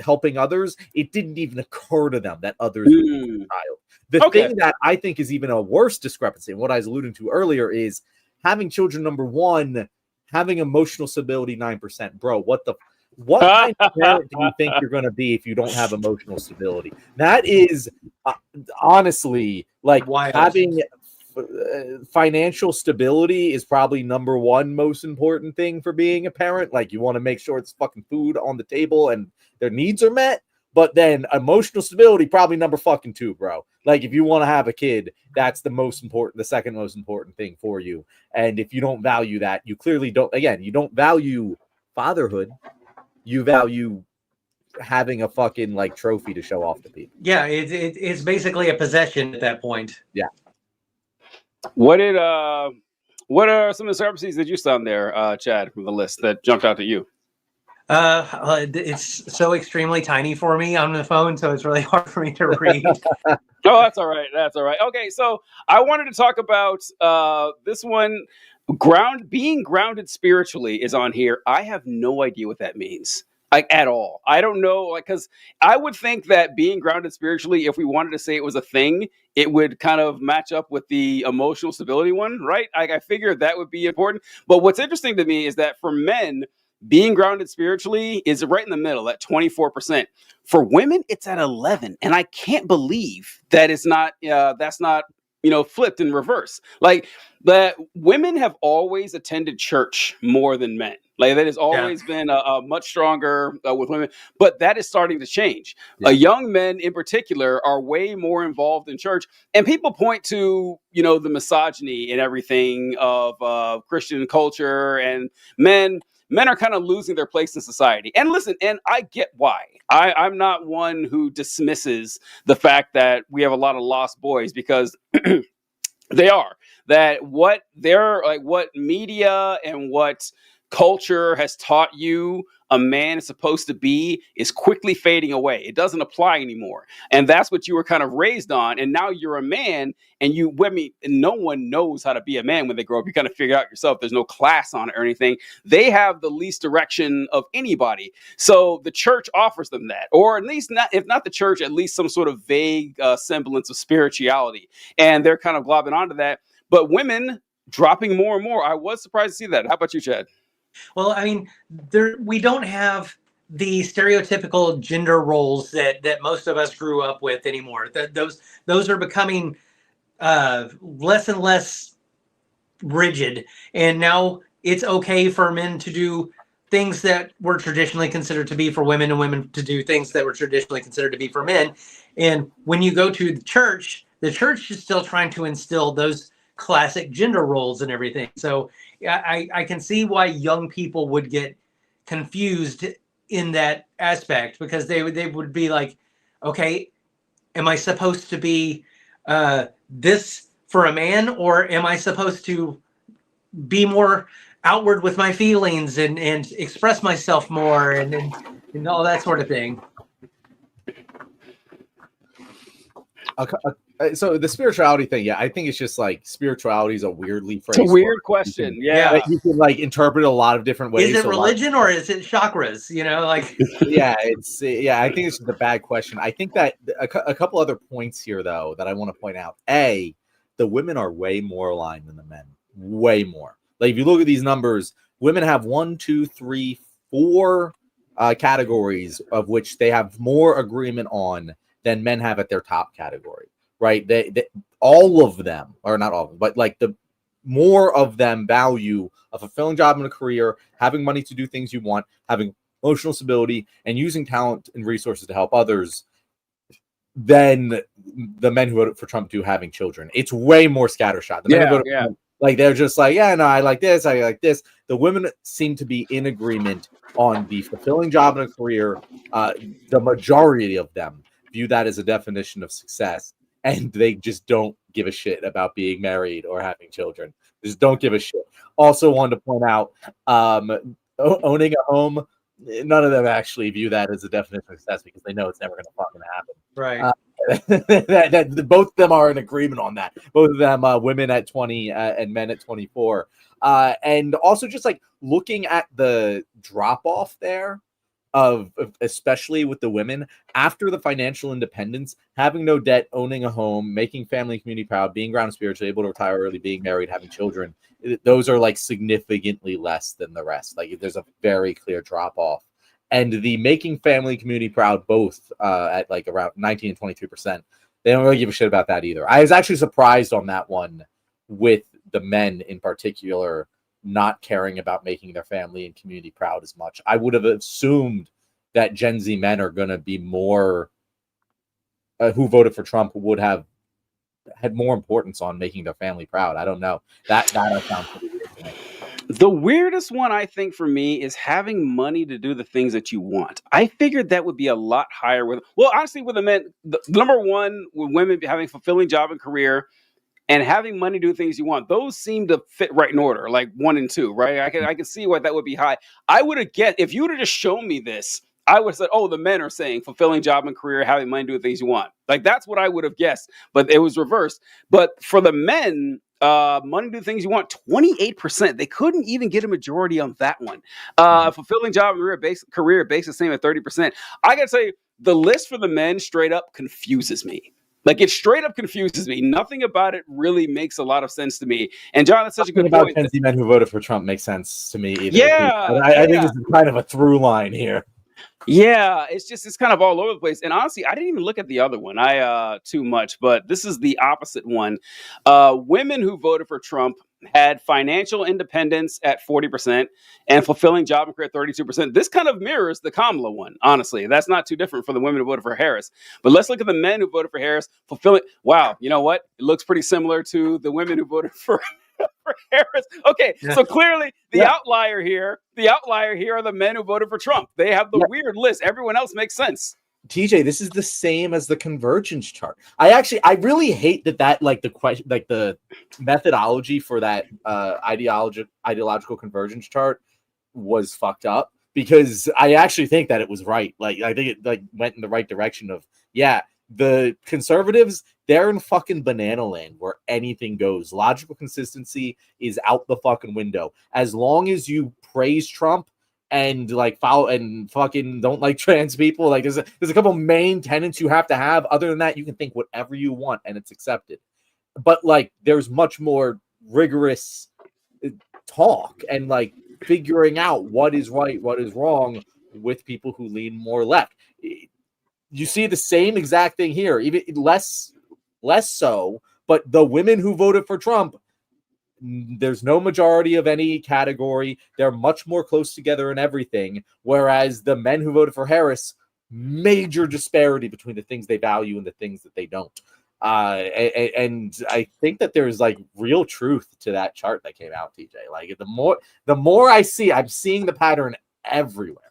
helping others, it didn't even occur to them that others would be a child. The thing that I think is even a worse discrepancy, and what I was alluding to earlier, is having children. Number one, having emotional stability 9%. Bro, what kind of parent do you think you're going to be if you don't have emotional stability? That is honestly like having financial stability is probably number one most important thing for being a parent. Like, you want to make sure it's fucking food on the table and their needs are met. But then emotional stability, probably number fucking two, bro. Like, if you want to have a kid, that's the second most important thing for you. And if you don't value that, you clearly don't. Again, you don't value fatherhood. You value having a fucking like trophy to show off to people. Yeah, it's basically a possession at that point. Yeah. What are some discrepancies that you saw in there, Chad, from the list that jumped out to you? It's so extremely tiny for me on the phone, so it's really hard for me to read. Oh, that's all right. That's all right. Okay, so I wanted to talk about this one. Being grounded spiritually is on here. I have no idea what that means, like, at all. I don't know, like, because I would think that being grounded spiritually, if we wanted to say it was a thing, it would kind of match up with the emotional stability one, right? I figured that would be important. But what's interesting to me is that for men, being grounded spiritually is right in the middle at 24%. For women, it's at 11%, and I can't believe that it's not. That's not flipped in reverse. Like, that women have always attended church more than men. Like, that has always been a much stronger with women, but that is starting to change. Young men in particular are way more involved in church, and people point to, the misogyny and everything of Christian culture, and men are kind of losing their place in society. And listen, and I get why. I'm not one who dismisses the fact that we have a lot of lost boys, because they are. That what media and what culture has taught you a man is supposed to be is quickly fading away. It doesn't apply anymore. And that's what you were kind of raised on. And now you're a man, and no one knows how to be a man when they grow up. You kind of figure out yourself. There's no class on it or anything. They have the least direction of anybody. So the church offers them that, or at least not, if not the church, at least some sort of vague semblance of spirituality. And they're kind of globbing onto that. But women dropping more and more. I was surprised to see that. How about you, Chad? Well, I mean, we don't have the stereotypical gender roles that most of us grew up with anymore. Those are becoming less and less rigid, and now it's okay for men to do things that were traditionally considered to be for women, and women to do things that were traditionally considered to be for men. And when you go to the church is still trying to instill those classic gender roles and everything. So I can see why young people would get confused in that aspect, because they would be like, okay, am I supposed to be this for a man, or am I supposed to be more outward with my feelings and express myself more and all that sort of thing? So the spirituality thing, yeah, I think it's just like spirituality is a weirdly phrased. It's a weird question. You can like interpret a lot of different ways. Is it religion or is it chakras? Like yeah, I think it's just a bad question. I think that a couple other points here though that I want to point out. A, the women are way more aligned than the men. Way more. Like if you look at these numbers, women have 1, 2, 3, 4 categories of which they have more agreement on than men have at their top category. Right, they all of them, or not all of them, but like the more of them value a fulfilling job and a career, having money to do things you want, having emotional stability, and using talent and resources to help others than the men who voted for Trump do having children. It's way more scattershot. The men who voted for Trump, like they're just like, yeah, no, I like this, I like this. The women seem to be in agreement on the fulfilling job and a career. The majority of them view that as a definition of success. And they just don't give a shit about being married or having children. They just don't give a shit. Also wanted to point out, owning a home, none of them actually view that as a definition of success because they know it's never going to fucking happen. Right. Both of them are in agreement on that. Both of them, women at 20 and men at 24. And also just like looking at the drop off there, of especially with the women after the financial independence, having no debt, owning a home, making family and community proud, being grounded spiritually, able to retire early, being married, having children, those are like significantly less than the rest. Like there's a very clear drop off. And the making family and community proud both at like around 19 and 23%, they don't really give a shit about that either. I was actually surprised on that one with the men in particular not caring about making their family and community proud as much. I would have assumed that Gen Z men are going to be more who voted for Trump would have had more importance on making their family proud. I don't know. That I found pretty weird to me. The weirdest one, I think, for me is having money to do the things that you want. I figured that would be a lot higher honestly, with the men, the number one, with women having fulfilling job and career, and having money to do things you want, those seem to fit right in order, like 1 and 2, right? I can see why that would be high. I would have guessed, if you would have just shown me this, I would have said, oh, the men are saying fulfilling job and career, having money to do the things you want. Like, that's what I would have guessed, but it was reversed. But for the men, money to do things you want, 28%. They couldn't even get a majority on that one. Fulfilling job and career based the same at 30%. I got to say, the list for the men straight up confuses me. Like, it straight up confuses me. Nothing about it really makes a lot of sense to me. And John, that's such a good point. About Gen Z men who voted for Trump makes sense to me either. I think this is kind of a through line here. Yeah, it's kind of all over the place. And honestly, I didn't even look at the other one too much, but this is the opposite one. Women who voted for Trump had financial independence at 40% and fulfilling job and career at 32%. This kind of mirrors the Kamala one, honestly. That's not too different for the women who voted for Harris. But let's look at the men who voted for Harris. Wow, you know what? It looks pretty similar to the women who voted for Harris. Okay, so clearly the outlier here are the men who voted for Trump. They have the weird list. Everyone else makes sense. TJ, this is the same as the convergence chart. I really hate that like the question, like the methodology for that ideological convergence chart was fucked up, because I actually think that it was right. Like, I think it like went in the right direction of, yeah, the conservatives, they're in fucking banana land where anything goes. Logical consistency is out the fucking window. As long as you praise Trump and like follow and fucking don't like trans people, like there's a couple main tenets you have to have. Other than that, you can think whatever you want and it's accepted. But like, there's much more rigorous talk and like figuring out what is right, what is wrong with people who lean more left. You see the same exact thing here, even less so, but the women who voted for Trump, there's no majority of any category. They're much more close together in everything, whereas the men who voted for Harris, major disparity between the things they value and the things that they don't. And I think that there's like real truth to that chart that came out, TJ. Like the more I'm seeing the pattern everywhere.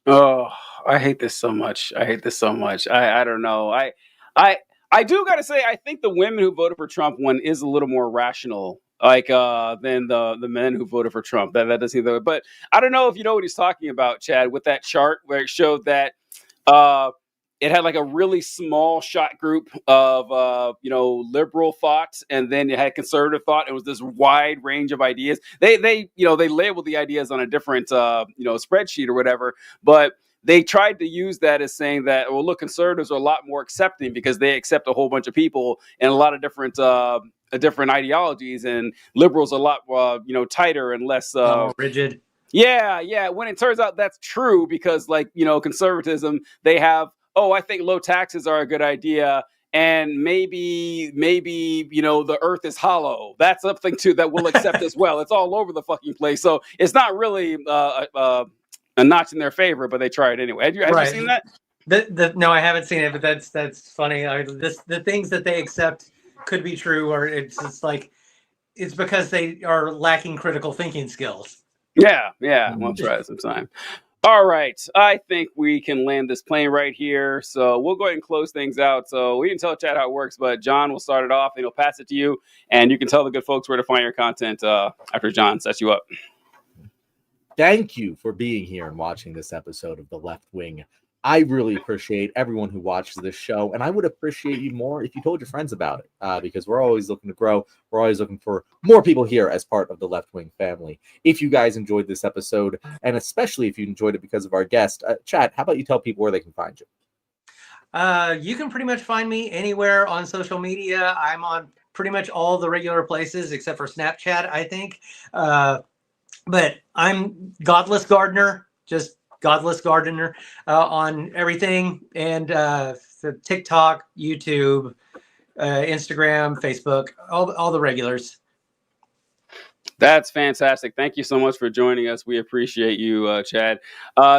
Oh, I hate this so much. I don't know. I do gotta say, I think the women who voted for Trump one is a little more rational, like than the men who voted for Trump. That doesn't seem that way. But I don't know if you know what he's talking about, Chad, with that chart where it showed that it had like a really small shot group of liberal thoughts, and then it had conservative thought. It was this wide range of ideas. They labeled the ideas on a different spreadsheet or whatever, but they tried to use that as saying that, well, look, conservatives are a lot more accepting because they accept a whole bunch of people and a lot of different ideologies, and liberals are a lot tighter and less rigid. Yeah. When it turns out that's true, because conservatism, they have, I think low taxes are a good idea, and maybe the earth is hollow. That's something too that we'll accept as well. It's all over the fucking place, so it's not really a notch in their favor, but they try it anyway. Have you seen that? No, I haven't seen it, but that's funny. The things that they accept could be true, or it's just like it's because they are lacking critical thinking skills. Yeah. We'll try it sometime. All right. I think we can land this plane right here. So we'll go ahead and close things out. So we can tell Chad how it works, but John will start it off and he'll pass it to you. And you can tell the good folks where to find your content after John sets you up. Thank you for being here and watching this episode of The Left Wing. I really appreciate everyone who watches this show, and I would appreciate you more if you told your friends about it, because we're always looking to grow. We're always looking for more people here as part of the Left Wing family. If you guys enjoyed this episode, and especially if you enjoyed it because of our guest, Chad, how about you tell people where they can find you? You can pretty much find me anywhere on social media. I'm on pretty much all the regular places except for Snapchat, I think. But I'm GodlessGardner, just GodlessGardner on everything, and TikTok, YouTube, Instagram, Facebook, all the regulars. That's fantastic. Thank you so much for joining us. We appreciate you, Chad.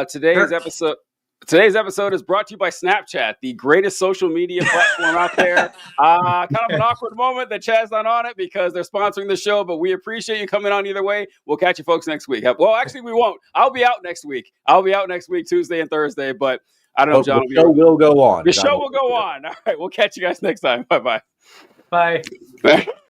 Today's episode is brought to you by Snapchat, the greatest social media platform out there. Kind of an awkward moment that Chad's not on it because they're sponsoring the show, but we appreciate you coming on either way. We'll catch you folks next week. Well, actually, we won't. I'll be out next week. Tuesday and Thursday, but I don't know, John. The show will go on. The show will go on. All right, we'll catch you guys next time. Bye-bye. Bye.